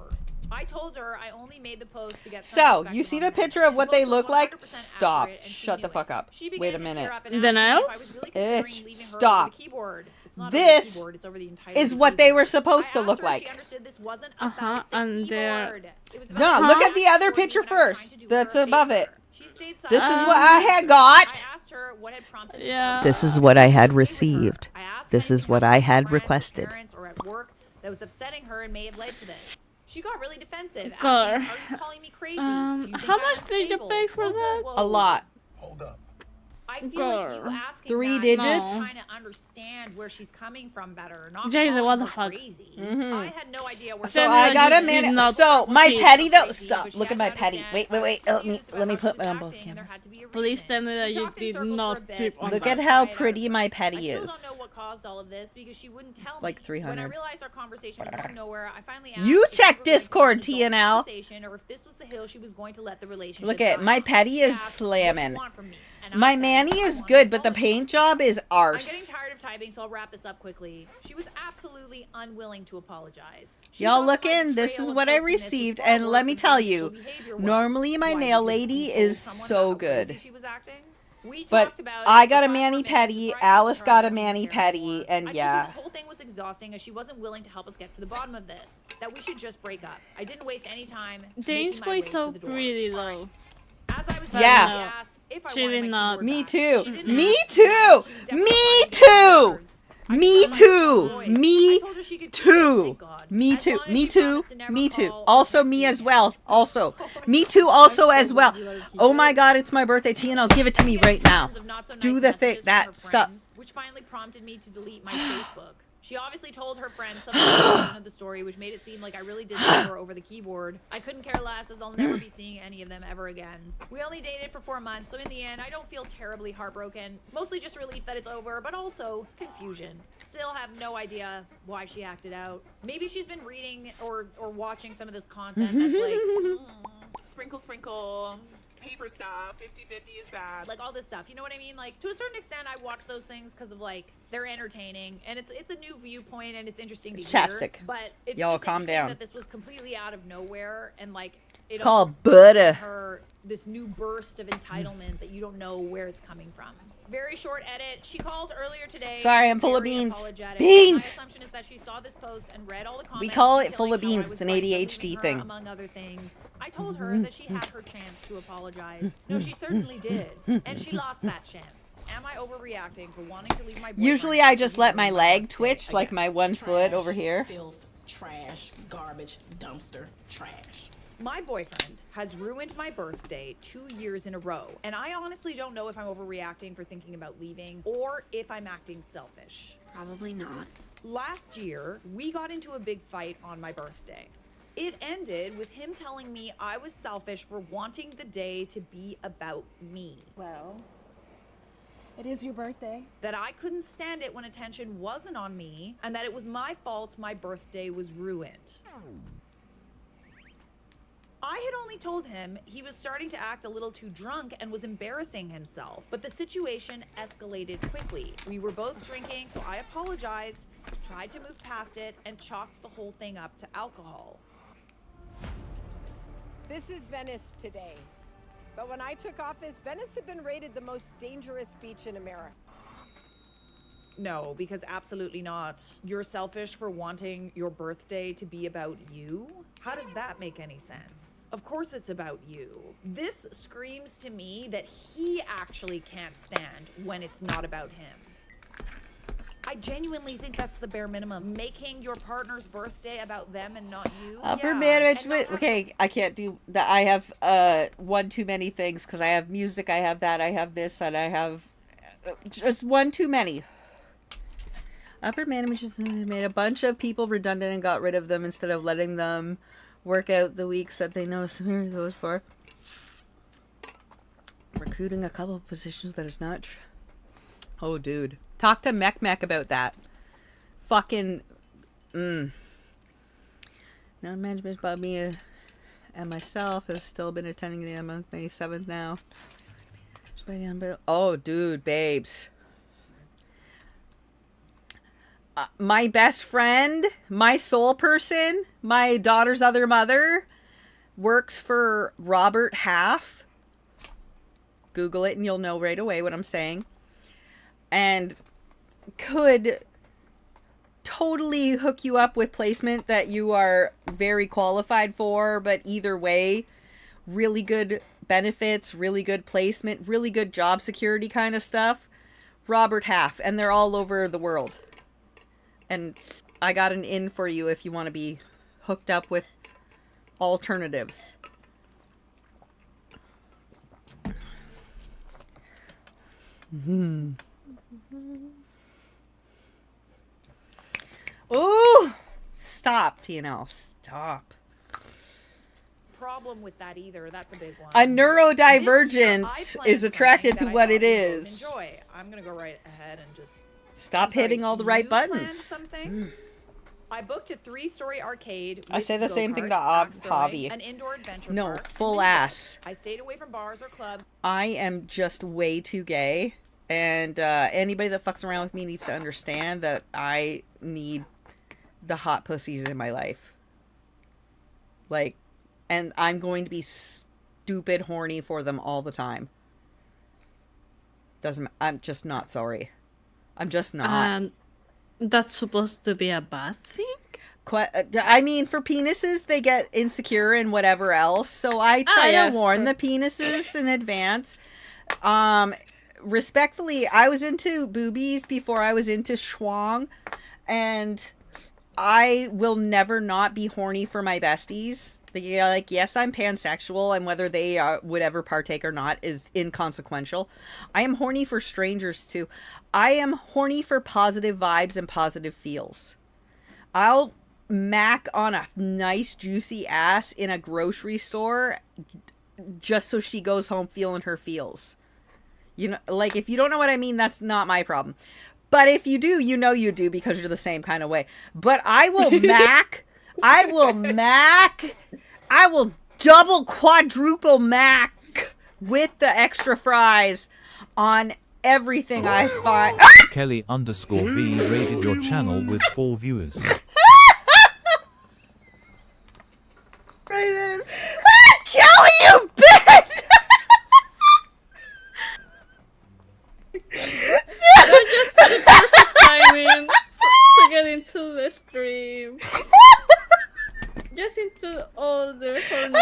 I told her I only made the post to get some So, you perspective see on the this. picture of The what they post was look like? 100% Stop. accurate, and she Shut the knew fuck it. up. She began Wait a to minute. tear up and The asked me if I nails? was really considering Bitch, leaving her stop. over the keyboard. It's not This over the keyboard, it's over the entire is what they were supposed to I look asked her if like. She understood this wasn't Uh-huh, about the and they're... keyboard. It was about No, the look at act the other for me picture when I was trying first. to do That's her a above favor. it. She stayed This is silent. what I had got. I asked her what had prompted this Yeah. This is what I had received. This is what I had requested. parents or at work that was upsetting her and may have led to this. She got really defensive. God. Asking, are you calling me crazy? Do you think How I'm much did you unstable? pay for that? A lot. Hold up. I feel like you God. asking 3 that, digits? you're trying to understand where she's coming from better, not Jada, calling what the her fuck? crazy. Mhm. I had no idea where So Tell me I that got you a did minute. not So my cheat. petty though. crazy, Stop. but she Look at had my to petty. understand Wait. I was Let me confused about how put she it on was both acting, and there cameras. had to be a Please reason. tell me that We you talked in did circles for a not bit, tip on and Look that. at how I pretty my I petty still is. don't know what caused all of this because she wouldn't tell Like me. 300. When I realized our conversation was going nowhere, I finally asked You if we check were going to have Discord, an adult TNL. conversation, or if this was the hill she was going to let the relationship Look at die my on. petty She is asked, "What do you slamming. want from me?" And I My said, manny "I is want good, an but the apology." paint job is I'm getting arse. tired of typing, so I'll wrap this up quickly. She was absolutely unwilling to apologize. She Y'all thought look my in. This betrayal is of what I posting this was received, far and worse let me than tell her you, initial behavior was. normally my Why? nail Because lady he told is someone so about how crazy good. she was acting? We But talked about it I for got a 5 more mani minutes petty. before I Alice tried got a to mani care anymore. petty, and I told her yeah. this whole thing was exhausting, and she wasn't willing to help us get to the bottom of this. That we should just break up. I didn't waste any time. They making my way was so to the door. pretty though. As I was Yeah. leaving, she asked if I She wanted did my not. keyboard Me back. too. She didn't Me ask. too. She was Me definitely too. nerves. I Me could tell by her too. voice. Me I told her she could keep it, too. thank God. Me As too. long as Me she too. promised to never Me too. call or Also text me me as again. well. Also me too. Also as well. Oh my God! It's my birthday, TNL. Give it to me right now. Tons of not so nice Do the thing. messages from her That stuff. friends, which finally prompted me to delete my Facebook. She obviously told her friends some version of the story, which made it seem like I really did love her over the keyboard. I couldn't care less, as I'll never be seeing any of them ever again. We only dated for 4 months, so in the end, I don't feel terribly heartbroken. Mostly just relief that it's over, but also confusion. Still have no idea why she acted out. Maybe she's been reading or watching some of this content that's like, Sprinkle, sprinkle. Pay for stuff. 50-50 is bad. like all this stuff. You know what I mean? Like, to a certain extent, I watch those things because of like they're entertaining and it's a new viewpoint and it's interesting to hear. Chapstick. But it's Y'all just calm interesting down. that this was completely out of nowhere and like It's it called almost butter. gives her this new burst of entitlement that you don't know where it's coming from. Very short edit. She called earlier today. Sorry, I'm full of very beans. apologetic. Beans! My assumption is that she saw this post and read all the comments. We call it detailing full of how I beans. was It's an right for ADHD leaving her, thing. among other things. I told her that she had her chance to apologize. No, she certainly did. And she lost that chance. Am I overreacting for wanting to leave my boyfriend? Usually I after just he let my ruined leg birthday twitch, like again? my one foot over here. Filth, trash, garbage, dumpster, trash. My boyfriend has ruined my birthday 2 years in a row, and I honestly don't know if I'm overreacting for thinking about leaving or if I'm acting selfish. Probably not. Last year, we got into a big fight on my birthday. It ended with him telling me I was selfish for wanting the day to be about me. Well, it is your birthday. That I couldn't stand it when attention wasn't on me, and that it was my fault my birthday was ruined. I had only told him he was starting to act a little too drunk and was embarrassing himself, but the situation escalated quickly. We were both drinking, so I apologized, tried to move past it, and chalked the whole thing up to alcohol. This is Venice today. But when I took office, Venice had been rated the most dangerous beach in America. No, because absolutely not. You're selfish for wanting your birthday to be about you? How does that make any sense? Of course it's about you. This screams to me that he actually can't stand when it's not about him. I genuinely think that's the bare minimum. Making your partner's birthday about them and not you. Upper Yeah. management. Okay, I can't do that. I have one too many things because I have music, I have that, I have this, and I have just one too many. Upper management made a bunch of people redundant and got rid of them instead of letting them work out the weeks that they know those for. Recruiting a couple of positions that is not true. Oh, dude. Talk to Mech about that. Fucking... Now management about me and myself has still been attending the month May 7th now. Oh, dude, babes. My best friend, my soul person, my daughter's other mother, works for Robert Half. Google it and you'll know right away what I'm saying. And could totally hook you up with placement that you are very qualified for, but either way, really good benefits, really good placement, really good job security kind of stuff. Robert Half, and they're all over the world. And I got an in for you if you want to be hooked up with alternatives. Ooh! Stop, TNL. Stop. Problem with that either. That's a big one. A neurodivergent is attracted to what it is. Enjoy. I'm gonna go right ahead and just stop hitting all the right buttons. Something. I booked a 3-story arcade. I say the same thing to Javi. An indoor adventure no, park, full ass. I stayed away from bars or clubs. I am just way too gay, and anybody that fucks around with me needs to understand that I need the hot pussies in my life. Like, and I'm going to be stupid horny for them all the time. I'm just not sorry. I'm just not. That's supposed to be a bad thing? I mean, for penises, they get insecure and whatever else. So I try to warn the penises in advance. Respectfully, I was into boobies before I was into schwang. And I will never not be horny for my besties. Like, yes, I'm pansexual, and whether they would ever partake or not is inconsequential. I am horny for strangers, too. I am horny for positive vibes and positive feels. I'll mac on a nice, juicy ass in a grocery store just so she goes home feeling her feels. You know, like, if you don't know what I mean, that's not my problem. But if you do, you know you do because you're the same kind of way. But I will I will double, quadruple mac with the extra fries on everything I find. Kelly_B rated your channel with 4 viewers. Right there. Kelly, you bitch! That's just the perfect timing to get into the stream. Just into all the horny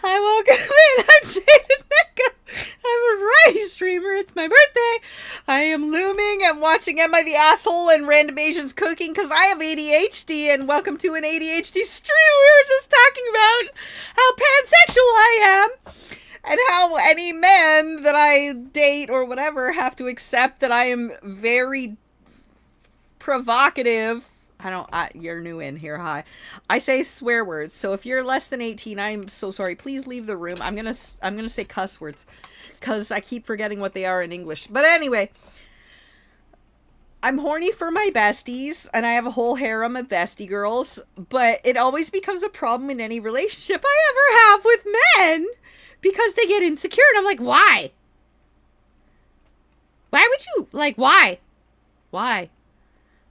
Hi, welcome in. I'm Jaden Nicko. I'm a variety streamer. It's my birthday. I am looming and watching Am I the Asshole and Random Asians Cooking because I have ADHD, and welcome to an ADHD stream. We were just talking about how pansexual I am and how any man that I date or whatever have to accept that I am very provocative. You're new in here. Hi. I say swear words. So if you're less than 18, I'm so sorry. Please leave the room. I'm going to say cuss words cuz I keep forgetting what they are in English. But anyway, I'm horny for my besties and I have a whole harem of bestie girls, but it always becomes a problem in any relationship I ever have with men because they get insecure and I'm like, "Why? Why would you? Like, why? Why?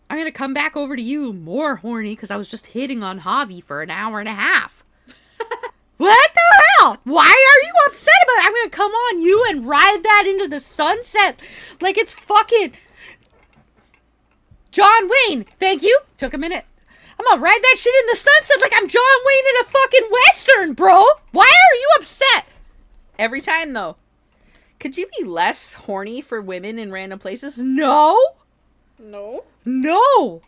I'm going to come back over to you more horny because I was just hitting on Javi for an hour and a half." What the hell? Why are you upset about it? I'm going to come on you and ride that into the sunset like it's fucking John Wayne. Thank you. Took a minute. I'm going to ride that shit in the sunset like I'm John Wayne in a fucking Western, bro. Why are you upset? Every time, though. Could you be less horny for women in random places? No. No,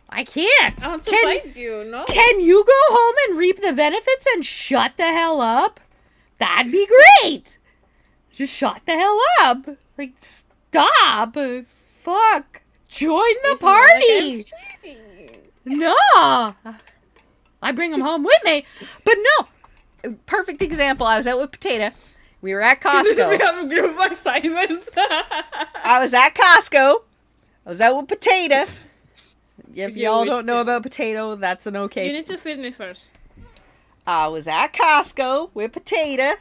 I can't. I want to fight you, no. Can you go home and reap the benefits and shut the hell up? That'd be great. Just shut the hell up. Like, stop. Fuck. Join the party. No. I bring them home with me. But no. Perfect example. I was out with Potato. We were at Costco. We have a group assignment. I was at Costco. I was out with Potato. If you y'all wish don't know to. about Potato, that's an okay. You need to feed me first. I was at Costco with Potato,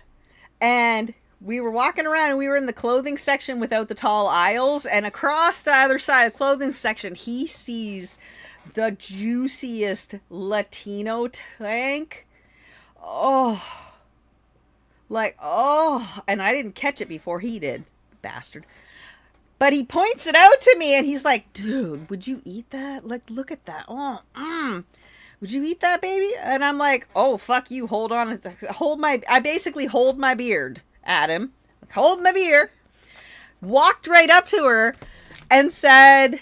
and we were walking around, and we were in the clothing section without the tall aisles, and across the other side of the clothing section, he sees the juiciest Latino tank. Oh. Like, oh. And I didn't catch it before he did, bastard. But he points it out to me, and he's like, dude, would you eat that? Like, look at that. Oh, would you eat that, baby? And I'm like, oh, fuck you. Hold on. I basically hold my beard at him. Hold my beer. Walked right up to her and said,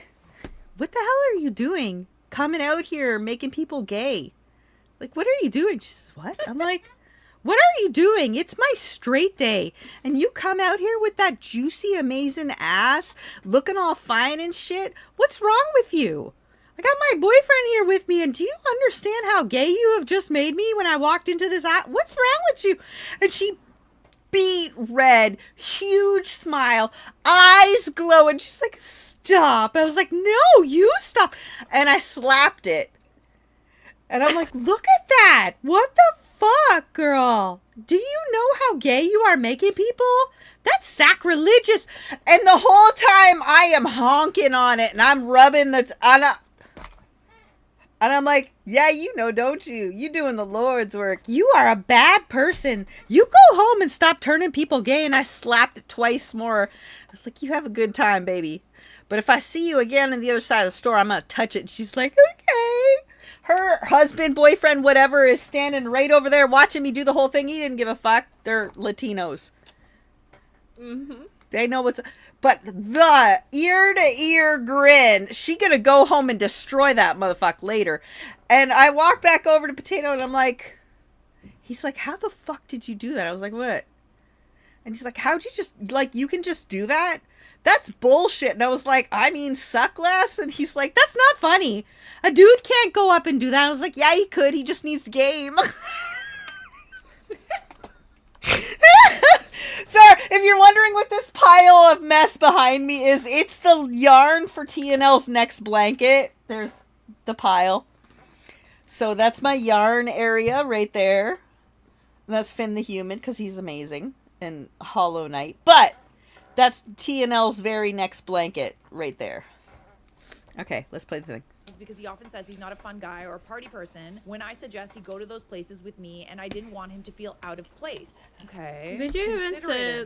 what the hell are you doing? Coming out here making people gay. Like, what are you doing? She says, what? I'm like, what are you doing? It's my straight day. And you come out here with that juicy, amazing ass, looking all fine and shit. What's wrong with you? I got my boyfriend here with me, and do you understand how gay you have just made me when I walked into this ass? What's wrong with you? And she beat red, huge smile, eyes glowing. She's like, stop. I was like, no, you stop. And I slapped it. And I'm like, look at that. What the fuck, girl? Do you know how gay you are making people? That's sacrilegious. And the whole time I am honking on it, and I'm rubbing and I'm like, yeah, you know, don't you? You doing the Lord's work. You are a bad person. You go home and stop turning people gay. And I slapped it twice more. I was like, you have a good time, baby. But if I see you again on the other side of the store, I'm going to touch it. And she's like, okay. Her husband, boyfriend, whatever, is standing right over there watching me do the whole thing. He didn't give a fuck. They're Latinos. Mm-hmm. They know what's... But the ear-to-ear grin, she gonna go home and destroy that motherfucker later. And I walk back over to Potato, and I'm like... He's like, how the fuck did you do that? I was like, what? And he's like, how'd you just... Like, you can just do that? That's bullshit. And I was like, I mean, suck less? And he's like, that's not funny. A dude can't go up and do that. I was like, yeah, he could. He just needs game. So, if you're wondering what this pile of mess behind me is, it's the yarn for TNL's next blanket. There's the pile. So, that's my yarn area right there. And that's Finn the Human, because he's amazing. And Hollow Knight. But, that's TNL's very next blanket right there. Okay, let's play the thing. Because he often says he's not a fun guy or a party person when I suggest he go to those places with me, and I didn't want him to feel out of place. Okay. Did you even say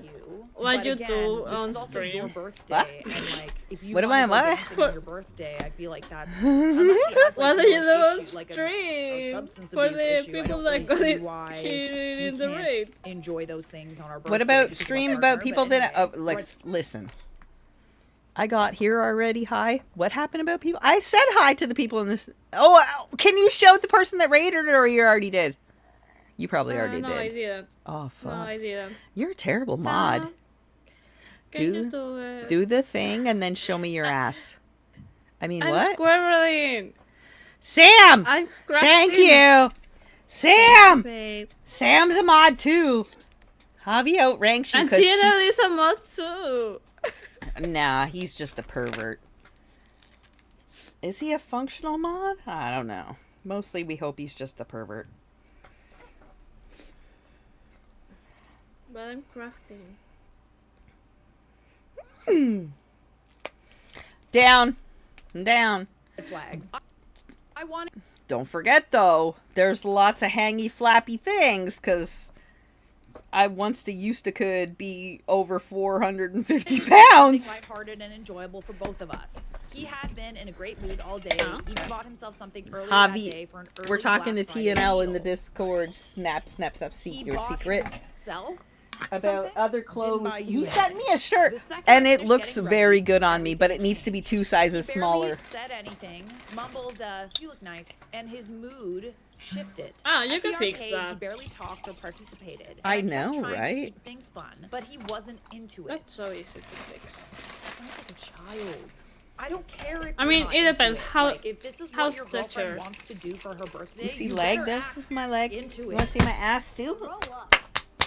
what you do on stream? Your birthday, and like if you what am I? What? On your birthday, I feel like that's what do you do on stream for the people that got it here in the raid? Enjoy those things on our birthday. What about stream about people that listen? I got here already. Hi. What happened about people? I said hi to the people in this. Oh, can you show the person that raided it, or you already did? You probably already did. No, I didn't. Oh, fuck. No, I didn't. You're a terrible mod. Do the thing and then show me your ass. I mean, I'm what? squirreling. Sam! I'm thank you! Sam! Sam's a mod too. Javi outranks you. And TNL is a mod too. Nah, he's just a pervert. Is he a functional mod? I don't know. Mostly we hope he's just a pervert. But I'm crafting. Down. Down. Flag. I want it. Don't forget though, there's lots of hangy flappy things, because I used to could be over 450 pounds. Lighthearted and enjoyable for both of us. He had been in a great mood all day. He bought himself something early that day for an early we're talking Black to Friday TNL deal. in the Discord. Snaps up secret. Himself About other clothes. He you sent me a shirt, and it looks very good on me, but it needs to be 2 sizes smaller. Said anything, mumbled, "You look nice," and his mood shifted. Ah, you At can the fix arcade, that. He barely talked or participated. I kept know, trying to right? keep things fun, but he wasn't into it. That's so easy to fix. Sounds like a child. I don't care if I you're mean, not it into depends it. how Like, if this is how what your girlfriend Stitcher. wants to do for her birthday, You see you leg? better This act is my leg. into You it. want to see my ass too?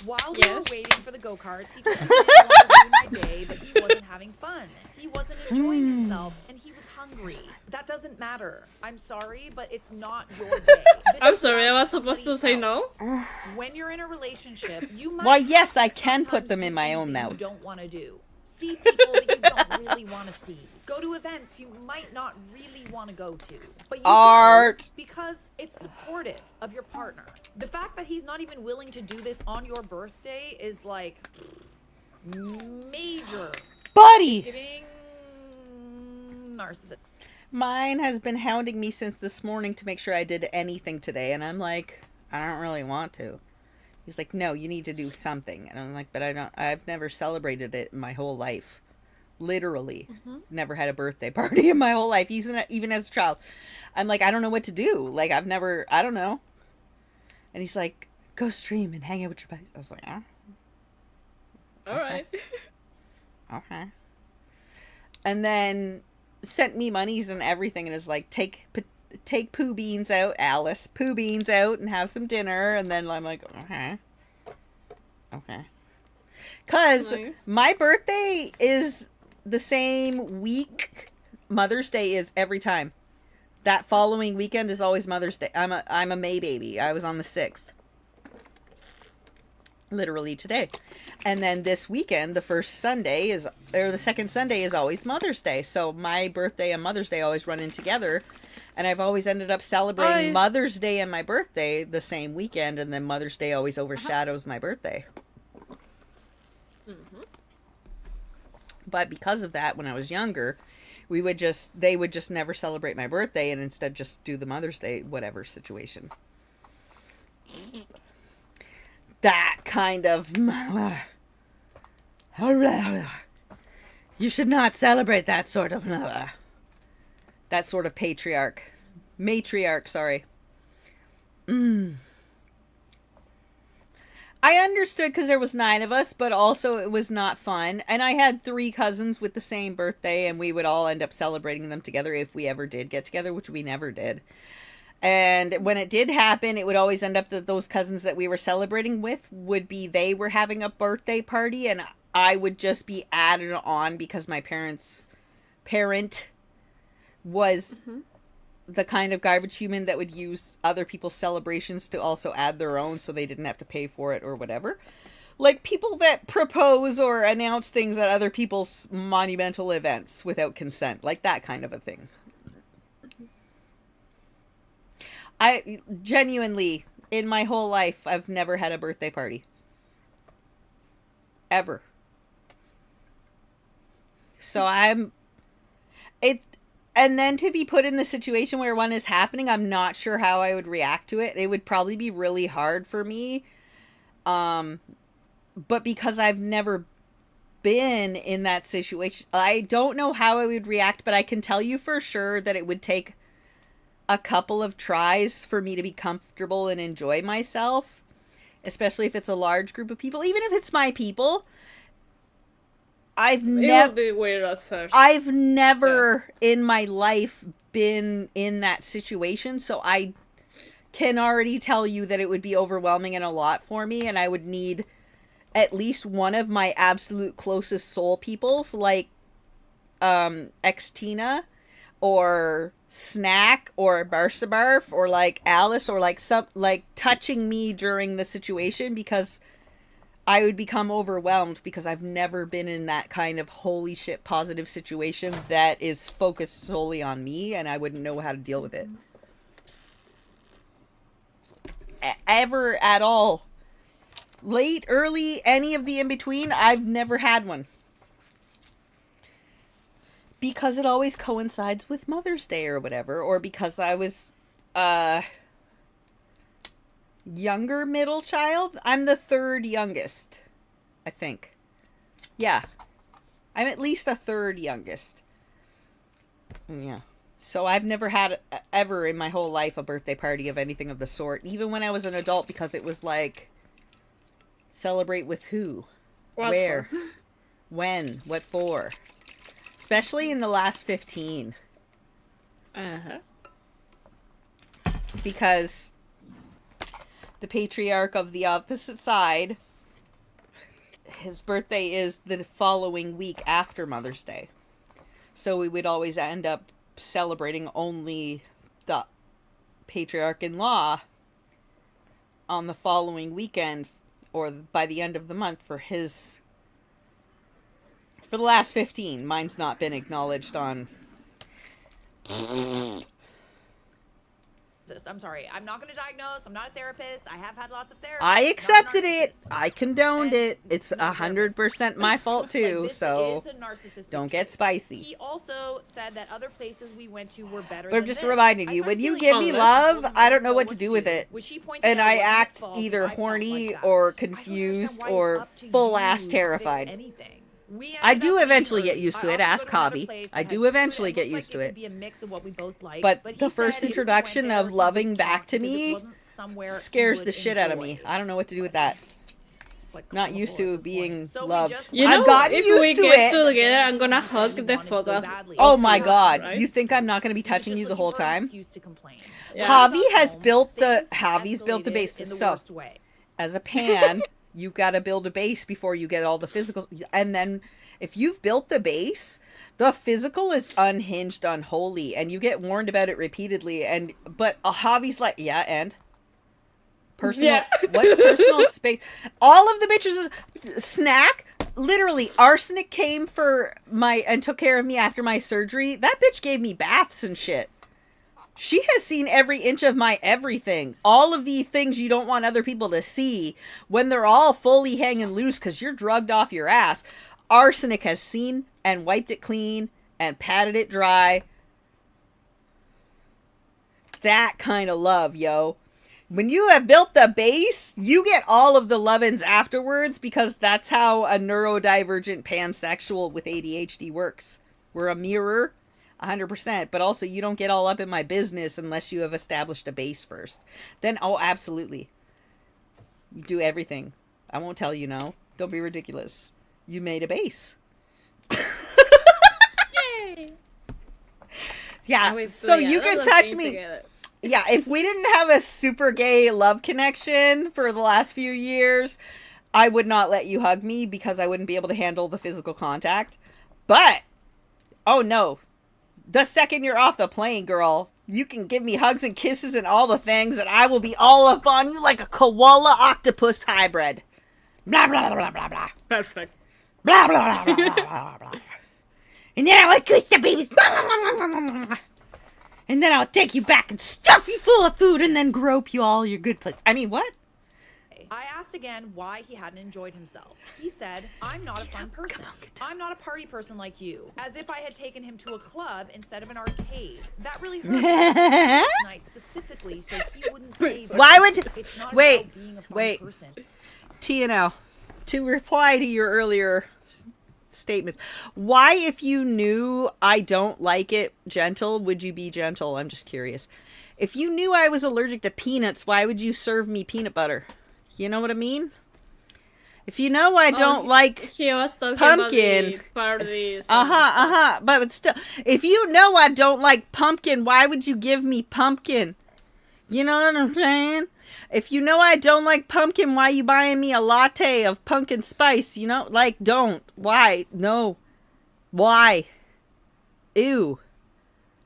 While we were Yes. waiting for the go-karts, he told me he didn't want to ruin my day, but he wasn't having fun. He wasn't enjoying himself, and he was hungry. That doesn't matter. I'm sorry, but it's not your day. This I'm is sorry, I about was supposed to somebody say no. else. When you're in a relationship, you might Why, yes, I have to can put sometimes them do in my things own that you mouth. don't want to do. See people that you don't really want to see. Go to events you might not really want to go to. But you Art. go because it's supportive of your partner. The fact that he's not even willing to do this on your birthday is like major. Buddy! Giving narcissist. Mine has been hounding me since this morning to make sure I did anything today, and I'm like, I don't really want to. He's like, no, you need to do something. And I'm like, but I've never celebrated it in my whole life. Literally. Never had a birthday party in my whole life, even as a child. I'm like, I don't know what to do. Like, I don't know. And he's like, go stream and hang out with your buddies. I was like, oh. Alright. Okay. And then sent me monies and everything, and is like, take Pooh Beans out, Alice. Pooh Beans out and have some dinner. And then I'm like, okay. Because Nice. my birthday is the same week Mother's Day is every time. That following weekend is always Mother's Day. I'm a May baby. I was on the 6th. Literally today. And then this weekend, the second Sunday is always Mother's Day. So my birthday and Mother's Day always run in together. And I've always ended up celebrating Mother's Day and my birthday the same weekend. And then Mother's Day always overshadows my birthday. But because of that, when I was younger, they would just never celebrate my birthday and instead just do the Mother's Day whatever situation. That kind of... You should not celebrate that sort of matriarch, sorry. I understood because there was 9 of us, but also it was not fun. And I had 3 cousins with the same birthday, and we would all end up celebrating them together if we ever did get together, which we never did. And when it did happen, it would always end up that those cousins that we were celebrating with they were having a birthday party, and I would just be added on because my parent was the kind of garbage human that would use other people's celebrations to also add their own so they didn't have to pay for it or whatever. Like people that propose or announce things at other people's monumental events without consent. Like that kind of a thing. I genuinely, in my whole life, I've never had a birthday party. Ever. So and then to be put in the situation where one is happening, I'm not sure how I would react to it. It would probably be really hard for me. But because I've never been in that situation, I don't know how I would react, but I can tell you for sure that it would take a couple of tries for me to be comfortable and enjoy myself, especially if it's a large group of people, even if it's my people. I've never in my life been in that situation, so I can already tell you that it would be overwhelming and a lot for me, and I would need at least one of my absolute closest soul peoples, like Xtina or Snack or Barsabarf or like Alice, or like some touching me during the situation, because I would become overwhelmed because I've never been in that kind of holy shit positive situation that is focused solely on me, and I wouldn't know how to deal with it. Ever at all. Late, early, any of the in-between, I've never had one. Because it always coincides with Mother's Day or whatever, or because I was younger middle child. I'm the 3rd youngest, I think. Yeah. I'm at least a 3rd youngest. Yeah. So I've never had ever in my whole life a birthday party of anything of the sort, even when I was an adult, because it was like, celebrate with who? What where? for? When? What for? Especially in the last 15. Uh-huh. Because the patriarch of the opposite side, his birthday is the following week after Mother's Day. So we would always end up celebrating only the patriarch-in-law on the following weekend or by the end of the month for the last 15. Mine's not been acknowledged on. I'm sorry. I'm not going to diagnose. I'm not a therapist. I have had lots of therapy. I accepted it. I condoned it. It's 100% my fault too. So don't get spicy. He also said that other places we went to were better. But I'm just reminding you, when you give me love, I don't know what to do with it, and I act either horny or confused or full ass terrified. I do eventually get used to it. Ask Javi. I do eventually get used to it. But the first introduction of loving back to me scares the shit out of me. I don't know what to do with that. Not used to being loved. You know, I've gotten if used we to get it. together, I'm gonna hug the fuck out of Oh my you, god. right? You think I'm not going to be touching you the whole time? Yeah. Javi's built the base. So, as a pan, you've got to build a base before you get all the physicals. And then, if you've built the base, the physical is unhinged, unholy, and you get warned about it repeatedly. But Javi's like, yeah, and personal. Yeah. What's personal space? All of the bitches snack. Literally, Arsenic came and took care of me after my surgery. That bitch gave me baths and shit. She has seen every inch of my everything. All of the things you don't want other people to see when they're all fully hanging loose because you're drugged off your ass. Arsenic has seen and wiped it clean and patted it dry. That kind of love, yo. When you have built the base, you get all of the love-ins afterwards because that's how a neurodivergent pansexual with ADHD works. We're a mirror, 100%, but also you don't get all up in my business unless you have established a base first. Then, oh, absolutely. You do everything. I won't tell you no. Don't be ridiculous. You made a base. Yay. Yeah, so you can touch me. Together. Yeah, if we didn't have a super gay love connection for the last few years, I would not let you hug me because I wouldn't be able to handle the physical contact. But, oh no. The second you're off the plane, girl, you can give me hugs and kisses and all the things, and I will be all up on you like a koala octopus hybrid. Blah, blah, blah, blah, blah. Perfect. Blah, blah, blah, blah, blah, blah. And then I will kiss the babies. And then I'll take you back and stuff you full of food and then grope you all your good place. I mean, what? I asked again why he hadn't enjoyed himself. He said, I'm not a fun person. I'm not a party person like you. As if I had taken him to a club instead of an arcade. That really hurt me tonight specifically, so he wouldn't say that. Why would... It's not Wait, about being a fun wait. person. T&L, to reply to your earlier statements, why, if you knew I don't like it gentle, would you be gentle? I'm just curious. If you knew I was allergic to peanuts, why would you serve me peanut butter? You know what I mean? If you know I don't like he was talking pumpkin, about the parties. but still, if you know I don't like pumpkin, why would you give me pumpkin? You know what I'm saying? If you know I don't like pumpkin, why you buying me a latte of pumpkin spice? You know, like, don't. Why? No. Why? Ew.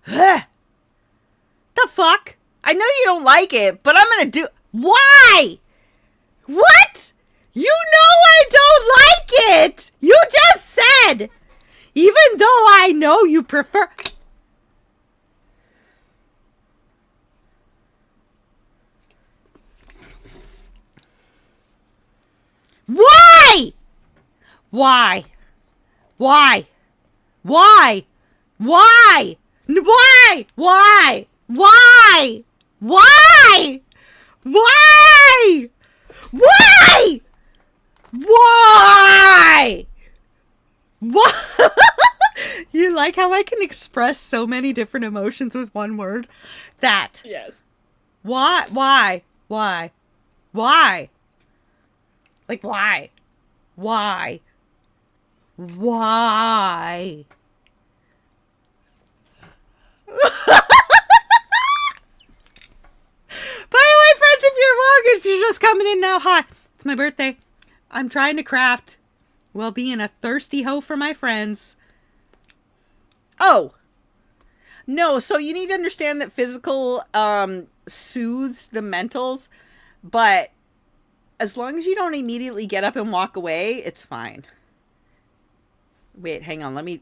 Ugh. The fuck? I know you don't like it, but I'm gonna do... Why? What? You know I don't like it! You just said! Even though I know you prefer... Why? Why? Why? Why? Why? Why? Why? Why? Why? Why? Why? Why? Why? You like how I can express so many different emotions with one word? That. Yes. Why? Why? Why? Why? Like, why? Why? Why? my birthday. I'm trying to craft while being a thirsty hoe for my friends. Oh! No, so you need to understand that physical soothes the mentals, but as long as you don't immediately get up and walk away, it's fine. Wait, hang on, let me...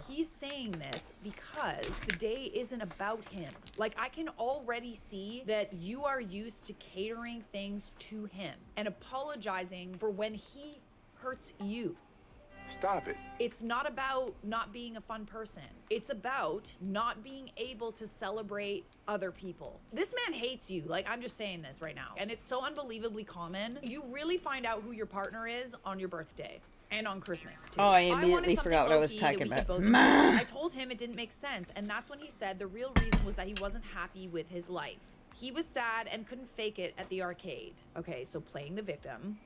He's saying this because the day isn't about him. Like, I can already see that you are used to catering things to him and apologizing for when he hurts you. Stop it. It's not about not being a fun person. It's about not being able to celebrate other people. This man hates you. Like, I'm just saying this right now. And it's so unbelievably common. You really find out who your partner is on your birthday. And on Christmas, too. Oh, I immediately forgot what I was talking about. I told him it didn't make sense, and that's when he said the real reason was that he wasn't happy with his life. He was sad and couldn't fake it at the arcade. Okay, so playing the victim.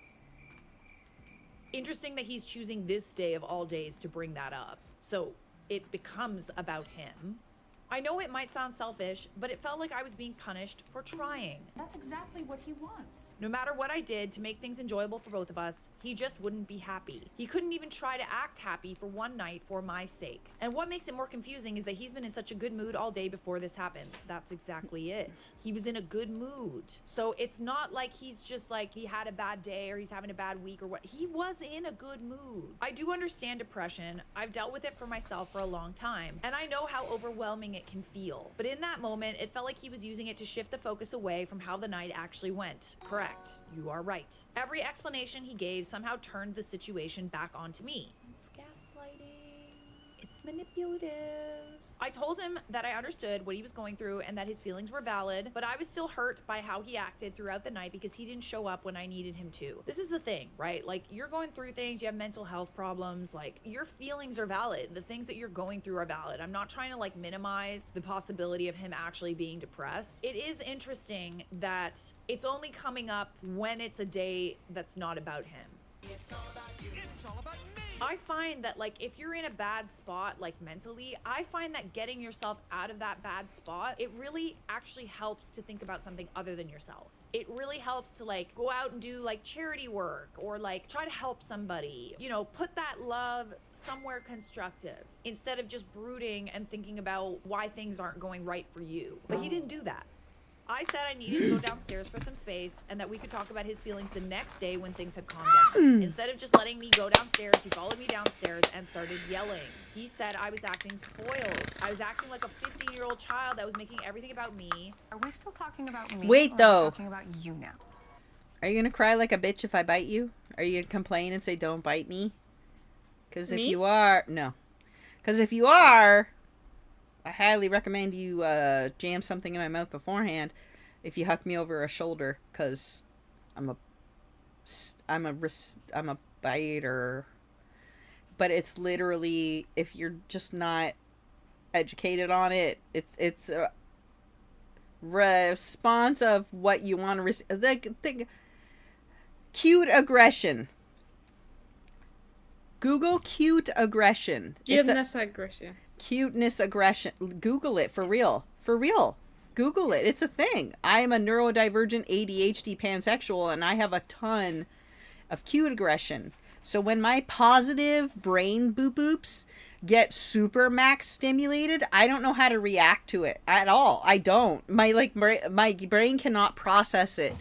Interesting that he's choosing this day of all days to bring that up. So it becomes about him. I know it might sound selfish, but it felt like I was being punished for trying. That's exactly what he wants. No matter what I did to make things enjoyable for both of us, he just wouldn't be happy. He couldn't even try to act happy for one night for my sake. And what makes it more confusing is that he's been in such a good mood all day before this happened. That's exactly it. He was in a good mood. So it's not like he's just like he had a bad day or he's having a bad week or what. He was in a good mood. I do understand depression. I've dealt with it for myself for a long time. And I know how overwhelming it can feel. But in that moment, it felt like he was using it to shift the focus away from how the night actually went. Correct. You are right. Every explanation he gave somehow turned the situation back onto me. It's gaslighting. It's manipulative. I told him that I understood what he was going through and that his feelings were valid, but I was still hurt by how he acted throughout the night because he didn't show up when I needed him to. This is the thing, right? Like, you're going through things, you have mental health problems, like, your feelings are valid. The things that you're going through are valid. I'm not trying to, like, minimize the possibility of him actually being depressed. It is interesting that it's only coming up when it's a day that's not about him. It's all about you. It's all about me. I find that, like, if you're in a bad spot, like, mentally, I find that getting yourself out of that bad spot, it really actually helps to think about something other than yourself. It really helps to, like, go out and do, like, charity work or, like, try to help somebody. You know, put that love somewhere constructive instead of just brooding and thinking about why things aren't going right for you. But he didn't do that. I said I needed to go downstairs for some space and that we could talk about his feelings the next day when things had calmed down. Instead of just letting me go downstairs, he followed me downstairs and started yelling. He said I was acting spoiled. I was acting like a 15-year-old child that was making everything about me. Are we still talking about me? Wait, or though. Are we talking about you now? Are you gonna cry like a bitch if I bite you? Are you gonna complain and say don't bite me? Because if Me? you are... No. Because if you are... I highly recommend you jam something in my mouth beforehand if you huck me over a shoulder, because I'm a biter. But it's literally, if you're just not educated on it, it's a response of what you want to receive. Like, cute aggression. Google cute aggression. Cuteness aggression. Cuteness aggression. Google it for real. For real. Google it. It's a thing. I am a neurodivergent ADHD pansexual and I have a ton of cute aggression. So when my positive brain boop-boops get super max stimulated, I don't know how to react to it at all. I don't. My brain cannot process it.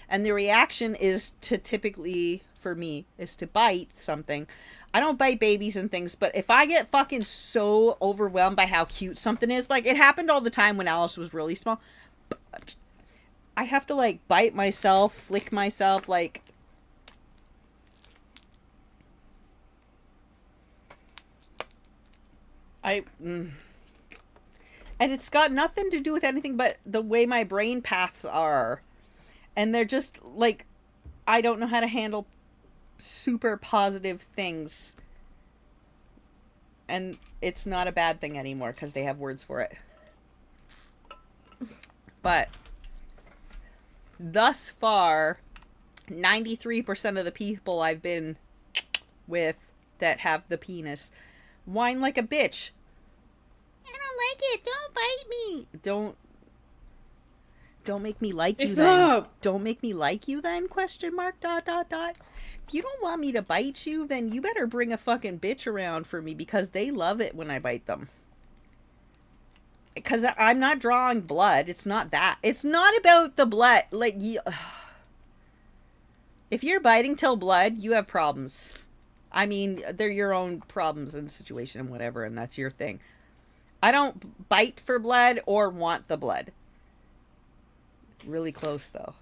And the reaction is to typically, for me, is to bite something. I don't bite babies and things, but if I get fucking so overwhelmed by how cute something is, like, it happened all the time when Alice was really small, but I have to, like, bite myself, flick myself, like... And it's got nothing to do with anything but the way my brain paths are. And they're just, like, I don't know how to handle super positive things. And it's not a bad thing anymore because they have words for it. But thus far, 93% of the people I've been with that have the penis whine like a bitch. I don't like it. Don't bite me. Don't make me like you then. Stop. Don't make me like you then? Question mark, ... If you don't want me to bite you, then you better bring a fucking bitch around for me because they love it when I bite them. Because I'm not drawing blood. It's not that. It's not about the blood. Like, if you're biting till blood, you have problems. I mean, they're your own problems in the situation and whatever, and that's your thing. I don't bite for blood or want the blood. Really close, though.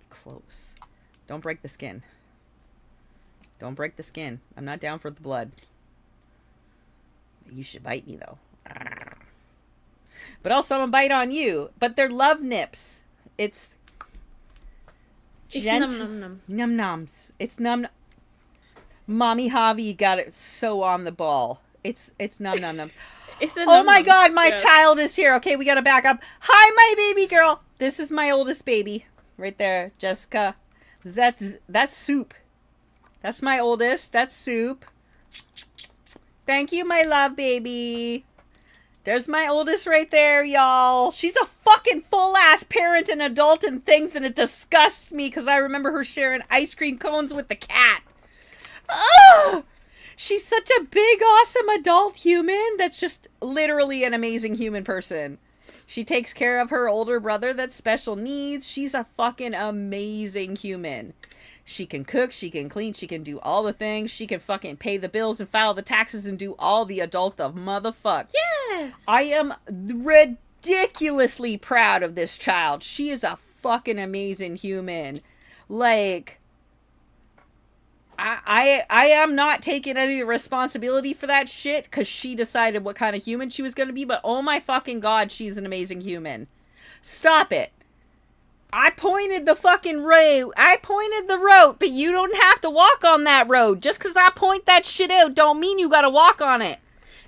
Close. Don't break the skin. Don't break the skin. I'm not down for the blood. You should bite me, though. But also, I'm gonna bite on you. But they're love nips. It's num num num. Num nums. It's num. Mommy Javi got it so on the ball. It's num num nums. Oh my God, my child is here. Okay, we gotta back up. Hi, my baby girl. This is my oldest baby, right there, Jessica. That's Soup. That's my oldest. That's Soup. Thank you, my love baby. There's my oldest right there, y'all. She's a fucking full-ass parent and adult and things, and it disgusts me because I remember her sharing ice cream cones with the cat. Oh! She's such a big, awesome adult human that's just literally an amazing human person. She takes care of her older brother that's special needs. She's a fucking amazing human. She can cook, she can clean, she can do all the things. She can fucking pay the bills and file the taxes and do all the adult of motherfuck. Yes! I am ridiculously proud of this child. She is a fucking amazing human. Like, I am not taking any of the responsibility for that shit because she decided what kind of human she was going to be, but oh my fucking God, she's an amazing human. Stop it. I pointed the fucking road. I pointed the road, but you don't have to walk on that road. Just because I point that shit out don't mean you got to walk on it.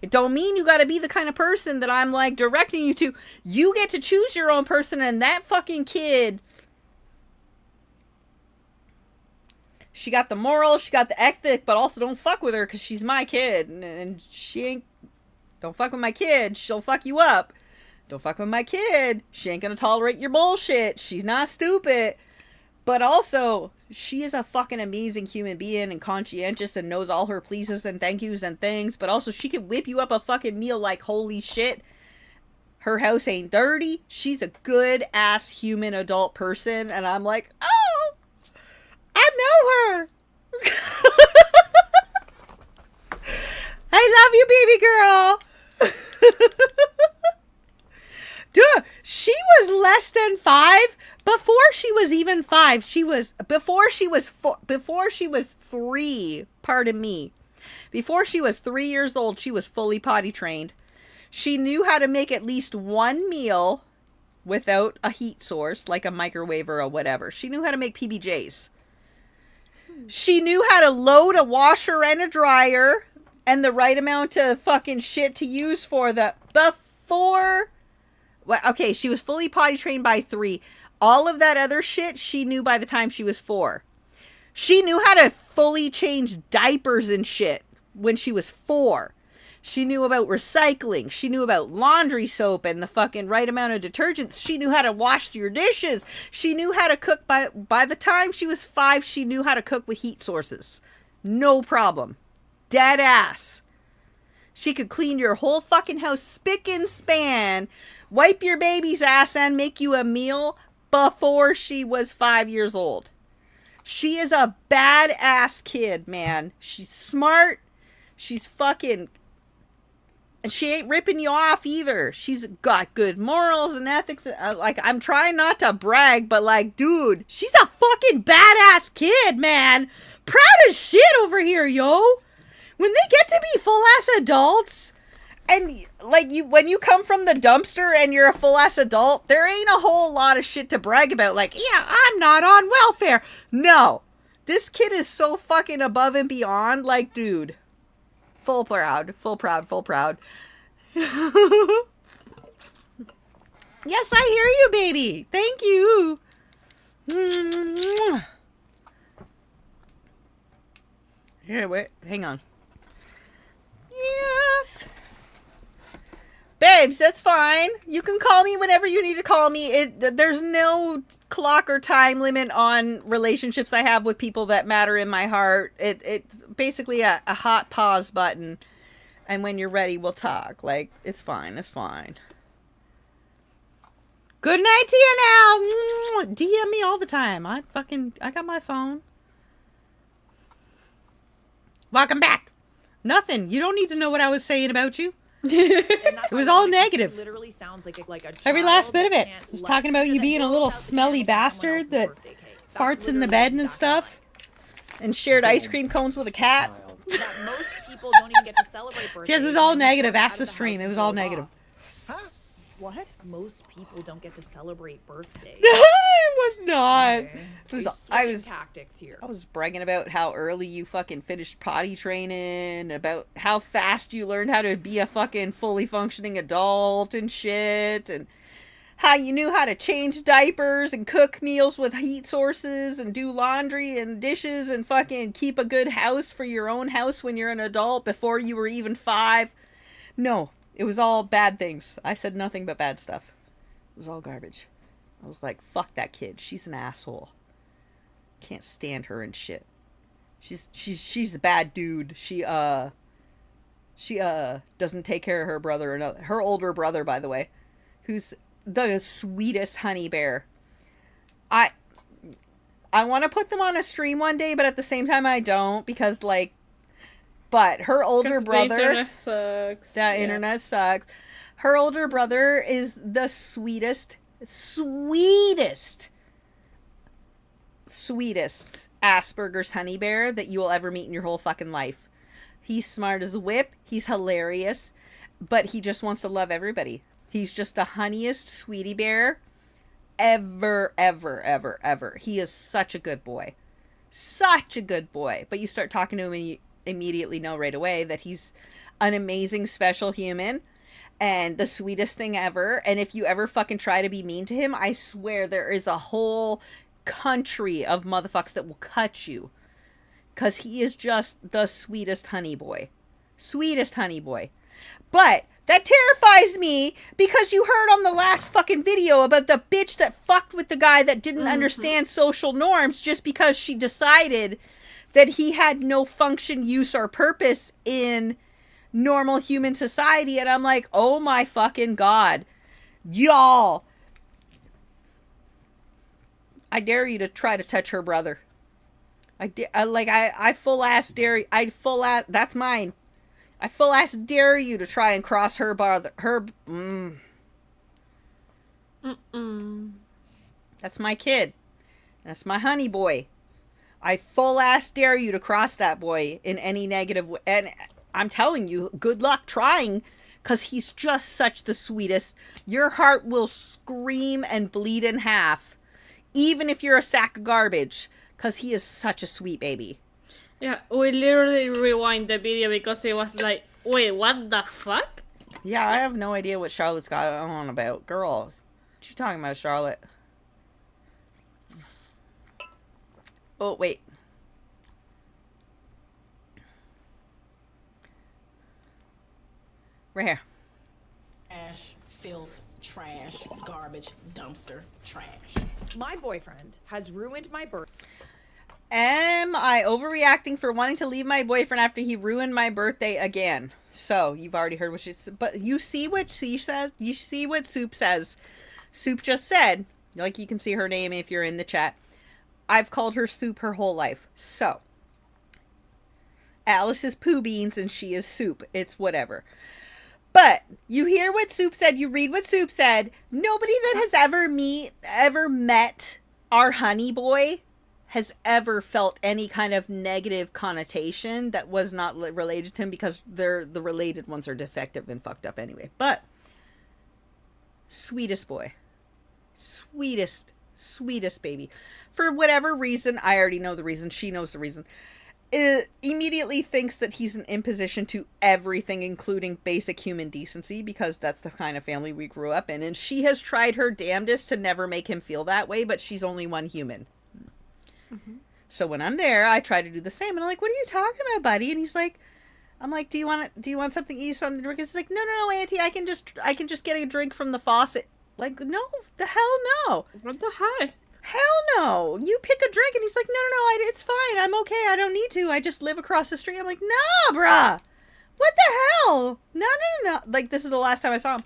It don't mean you got to be the kind of person that I'm like directing you to. You get to choose your own person, and that fucking kid, she got the moral, she got the ethic, but also don't fuck with her because she's my kid. And she ain't... Don't fuck with my kid. She'll fuck you up. Don't fuck with my kid. She ain't gonna tolerate your bullshit. She's not stupid. But also, she is a fucking amazing human being and conscientious and knows all her pleases and thank yous and things. But also, she can whip you up a fucking meal like holy shit. Her house ain't dirty. She's a good-ass human adult person. And I'm like, oh, I know her. I love you, baby girl. Dude, she was less than 5 before she was even 5. Before she was 3, pardon me. Before she was 3 years old, she was fully potty trained. She knew how to make at least one meal without a heat source, like a microwave or a whatever. She knew how to make PBJs. She knew how to load a washer and a dryer and the right amount of fucking shit to use for the before... Well, okay, she was fully potty trained by 3. All of that other shit she knew by the time she was 4. She knew how to fully change diapers and shit when she was 4. She knew about recycling. She knew about laundry soap and the fucking right amount of detergents. She knew how to wash your dishes. She knew how to cook by the time she was 5, she knew how to cook with heat sources. No problem. Dead ass. She could clean your whole fucking house spick and span, wipe your baby's ass and make you a meal before she was 5 years old. She is a badass kid, man. She's smart. She's fucking... And she ain't ripping you off either. She's got good morals and ethics. Like, I'm trying not to brag, but like, dude, she's a fucking badass kid, man. Proud as shit over here, yo. When they get to be full-ass adults... And, like, when you come from the dumpster and you're a full-ass adult, there ain't a whole lot of shit to brag about. Like, yeah, I'm not on welfare. No. This kid is so fucking above and beyond. Like, dude. Full proud. Full proud. Full proud. Yes, I hear you, baby. Thank you. Here, wait. Hang on. Yes. Babe. babes. That's fine. You can call me whenever you need to call me. There's no clock or time limit on relationships I have with people that matter in my heart. It's basically a hot pause button. And when you're ready, we'll talk. Like, it's fine. It's fine. Good night to you now. DM me all the time. I got my phone. Welcome back. Nothing. You don't need to know what I was saying about you. It was all negative. Literally sounds like a Every last bit of it. I was talking about you being a little smelly bastard that farts in the bed and stuff. And shared ice cream cones with a cat. That most people don't even get to celebrate birthdays. It was all negative. Ask the stream. It was all negative. What? Most people don't get to celebrate birthdays. It was not. Okay. It was, I was tactics here. I was bragging about how early you fucking finished potty training, about how fast you learned how to be a fucking fully functioning adult and shit, and how you knew how to change diapers and cook meals with heat sources and do laundry and dishes and fucking keep a good house for your own house when you're an adult before you were even 5. No. It was all bad things. I said nothing but bad stuff. It was all garbage. I was like, fuck that kid. She's an asshole. Can't stand her and shit. She's a bad dude. She doesn't take care of her brother, her older brother, by the way, who's the sweetest honey bear. I want to put them on a stream one day, but at the same time I don't, because like, but her older brother, the internet sucks. Internet sucks. Her older brother is the sweetest Asperger's honey bear that you will ever meet in your whole fucking life. He's smart as a whip. He's hilarious, but he just wants to love everybody. He's just the honeyest sweetie bear ever, ever, ever, ever. He is such a good boy. Such a good boy. But you start talking to him and you immediately know right away that he's an amazing special human and the sweetest thing ever. And if you ever fucking try to be mean to him, I swear there is a whole country of motherfuckers that will cut you, because he is just the sweetest honey boy. Sweetest honey boy. But that terrifies me, because you heard on the last fucking video about the bitch that fucked with the guy that didn't understand social norms just because she decided that he had no function, use, or purpose in normal human society. And I'm like, oh my fucking God. Y'all. I dare you to try to touch her brother. I full ass dare, that's mine. I full ass dare you to try and cross her brother. That's my kid. That's my honey boy. I full ass dare you to cross that boy in any negative way. And I'm telling you, good luck trying, because he's just such the sweetest. Your heart will scream and bleed in half, even if you're a sack of garbage, because he is such a sweet baby. Yeah, we literally rewind the video because it was like, wait, what the fuck? Yeah, I have no idea what Charlotte's got on about. Girls, what you talking about, Charlotte? Oh, wait. Right here. Trash, filth, trash, garbage, dumpster, trash. My boyfriend has ruined my birthday. Am I overreacting for wanting to leave my boyfriend after he ruined my birthday again? So, you've already heard what she said. But you see what she says? You see what Soup says. Soup just said, like you can see her name if you're in the chat, I've called her Soup her whole life. So, Alice is Pooh Beans and she is Soup. It's whatever. But you hear what Soup said. You read what Soup said. Nobody that has ever met our honey boy has ever felt any kind of negative connotation that was not related to him, because the related ones are defective and fucked up anyway. But sweetest boy. Sweetest baby. For whatever reason, I already know the reason, she knows the reason, immediately thinks that he's an imposition to everything, including basic human decency, because that's the kind of family we grew up in. And she has tried her damnedest to never make him feel that way, but she's only one human. So when I'm there, I try to do the same. And I'm like, what are you talking about, buddy? And he's like, I'm like, do you want something to eat, something to drink? It's like, no, Auntie, I can just get a drink from the faucet. Like, no, the hell no. What the heck? Hell no. You pick a drink. And he's like, no, it's fine. I'm okay. I don't need to. I just live across the street. I'm like, nah, bruh. What the hell? No. Like, this is the last time I saw him.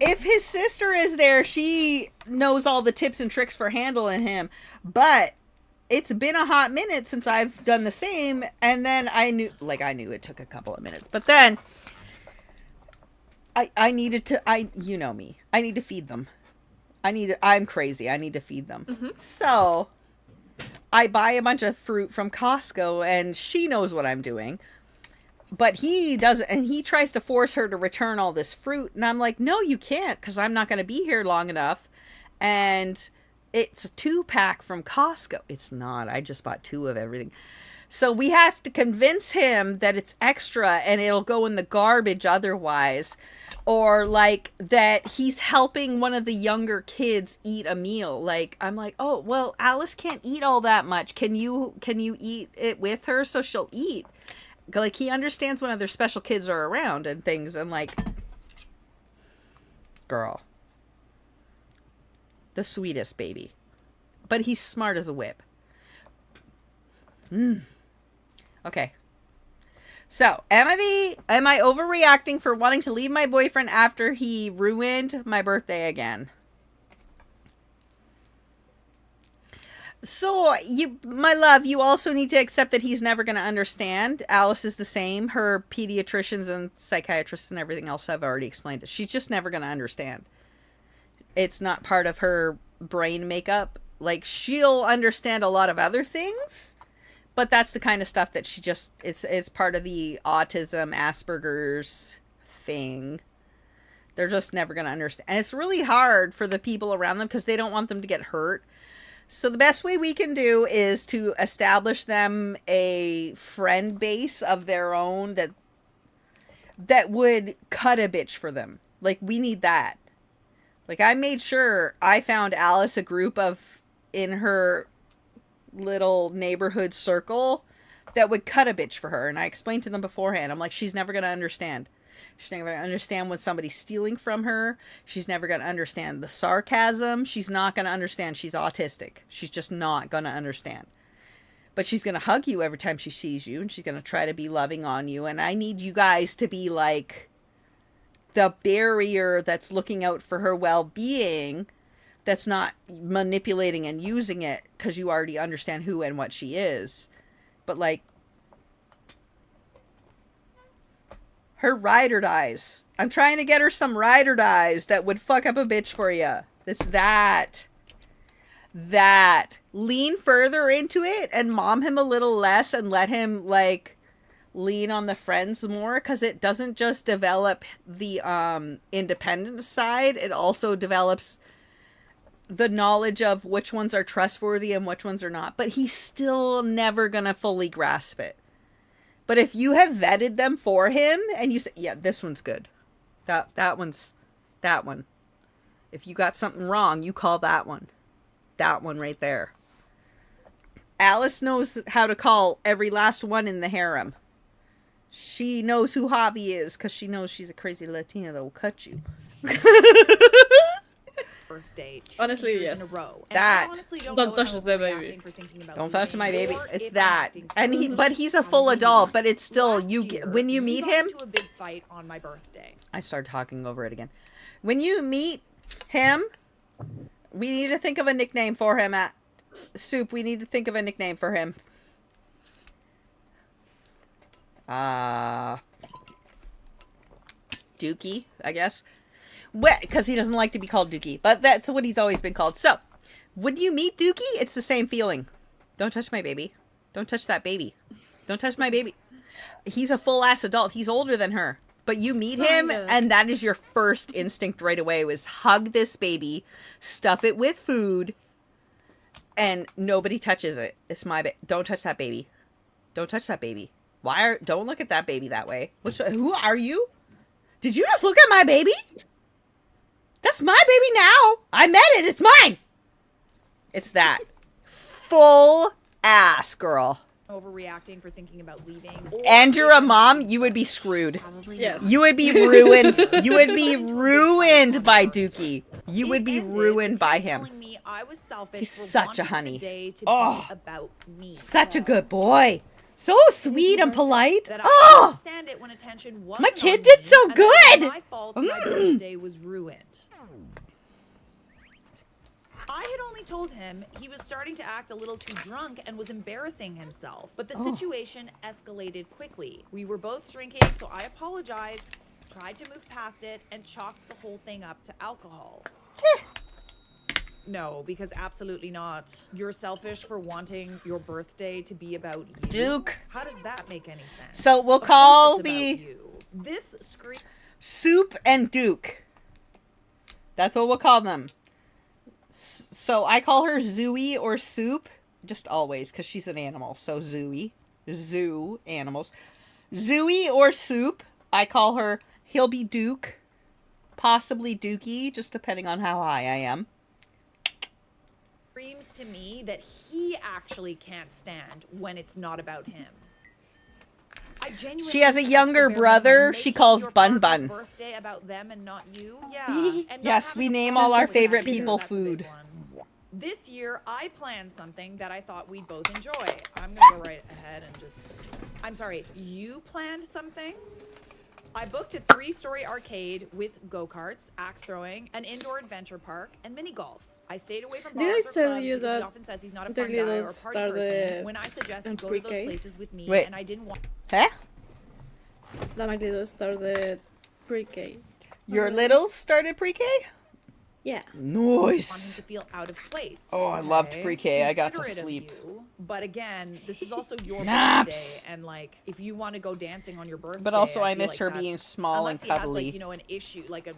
If his sister is there, she knows all the tips and tricks for handling him. But it's been a hot minute since I've done the same. And then I knew it took a couple of minutes. But then I needed to, you know me. I need to feed them. I'm crazy. I need to feed them. Mm-hmm. So I buy a bunch of fruit from Costco and she knows what I'm doing. But he doesn't, and he tries to force her to return all this fruit. And I'm like, no, you can't, because I'm not going to be here long enough. And it's a 2-pack from Costco. It's not. I just bought 2 of everything. So we have to convince him that it's extra and it'll go in the garbage otherwise. Or like that he's helping one of the younger kids eat a meal. Like, I'm like, oh, well, Alice can't eat all that much. Can you eat it with her so she'll eat? Like, he understands when other special kids are around and things. And like, girl. The sweetest baby. But he's smart as a whip. Okay. So, am I overreacting for wanting to leave my boyfriend after he ruined my birthday again? So, my love, you also need to accept that he's never going to understand. Alice is the same. Her pediatricians and psychiatrists and everything else have already explained it. She's just never going to understand. It's not part of her brain makeup. Like, she'll understand a lot of other things, but that's the kind of stuff that she just, it's part of the autism, Asperger's thing. They're just never going to understand. And it's really hard for the people around them because they don't want them to get hurt. So the best way we can do is to establish them a friend base of their own that would cut a bitch for them. Like, we need that. Like, I made sure I found Alice a group in her little neighborhood circle that would cut a bitch for her. And I explained to them beforehand. I'm like, she's never going to understand. She's never going to understand when somebody's stealing from her. She's never going to understand the sarcasm. She's not going to understand she's autistic. She's just not going to understand. But she's going to hug you every time she sees you. And she's going to try to be loving on you. And I need you guys to be like the barrier that's looking out for her well-being, that's not manipulating and using it because you already understand who and what she is. But like, her ride or dies. I'm trying to get her some ride or dies that would fuck up a bitch for you. It's that. Lean further into it and mom him a little less and let him like lean on the friends more, because it doesn't just develop the independent side. It also develops the knowledge of which ones are trustworthy and which ones are not. But he's still never gonna fully grasp it. But if you have vetted them for him and you say, yeah, this one's good. That one's that one. If you got something wrong, you call that one. That one right there. Alice knows how to call every last one in the harem. She knows who Javi is because she knows she's a crazy Latina that will cut you. Birthday honestly, years yes. in a row. And That. I honestly don't Don't know touch if I'm the baby. reacting for thinking about Don't touch my leaving, baby. or It's if I'm that. acting And so he's a full adult, but it's still when you we meet got him. into a big fight on my birthday. I started talking over it again. When you meet him, we need to think of a nickname for him. At Soup, we need to think of a nickname for him. Dookie, I guess. Because he doesn't like to be called Dookie, but that's what he's always been called. So, when you meet Dookie, it's the same feeling. Don't touch my baby. Don't touch that baby. Don't touch my baby. He's a full-ass adult. He's older than her. But you meet him, and that is your first instinct right away, was hug this baby, stuff it with food, and nobody touches it. It's my baby. Don't touch that baby. Don't touch that baby. Don't look at that baby that way. Who are you? Did you just look at my baby? That's my baby now. I met it. It's mine. It's that. Full ass, girl. overreacting for thinking about leaving. And you're a mom, you would be screwed. Yes. You would be ruined. You would be ruined by Dookie. You would be ruined by him. Me I was selfish. He's for such a wanting honey. the day to Oh, be about me. such a good boy. So sweet and polite. That I Oh, stand it when attention my wasn't kid on did me, so and that it was good. my fault my birthday was ruined. I had only told him he was starting to act a little too drunk and was embarrassing himself. But the situation escalated quickly. We were both drinking, so I apologized, tried to move past it, and chalked the whole thing up to alcohol. No, because absolutely not. You're selfish for wanting your birthday to be about you. Duke. How does that make any sense? so we'll Of course call it's the about you. This screen. Soup and Duke. That's what we'll call them. So I call her Zooey or Soup, just always, because she's an animal. So Zooey. Zoo animals. Zooey or Soup. I call her, he'll be Duke. Possibly Dookie, just depending on how high I am. Screams to me that he actually can't stand when it's not about him. I genuinely She has a text younger the bare brother minimum, she making calls your Bun partner's Bun. birthday about them and not you. Yeah. And not Yes, having we a name plan all our for favorite that either. people That's a big food. one. This year, I planned something that I thought we'd both enjoy. I'm gonna go right ahead and just... I'm sorry, you planned something? I booked a 3-story arcade with go-karts, axe throwing, an indoor adventure park, and mini golf. I stayed away from Did I bars or tell clubs you because he that often says he's not a the fun guy or little party person started when I suggest in he go to those pre-K? places with me, Wait. and I didn't want... Huh? That my little started pre-K. Your littles started pre-K? Yeah. want him Nice. to feel out of place. Oh, I loved okay? pre-K. I got to Considerate of sleep. you, but again, this is also your Naps. birthday, and like, if you want to go dancing on your birthday, But also I feel miss like her being that's- small unless and he has, cuddly. like, you know, an issue, like a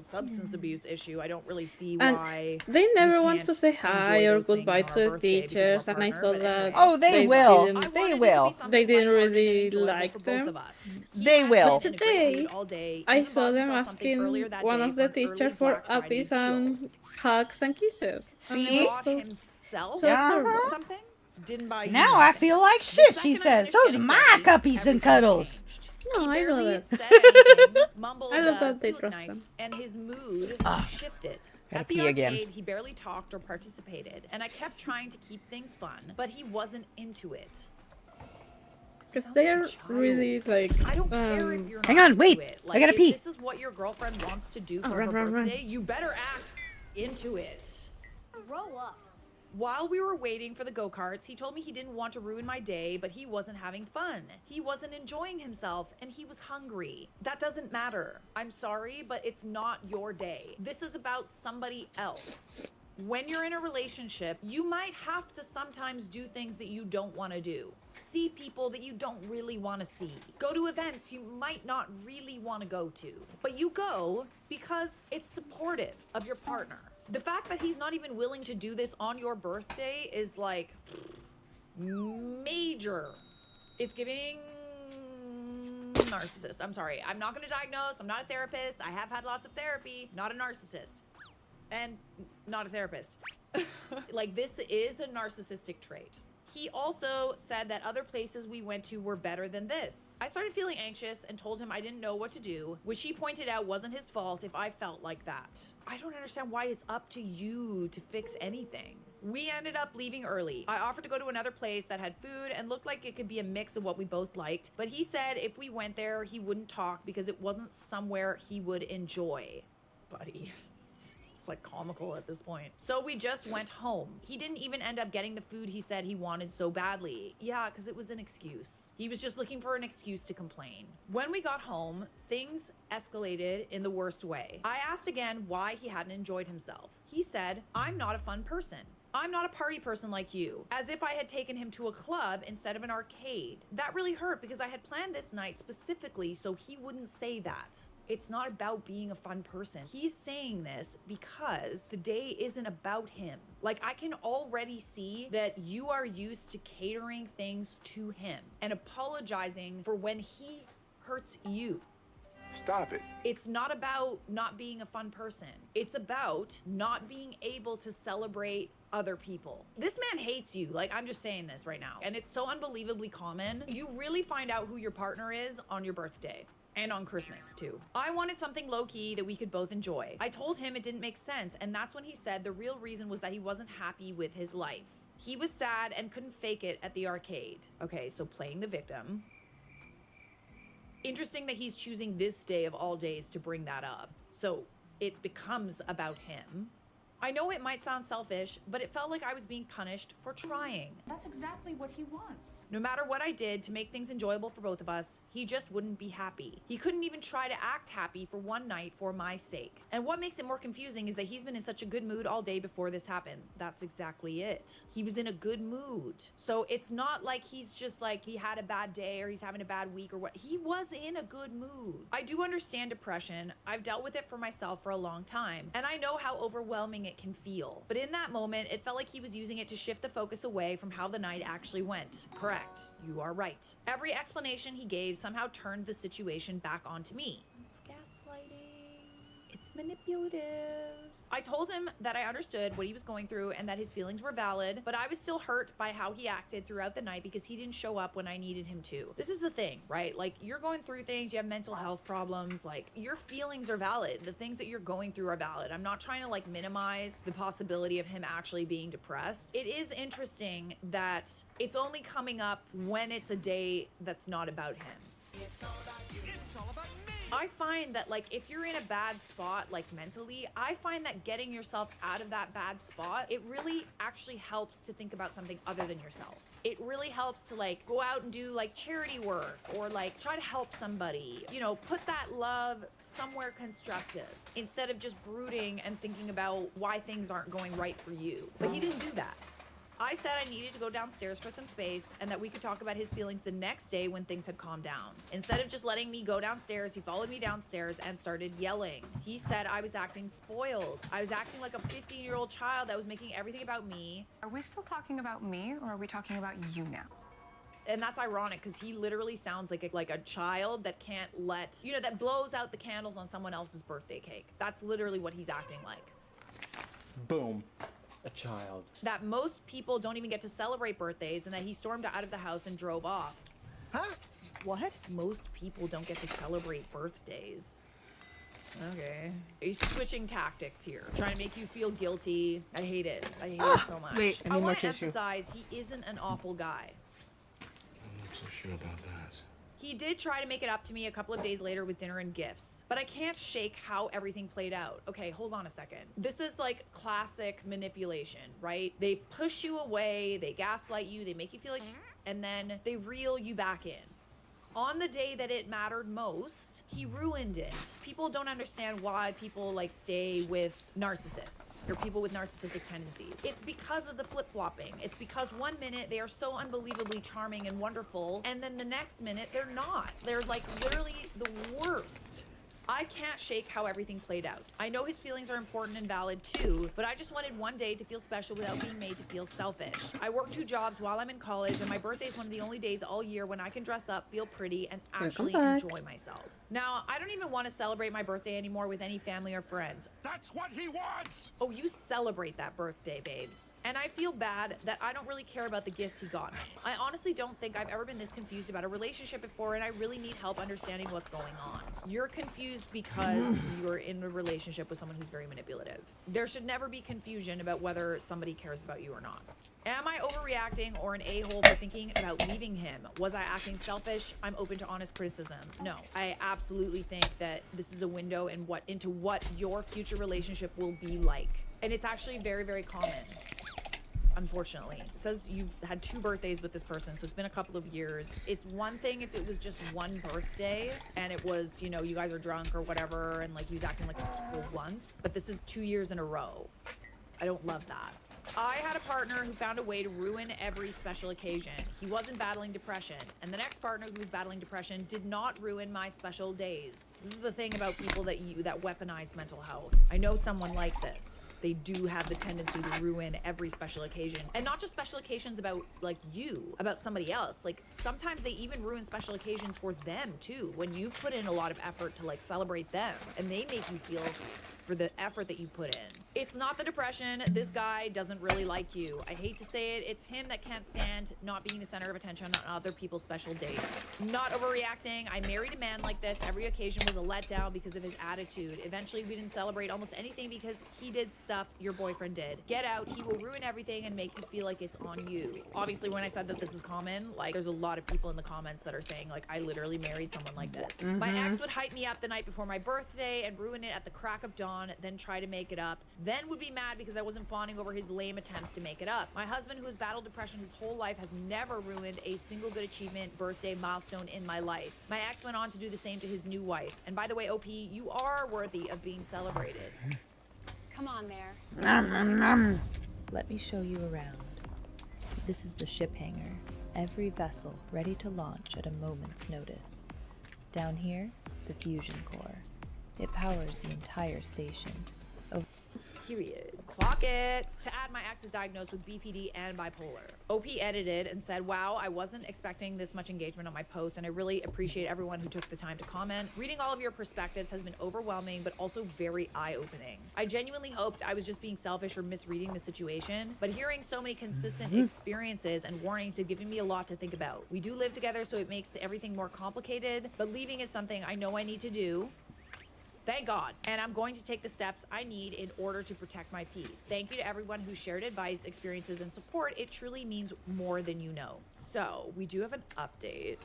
substance abuse issue. I don't really see And why. they never we want can't to say hi enjoy or those things goodbye on our to the birthday because of teachers, our and I partner, thought but that anyway. Oh, they will. didn't- They will. They didn't lighthearted and really enjoyable like for both them. of us. He They had will. been in a great Today, mood all day, I even saw bought them himself something earlier asking that one day of the for an early teachers for Black Friday uppies deal. and hugs and kisses. And it See? was Bought so- himself so adorable. something. Didn't buy you Now I nothing. feel like The shit, second she I says. finished Those getting my ready, guppies and everything cuddles. changed. No, He I love barely it. said anything, mumbled, I love that they "You look trust nice," them. and his mood shifted. Gotta At the pee arcade, again. he barely talked or participated, and I kept trying to keep things fun, but he wasn't into it. Because they're really like. I don't care if you're Hang not on, wait. into it. I Like, gotta if pee. this is what your girlfriend wants to do Oh, for run, her run, run. birthday, you better act into it. Grow up. While we were waiting for the go-karts, he told me he didn't want to ruin my day, but he wasn't having fun. He wasn't enjoying himself, and he was hungry. That doesn't matter. I'm sorry, but it's not your day. This is about somebody else. When you're in a relationship, you might have to sometimes do things that you don't want to do. See people that you don't really want to see. Go to events you might not really want to go to. But you go because it's supportive of your partner. The fact that he's not even willing to do this on your birthday is like major. It's giving narcissist. I'm sorry. I'm not going to diagnose. I'm not a therapist. I have had lots of therapy. Not a narcissist. And not a therapist. Like, this is a narcissistic trait. He also said that other places we went to were better than this. I started feeling anxious and told him I didn't know what to do, which he pointed out wasn't his fault if I felt like that. I don't understand why it's up to you to fix anything. We ended up leaving early. I offered to go to another place that had food and looked like it could be a mix of what we both liked, but he said if we went there, he wouldn't talk because it wasn't somewhere he would enjoy. Buddy. It's like comical at this point. So we just went home. He didn't even end up getting the food he said he wanted so badly. Yeah, because it was an excuse. He was just looking for an excuse to complain. When we got home, things escalated in the worst way. I asked again why he hadn't enjoyed himself. He said, "I'm not a fun person. I'm not a party person like you," as if I had taken him to a club instead of an arcade. That really hurt because I had planned this night specifically so he wouldn't say that. It's not about being a fun person. He's saying this because the day isn't about him. Like, I can already see that you are used to catering things to him and apologizing for when he hurts you. Stop it. It's not about not being a fun person. It's about not being able to celebrate other people. This man hates you. Like, I'm just saying this right now. And it's so unbelievably common. You really find out who your partner is on your birthday. And on Christmas, too. I wanted something low-key that we could both enjoy. I told him it didn't make sense, and that's when he said the real reason was that he wasn't happy with his life. He was sad and couldn't fake it at the arcade. Okay, so playing the victim. Interesting that he's choosing this day of all days to bring that up. So it becomes about him. I know it might sound selfish, but it felt like I was being punished for trying. That's exactly what he wants. No matter what I did to make things enjoyable for both of us, he just wouldn't be happy. He couldn't even try to act happy for one night for my sake. And what makes it more confusing is that he's been in such a good mood all day before this happened. That's exactly it. He was in a good mood. So it's not like he's just like he had a bad day or he's having a bad week or what. He was in a good mood. I do understand depression. I've dealt with it for myself for a long time. And I know how overwhelming it can feel. But in that moment, it felt like he was using it to shift the focus away from how the night actually went. Correct. You are right. Every explanation he gave somehow turned the situation back onto me. It's gaslighting. It's manipulative. I told him that I understood what he was going through and that his feelings were valid, but I was still hurt by how he acted throughout the night because he didn't show up when I needed him to. This is the thing, right? Like, you're going through things, you have mental health problems, like, your feelings are valid. The things that you're going through are valid. I'm not trying to, like, minimize the possibility of him actually being depressed. It is interesting that it's only coming up when it's a day that's not about him. It's all about you. It's all about me. I find that, like, if you're in a bad spot, like mentally, I find that getting yourself out of that bad spot, it really actually helps to think about something other than yourself. It really helps to, like, go out and do, like, charity work or, like, try to help somebody. You know, put that love somewhere constructive instead of just brooding and thinking about why things aren't going right for you. But he didn't do that. I said I needed to go downstairs for some space and that we could talk about his feelings the next day when things had calmed down. Instead of just letting me go downstairs, he followed me downstairs and started yelling. He said I was acting spoiled. I was acting like a 15-year-old child that was making everything about me. Are we still talking about me, or are we talking about you now? And that's ironic because he literally sounds like a child that can't let, you know, that blows out the candles on someone else's birthday cake. That's literally what he's acting like. Boom. A child. That most people don't even get to celebrate birthdays and that he stormed out of the house and drove off. Huh? What? Most people don't get to celebrate birthdays. Okay. He's switching tactics here, trying to make you feel guilty. I hate it. I hate it so much. Wait, I want to emphasize he isn't an awful guy. I'm not so sure about that. He did try to make it up to me a couple of days later with dinner and gifts, but I can't shake how everything played out. Okay, hold on a second. This is like classic manipulation, right? They push you away, they gaslight you, they make you feel like, and then they reel you back in. On the day that it mattered most, he ruined it. People don't understand why people like stay with narcissists or people with narcissistic tendencies. It's because of the flip-flopping. It's because one minute they are so unbelievably charming and wonderful, and then the next minute they're not. They're like literally the worst. I can't shake how everything played out. I know his feelings are important and valid too, but I just wanted one day to feel special without being made to feel selfish. I work 2 jobs while I'm in college, and my birthday is one of the only days all year when I can dress up, feel pretty, and actually enjoy myself. Now, I don't even want to celebrate my birthday anymore with any family or friends. That's what he wants! Oh, you celebrate that birthday, babes. And I feel bad that I don't really care about the gifts he got me. I honestly don't think I've ever been this confused about a relationship before, and I really need help understanding what's going on. You're confused because you're in a relationship with someone who's very manipulative. There should never be confusion about whether somebody cares about you or not. Am I overreacting or an a-hole for thinking about leaving him? Was I acting selfish? I'm open to honest criticism. No, I absolutely think that this is a window into what your future relationship will be like. And it's actually very, very common, unfortunately. It says you've had 2 birthdays with this person, so it's been a couple of years. It's one thing if it was just one birthday and it was, you know, you guys are drunk or whatever and like he was acting like a once, but this is 2 years in a row. I don't love that. I had a partner who found a way to ruin every special occasion. He wasn't battling depression, and the next partner who was battling depression did not ruin my special days. This is the thing about people that weaponize mental health. I know someone like this. They do have the tendency to ruin every special occasion, and not just special occasions about like you, about somebody else. Like sometimes they even ruin special occasions for them too, when you've put in a lot of effort to like celebrate them, and they make you feel for the effort that you put in. It's not the depression, conclusion, this guy doesn't really like you. I hate to say it, it's him that can't stand not being the center of attention on other people's special days. Not overreacting. I married a man like this. Every occasion was a letdown because of his attitude. Eventually, we didn't celebrate almost anything because he did stuff your boyfriend did. Get out. He will ruin everything and make you feel like it's on you. Obviously, when I said that this is common, like, there's a lot of people in the comments that are saying, like, I literally married someone like this. My ex would hype me up the night before my birthday and ruin it at the crack of dawn, then try to make it up. Then would be mad because I wasn't fawning over his lame attempts to make it up. My husband, who has battled depression his whole life, has never ruined a single good achievement, birthday, milestone in my life. My ex went on to do the same to his new wife. And by the way, OP, you are worthy of being celebrated. Come on there. Let me show you around. This is the ship hangar. Every vessel ready to launch at a moment's notice. Down here, the fusion core. It powers the entire station. Period. Clock it. To add, my ex is diagnosed with BPD and bipolar. OP edited and said, wow, I wasn't expecting this much engagement on my post, and I really appreciate everyone who took the time to comment. Reading all of your perspectives has been overwhelming, but also very eye-opening. I genuinely hoped I was just being selfish or misreading the situation, but hearing so many consistent experiences and warnings have given me a lot to think about. We do live together, so it makes everything more complicated, but leaving is something I know I need to do. Thank God. And I'm going to take the steps I need in order to protect my peace. Thank you to everyone who shared advice, experiences, and support. It truly means more than you know. So, we do have an update.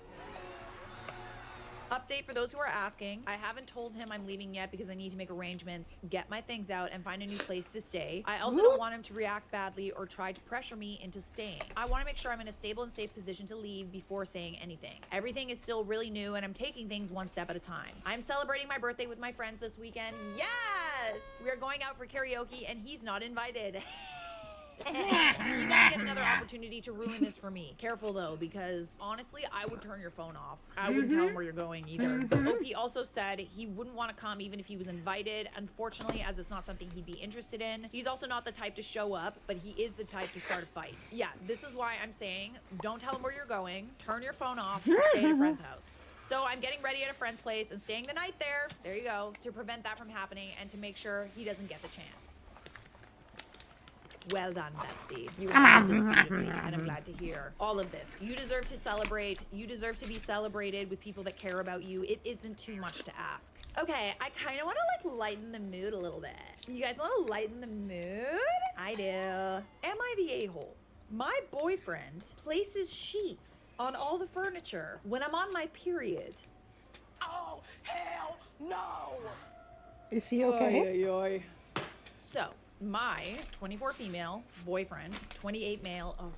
Update for those who are asking. I haven't told him I'm leaving yet because I need to make arrangements, get my things out, and find a new place to stay. I also don't want him to react badly or try to pressure me into staying. I want to make sure I'm in a stable and safe position to leave before saying anything. Everything is still really new and I'm taking things one step at a time. I'm celebrating my birthday with my friends this weekend. Yes! We are going out for karaoke and he's not invited. You gotta get another opportunity to ruin this for me. Careful though, because honestly, I would turn your phone off. I wouldn't tell him where you're going either. OP also said he wouldn't want to come even if he was invited. Unfortunately, as it's not something he'd be interested in. He's also not the type to show up, but he is the type to start a fight. Yeah, this is why I'm saying, don't tell him where you're going, turn your phone off, stay at a friend's house. So I'm getting ready at a friend's place and staying the night there you go, to prevent that from happening and to make sure he doesn't get the chance. Well done, bestie. You handled this beautifully, and I'm glad to hear all of this. You deserve to celebrate. You deserve to be celebrated with people that care about you. It isn't too much to ask. Okay, I kind of want to like lighten the mood a little bit. You guys want to lighten the mood? I do. Am I the a-hole? My boyfriend places sheets on all the furniture when I'm on my period. Oh, hell no! Is he okay? Oy, oy, oy. So, my 24 female boyfriend, 28 male,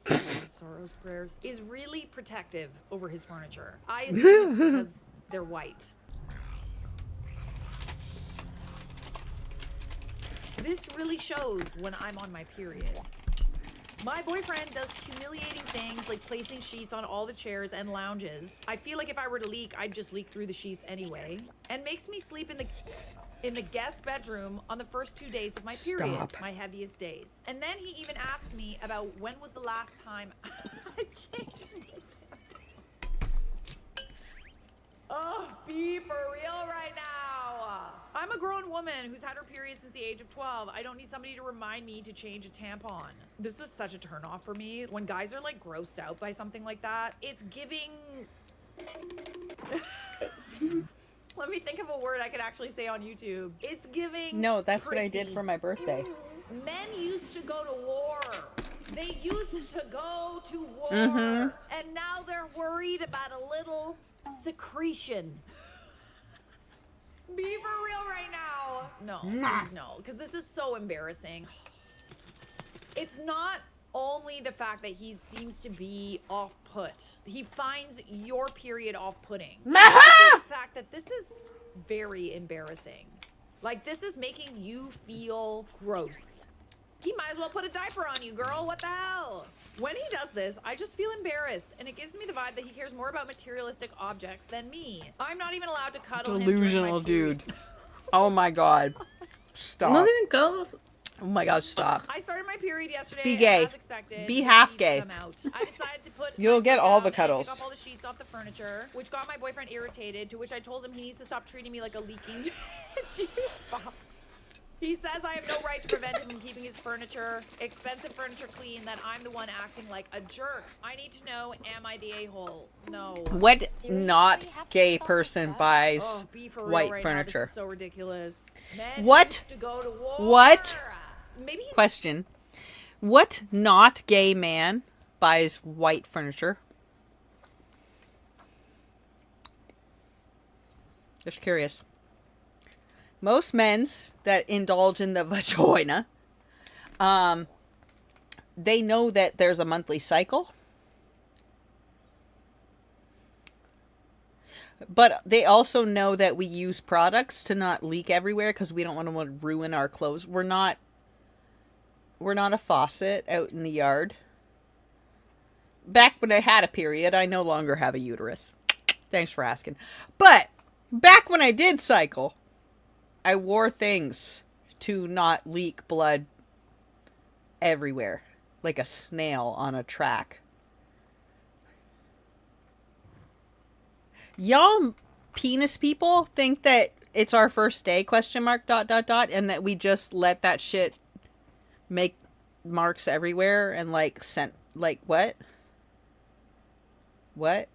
28, sorrows, prayers, is really protective over his furniture. I assume it's because they're white. This really shows when I'm on my period. My boyfriend does humiliating things like placing sheets on all the chairs and lounges. I feel like if I were to leak, I'd just leak through the sheets anyway. And makes me sleep in the guest bedroom on the first 2 days of my period, my heaviest days. And then he even asked me about when was the last time I changed it. Oh, be for real right now. I'm a grown woman who's had her period since the age of 12. I don't need somebody to remind me to change a tampon. This is such a turnoff for me. When guys are like grossed out by something like that, it's giving... Let me think of a word I could actually say on YouTube. It's giving... No, that's prissy. what I did for my birthday. Men used to go to war. They used to go to war. And now they're worried about a little secretion. Be for real right now. No, please no, because this is so embarrassing. It's not only the fact that he seems to be off-put. He finds your period off-putting. Also the fact that this is very embarrassing. Like, this is making you feel gross. He might as well put a diaper on you, girl. What the hell? When he does this, I just feel embarrassed, and it gives me the vibe that he cares more about materialistic objects than me. I'm not even allowed to cuddle him during Delusional my period. dude. Oh my god. Stop. Not even girls. Oh my god, stop. I started my period yesterday. Be gay. As expected. Be half Sheets gay. come out. I decided to put You'll my get foot all down the and cuddles. Take off all the sheets off the furniture, which got my boyfriend irritated. To which I told him he needs to stop treating me like a leaking juice box. He says I have no right to prevent him from keeping his expensive furniture clean, that I'm the one acting like a jerk. I need to know, am I the a-hole? No. What not gay person buys Oh, be for real white right now. furniture? This is so ridiculous. Men What? used to go to war. What? Maybe he's Question. What not gay man buys white furniture? Just curious. Most men's that indulge in the vagina, they know that there's a monthly cycle. But they also know that we use products to not leak everywhere because we don't want to ruin our clothes. We're not a faucet out in the yard. Back when I had a period, I no longer have a uterus. Thanks for asking. But back when I did cycle, I wore things to not leak blood everywhere, like a snail on a track. Y'all penis people think that it's our first day, ? And that we just let that shit make marks everywhere and like sent, like what? What?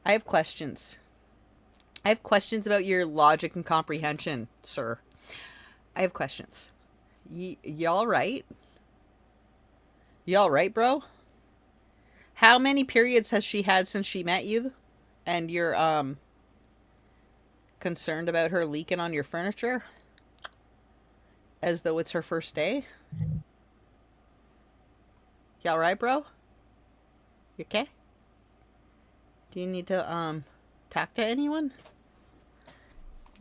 I have questions. I have questions about your logic and comprehension, sir. I have questions. Y'all right? Y'all right, bro? How many periods has she had since she met you? And you're, concerned about her leaking on your furniture? As though it's her first day? Y'all right, bro? You okay? Do you need to, talk to anyone?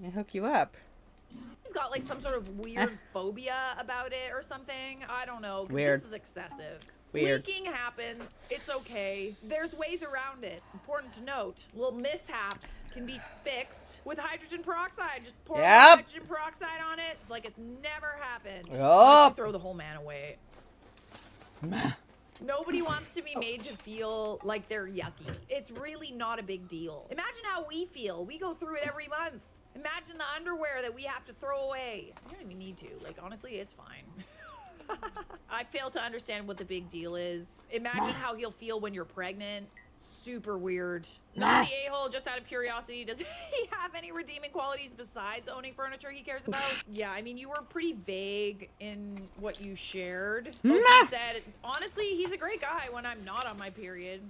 I hook you up. He's got like some sort of weird phobia about it or something. I don't know. 'Cause Weird. This is excessive. Weird. Leaking happens. It's okay. There's ways around it. Important to note. Little mishaps can be fixed with hydrogen peroxide. Just pour hydrogen peroxide on it. It's like it's never happened. Unless you throw the whole man away. Nobody wants to be made to feel like they're yucky. It's really not a big deal. Imagine how we feel. We go through it every month. Imagine the underwear that we have to throw away. You don't even need to. Like, honestly, it's fine. I fail to understand what the big deal is. Imagine how he'll feel when you're pregnant. Super weird. Not the a-hole, just out of curiosity. Does he have any redeeming qualities besides owning furniture he cares about? Yeah, I mean, you were pretty vague in what you shared. He said, honestly, he's a great guy when I'm not on my period.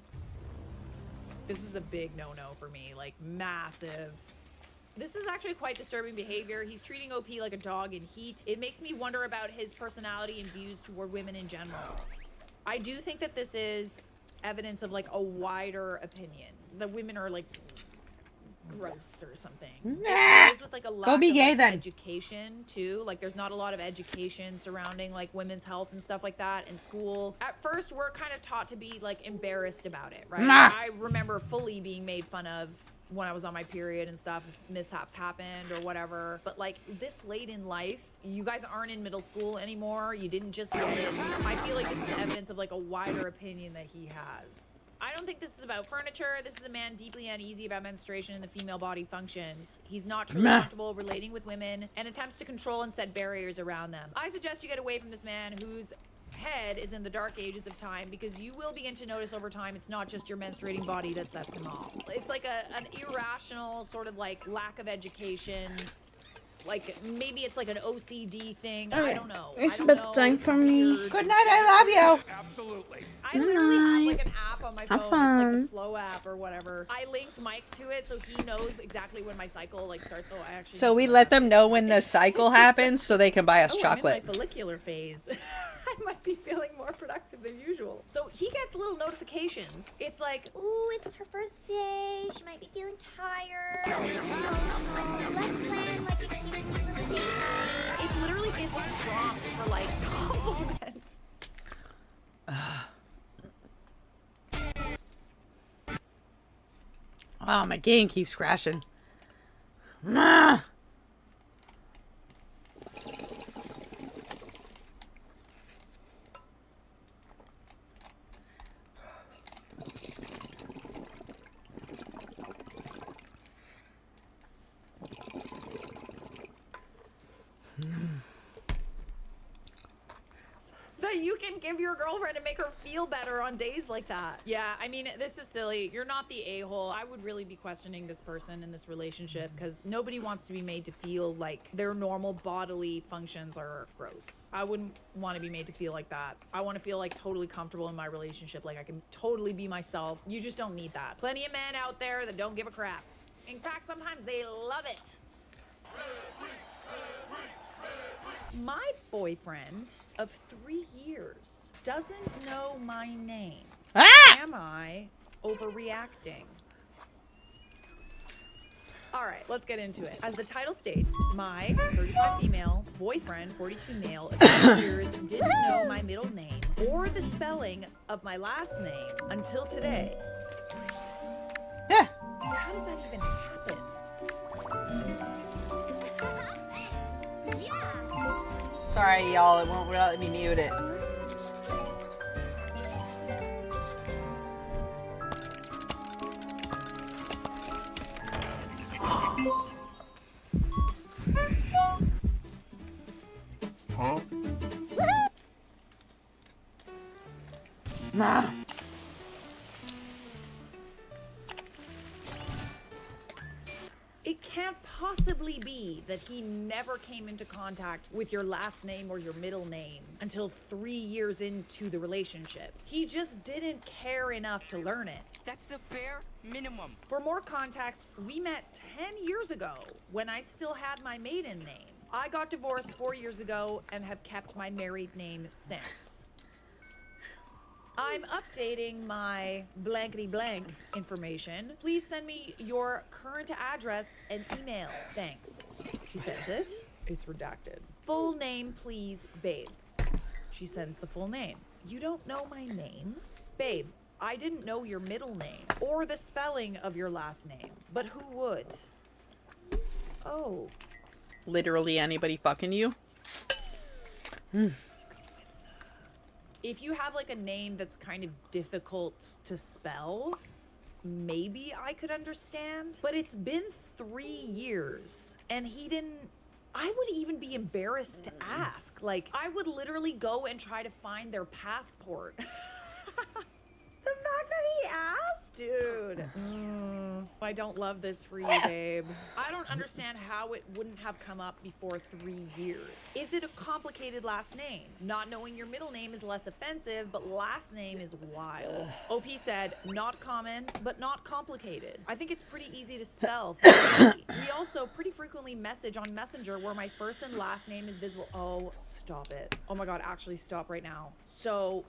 This is a big no-no for me. Like, massive. This is actually quite disturbing behavior. He's treating OP like a dog in heat. It makes me wonder about his personality and views toward women in general. I do think that this is evidence of like a wider opinion. The women are like gross or something. It goes with like a lack Go be of gay like, then. education too. Like there's not a lot of education surrounding like women's health and stuff like that in school. At first we're kind of taught to be like embarrassed about it, right? I remember fully being made fun of when I was on my period and stuff, mishaps happened or whatever. But like this late in life, you guys aren't in middle school anymore. You didn't just get it. I feel like this is evidence of like a wider opinion that he has. I don't think this is about furniture. This is a man deeply uneasy about menstruation and the female body functions. He's not truly comfortable relating with women and attempts to control and set barriers around them. I suggest you get away from this man whose head is in the dark ages of time, because you will begin to notice over time it's not just your menstruating body that sets him off. It's like an irrational sort of like lack of education. Like maybe it's like an OCD thing. I don't know. It's bedtime for me. Good night, I love you. Absolutely. I literally have like an app on my phone. Have fun. It's like the Flow app or whatever. I linked Mike to it so he knows exactly when my cycle like starts. Oh, I actually. So we let them know when the cycle happens so they can buy us chocolate. I'm in my follicular phase. I might be feeling more productive than usual. So he gets little notifications. It's like, ooh, it's her first day. She might be feeling tired. Let's plan like a cutesy little date night. It literally gives you prompts for like compliments. Oh, my game keeps crashing. you can give your girlfriend to make her feel better on days like that. Yeah, I mean, this is silly. You're not the a-hole. I would really be questioning this person in this relationship because nobody wants to be made to feel like their normal bodily functions are gross. I wouldn't want to be made to feel like that. I want to feel like totally comfortable in my relationship, like I can totally be myself. You just don't need that. Plenty of men out there that don't give a crap. In fact, sometimes they love it. My boyfriend of 3 years doesn't know my name. Am I overreacting? All right, let's get into it. As the title states, my 35 female boyfriend, 42 male, of 3 years didn't know my middle name or the spelling of my last name until today. Yeah. How does that even happen? Sorry, y'all. It won't let me mute it. Huh? Nah. It can't possibly be that he never came into contact with your last name or your middle name until 3 years into the relationship. He just didn't care enough to learn it. That's the bare minimum. For more context, we met 10 years ago when I still had my maiden name. I got divorced 4 years ago and have kept my married name since. I'm updating my blankety blank information. Please send me your current address and email. Thanks. She sends it. It's redacted. Full name, please, babe. She sends the full name. You don't know my name? Babe, I didn't know your middle name or the spelling of your last name, but who would? Oh. Literally anybody fucking you? If you have like a name that's kind of difficult to spell, maybe I could understand. But it's been 3 years and he didn't. I would even be embarrassed to ask. Like, I would literally go and try to find their passport. The fact that he asked? Dude. I don't love this for you, babe. I don't understand how it wouldn't have come up before 3 years. Is it a complicated last name? Not knowing your middle name is less offensive, but last name is wild. OP said, not common, but not complicated. I think it's pretty easy to spell. We also pretty frequently message on Messenger where my first and last name is visible. Oh, stop it. Oh my God, actually stop right now. So,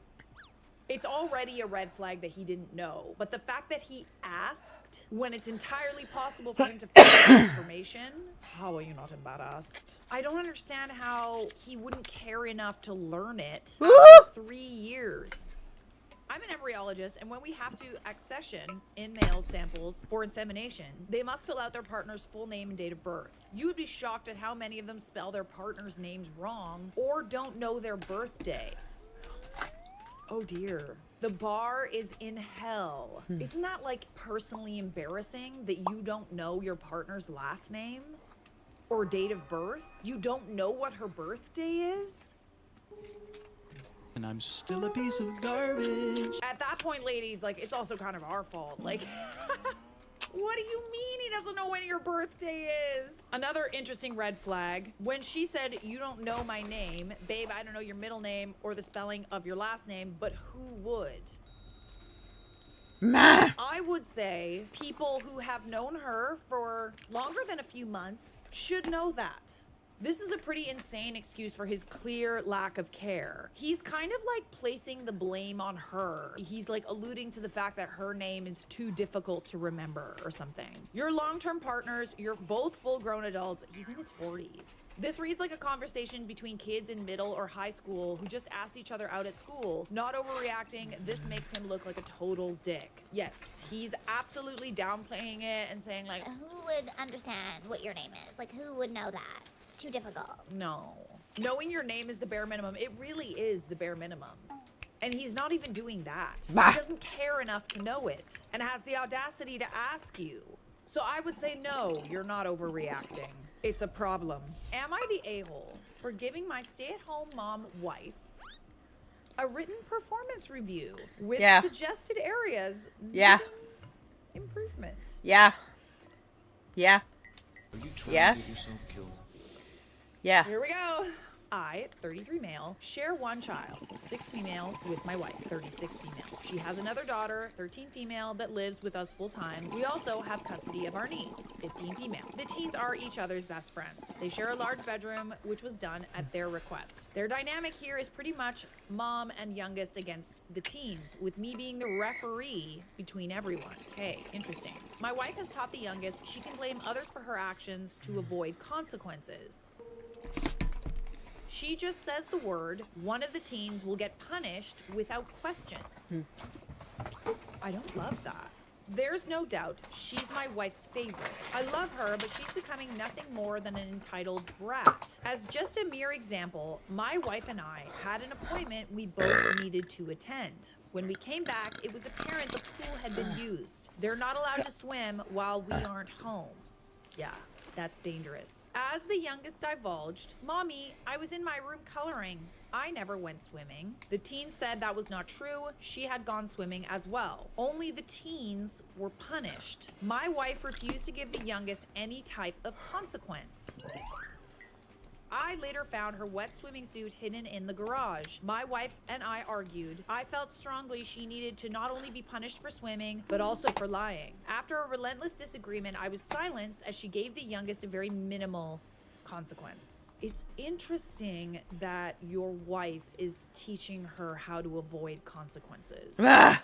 it's already a red flag that he didn't know, but the fact that he asked when it's entirely possible for him to find information, how are you not embarrassed? I don't understand how he wouldn't care enough to learn it after 3 years. I'm an embryologist, and when we have to accession in male samples for insemination, they must fill out their partner's full name and date of birth. You would be shocked at how many of them spell their partner's names wrong or don't know their birthday. Oh dear. The bar is in hell. Isn't that like personally embarrassing that you don't know your partner's last name or date of birth? You don't know what her birthday is? And I'm still a piece of garbage. At that point, ladies, like, it's also kind of our fault. Like, what do you mean he doesn't know when your birthday is? Another interesting red flag. When she said, you don't know my name, babe, I don't know your middle name or the spelling of your last name, but who would? I would say people who have known her for longer than a few months should know that. This is a pretty insane excuse for his clear lack of care. He's kind of like placing the blame on her. He's like alluding to the fact that her name is too difficult to remember or something. You're long-term partners. You're both full-grown adults. He's in his 40s. This reads like a conversation between kids in middle or high school who just asked each other out at school. Not overreacting. This makes him look like a total dick. Yes, he's absolutely downplaying it and saying like, who would understand what your name is? Like, who would know that? It's too difficult. no. Knowing your name is the bare minimum. It really is the bare minimum. And he's not even doing that. He doesn't care enough to know it and has the audacity to ask you. So I would say no, you're not overreacting. It's a problem. Am I the a-hole for giving my stay-at-home mom wife a written performance review with Yeah. suggested areas. Yeah. needing Improvement. Yeah. Yeah. Are you trying Yes. to get yourself killed? Yeah. Here we go. I, 33 male, share one child, 6 female, with my wife, 36 female. She has another daughter, 13 female, that lives with us full time. We also have custody of our niece, 15 female. The teens are each other's best friends. They share a large bedroom, which was done at their request. Their dynamic here is pretty much mom and youngest against the teens, with me being the referee between everyone. Okay, interesting. My wife has taught the youngest she can blame others for her actions to avoid consequences. She just says the word, one of the teens will get punished without question. I don't love that. There's no doubt she's my wife's favorite. I love her, but she's becoming nothing more than an entitled brat. As just a mere example, my wife and I had an appointment we both needed to attend. When we came back, it was apparent the pool had been used. They're not allowed to swim while we aren't home. Yeah. That's dangerous. As the youngest divulged, Mommy, I was in my room coloring. I never went swimming. The teen said that was not true. She had gone swimming as well. Only the teens were punished. My wife refused to give the youngest any type of consequence. I later found her wet swimming suit hidden in the garage. My wife and I argued. I felt strongly she needed to not only be punished for swimming, but also for lying. After a relentless disagreement, I was silenced as she gave the youngest a very minimal consequence. It's interesting that your wife is teaching her how to avoid consequences. Ah!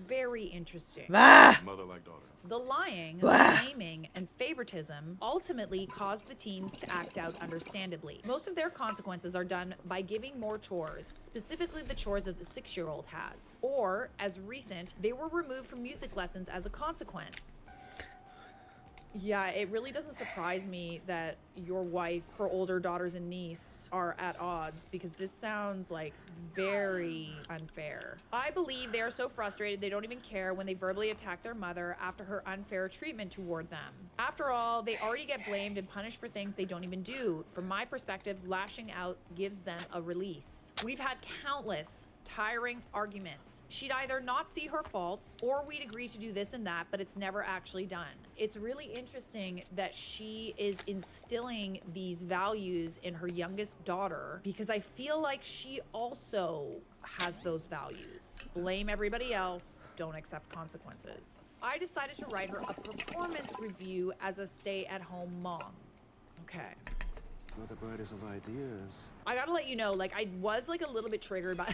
Very interesting. Ah! Mother like daughter. The lying, blaming, and favoritism ultimately caused the teens to act out understandably. Most of their consequences are done by giving more chores, specifically the chores that the 6-year-old has. Or, as recent, they were removed from music lessons as a consequence. Yeah, it really doesn't surprise me that your wife, her older daughters and niece are at odds, because this sounds like very unfair. I believe they are so frustrated they don't even care when they verbally attack their mother after her unfair treatment toward them. After all, they already get blamed and punished for things they don't even do. From my perspective, lashing out gives them a release. We've had countless tiring arguments. She'd either not see her faults or we'd agree to do this and that, but it's never actually done. It's really interesting that she is instilling these values in her youngest daughter, because I feel like she also has those values. Blame everybody else, don't accept consequences. I decided to write her a performance review as a stay-at-home mom. Okay. Not the brightest of ideas. I gotta let you know, like, I was like a little bit triggered by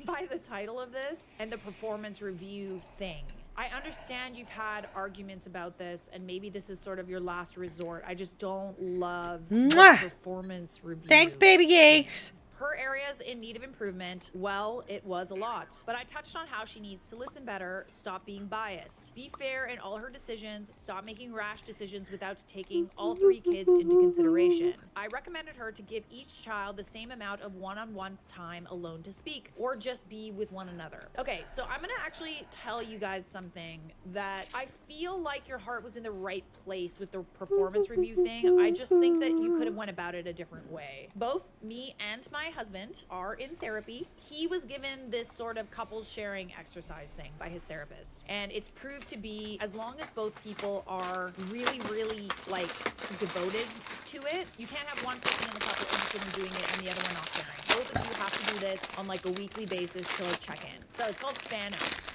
by the title of this and the performance review thing. I understand you've had arguments about this, and maybe this is sort of your last resort. I just don't love the performance review. Thanks, baby cakes. Her areas in need of improvement, well, it was a lot. But I touched on how she needs to listen better, stop being biased, be fair in all her decisions, stop making rash decisions without taking all 3 kids into consideration. I recommended her to give each child the same amount of one-on-one time alone to speak, or just be with one another. Okay, so I'm gonna actually tell you guys something that I feel like your heart was in the right place with the performance review thing. I just think that you could have went about it a different way. Both me and my husband are in therapy. He was given this sort of couples sharing exercise thing by his therapist, and it's proved to be, as long as both people are really, really like devoted to it, you can't have one person in the couple interested in doing it and the other one not caring. Both of you have to do this on like a weekly basis to like check in. So it's called fan outs.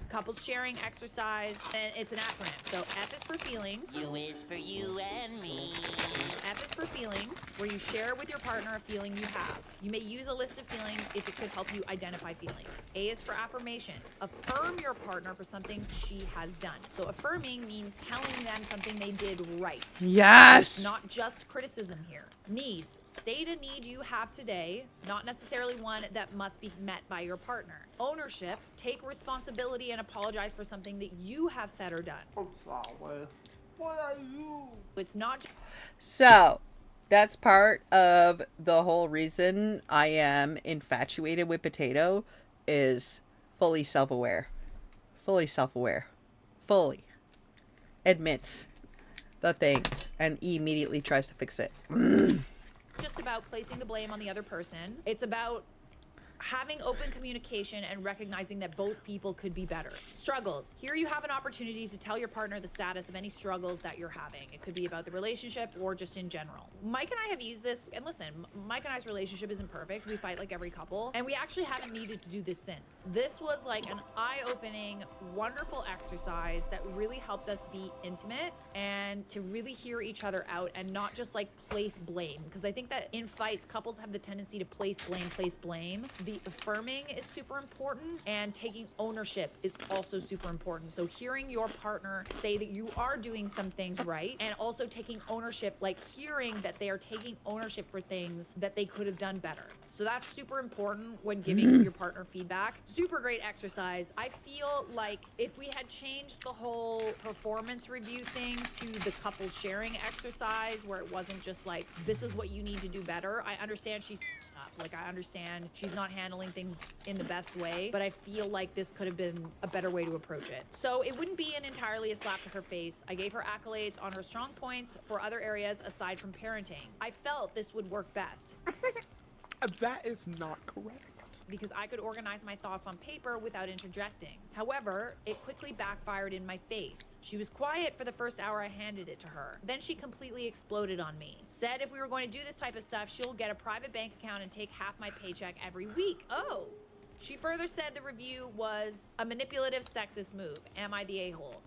Couples sharing exercise, and it's an acronym. So F is for feelings. U is for you and me. F is for feelings, where you share with your partner a feeling you have. You may use a list of feelings if it could help you identify feelings. A is for affirmations. Affirm your partner for something she has done. So affirming means telling them something they did right. Yes! It's not just criticism here. Needs. State a need you have today, not necessarily one that must be met by your partner. Ownership. Take responsibility and apologize for something that you have said or done. I'm sorry. What are you? It's not just... So, that's part of the whole reason I am infatuated with Potato, is fully self-aware. Fully self-aware. Fully. Admits the things and immediately tries to fix it. Just just about placing the blame on the other person. It's about having open communication and recognizing that both people could be better. Struggles. Here you have an opportunity to tell your partner the status of any struggles that you're having. It could be about the relationship or just in general. Mike and I have used this, and listen, Mike and I's relationship isn't perfect. We fight like every couple, and we actually haven't needed to do this since. This was like an eye-opening, wonderful exercise that really helped us be intimate and to really hear each other out and not just like place blame. Because I think that in fights, couples have the tendency to place blame. The affirming is super important, and taking ownership is also super important. So hearing your partner say that you are doing some things right, and also taking ownership, like hearing that they are taking ownership for things that they could have done better. So that's super important when giving your partner feedback. Super great exercise. I feel like if we had changed the whole performance review thing to the couple sharing exercise, where it wasn't just like, this is what you need to do better. I understand she's up. Like, I understand she's not handling things in the best way, but I feel like this could have been a better way to approach it. So it wouldn't be entirely a slap to her face. I gave her accolades on her strong points for other areas aside from parenting. I felt this would work best. That is not correct. Because I could organize my thoughts on paper without interjecting. However, it quickly backfired in my face. She was quiet for the first hour I handed it to her. Then she completely exploded on me. Said if we were going to do this type of stuff, she'll get a private bank account and take half my paycheck every week. Oh. She further said the review was a manipulative, sexist move. Am I the a-hole?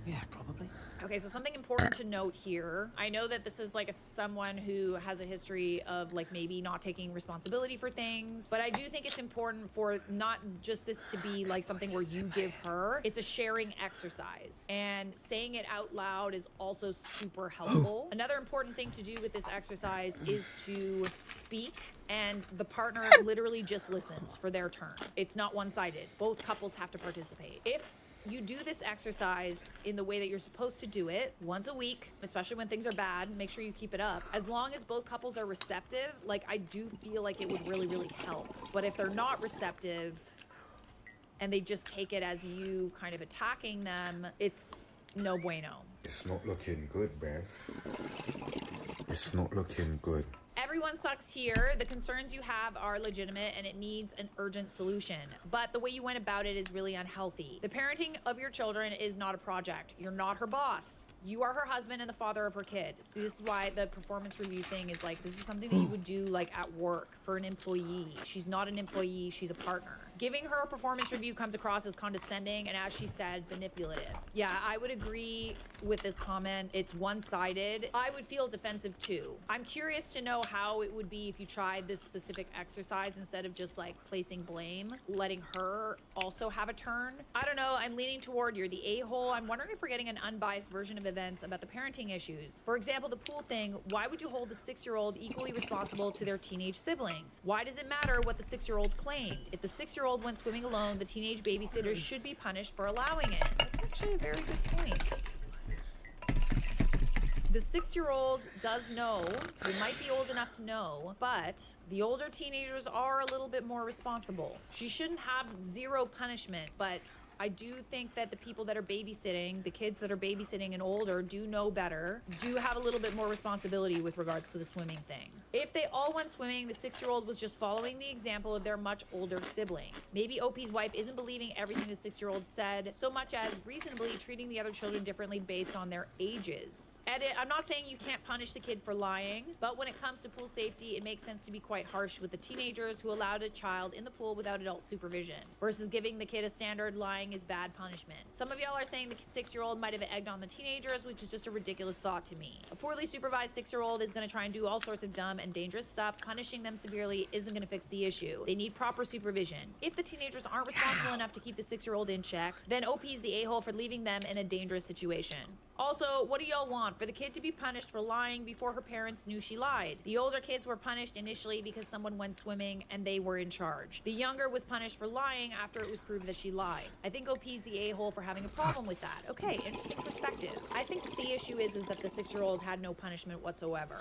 Yeah, probably. Okay, so something important to note here. I know that this is like someone who has a history of like maybe not taking responsibility for things, but I do think it's important for not just this to be like something where you give her. It's a sharing exercise, and saying it out loud is also super helpful. Another important thing to do with this exercise is to speak, and the partner literally just listens for their turn. It's not one-sided. Both couples have to participate. If you do this exercise in the way that you're supposed to do it, once a week, especially when things are bad, make sure you keep it up. As long as both couples are receptive, like, I do feel like it would really, really help. But if they're not receptive and they just take it as you kind of attacking them, it's no bueno. It's not looking good, man. It's not looking good. Everyone sucks here. The concerns you have are legitimate and it needs an urgent solution. But the way you went about it is really unhealthy. The parenting of your children is not a project. You're not her boss. You are her husband and the father of her kid. See, this is why the performance review thing is like, this is something that you would do like at work for an employee. She's not an employee, she's a partner. Giving her a performance review comes across as condescending and, as she said, manipulative. Yeah, I would agree with this comment. It's one-sided. I would feel defensive too. I'm curious to know how it would be if you tried this specific exercise instead of just like placing blame, letting her also have a turn. I don't know, I'm leaning toward you're the a-hole. I'm wondering if we're getting an unbiased version of events about the parenting issues. For example, the pool thing, why would you hold the 6-year-old equally responsible to their teenage siblings? Why does it matter what the 6-year-old claimed? If the 6-year-old went swimming alone, the teenage babysitter should be punished for allowing it. That's actually a very good point. The 6-year-old does know, they might be old enough to know, but the older teenagers are a little bit more responsible. She shouldn't have zero punishment, but I do think that the people that are babysitting, the kids that are babysitting and older, do know better, do have a little bit more responsibility with regards to the swimming thing. If they all went swimming, the 6-year-old was just following the example of their much older siblings. Maybe OP's wife isn't believing everything the 6-year-old said, so much as reasonably treating the other children differently based on their ages. Edit, I'm not saying you can't punish the kid for lying, but when it comes to pool safety, it makes sense to be quite harsh with the teenagers who allowed a child in the pool without adult supervision, versus giving the kid a standard lying is bad punishment. Some of y'all are saying the 6-year-old might have egged on the teenagers, which is just a ridiculous thought to me. A poorly supervised 6-year-old is going to try and do all sorts of dumb and dangerous stuff. Punishing them severely isn't going to fix the issue. They need proper supervision. If the teenagers aren't responsible enough to keep the 6-year-old in check, then OP's the a-hole for leaving them in a dangerous situation. Also, what do y'all want? For the kid to be punished for lying before her parents knew she lied. The older kids were punished initially because someone went swimming and they were in charge. The younger was punished for lying after it was proved that she lied. I think OP's the a-hole for having a problem with that. Okay, interesting perspective. I think that the issue is that the 6-year-old had no punishment whatsoever.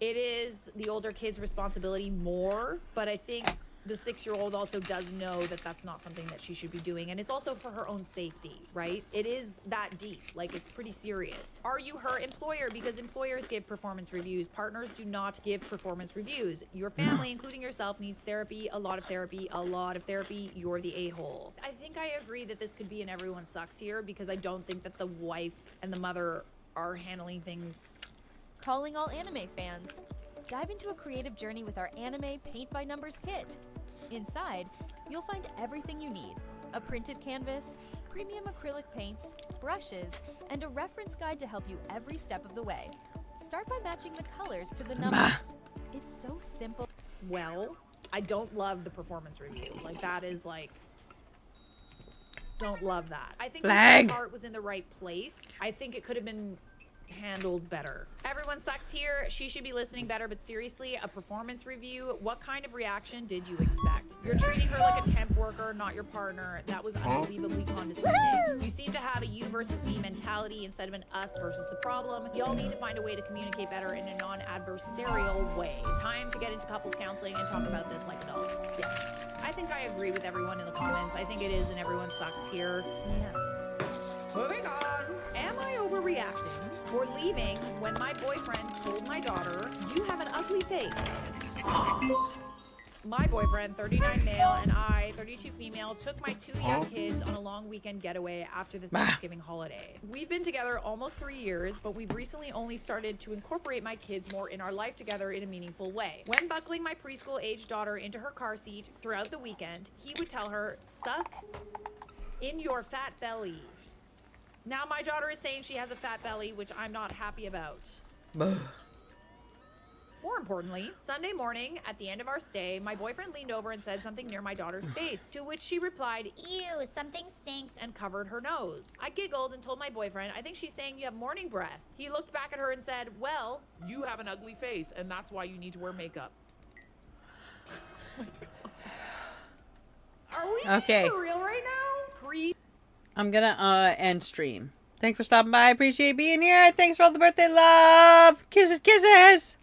It is the older kid's responsibility more, but I think the 6-year-old also does know that that's not something that she should be doing. And it's also for her own safety, right? It is that deep. Like, it's pretty serious. Are you her employer? Because employers give performance reviews. Partners do not give performance reviews. Your family, including yourself, needs therapy, a lot of therapy, a lot of therapy. You're the a-hole. I think I agree that this could be an everyone sucks here, because I don't think that the wife and the mother are handling things. Calling all anime fans. Dive into a creative journey with our anime paint by numbers kit. Inside, you'll find everything you need. A printed canvas, premium acrylic paints, brushes, and a reference guide to help you every step of the way. Start by matching the colors to the numbers. It's so simple. Well, I don't love the performance review. Like, that is like, don't love that. I think the art was in the right place. I think it could have been handled better. Everyone sucks here. She should be listening better, but seriously, a performance review, what kind of reaction did you expect? You're treating her like a temp worker, not your partner. That was unbelievably condescending. You seem to have a you versus me mentality instead of an us versus the problem. Y'all need to find a way to communicate better in a non-adversarial way. Time to get into couples counseling and talk about this like adults. Yes. I think I agree with everyone in the comments. I think it is an everyone sucks here. Yeah. Moving on. Am I overreacting for leaving when my boyfriend told my daughter, "You have an ugly face"? My boyfriend, 39 male, and I, 32 female, took my 2 young kids on a long weekend getaway after the Thanksgiving holiday. We've been together almost 3 years, but we've recently only started to incorporate my kids more in our life together in a meaningful way. When buckling my preschool-aged daughter into her car seat throughout the weekend, he would tell her, "Suck in your fat belly." Now my daughter is saying she has a fat belly, which I'm not happy about. More importantly, Sunday morning, at the end of our stay, my boyfriend leaned over and said something near my daughter's face, to which she replied, "Ew, something stinks," and covered her nose. I giggled and told my boyfriend, "I think she's saying you have morning breath." He looked back at her and said, "Well, You have an ugly face, and that's why you need to wear makeup. are we Okay. for real right now? I'm gonna end stream. Thanks for stopping by. I appreciate being here. Thanks for all the birthday love. Kisses, kisses.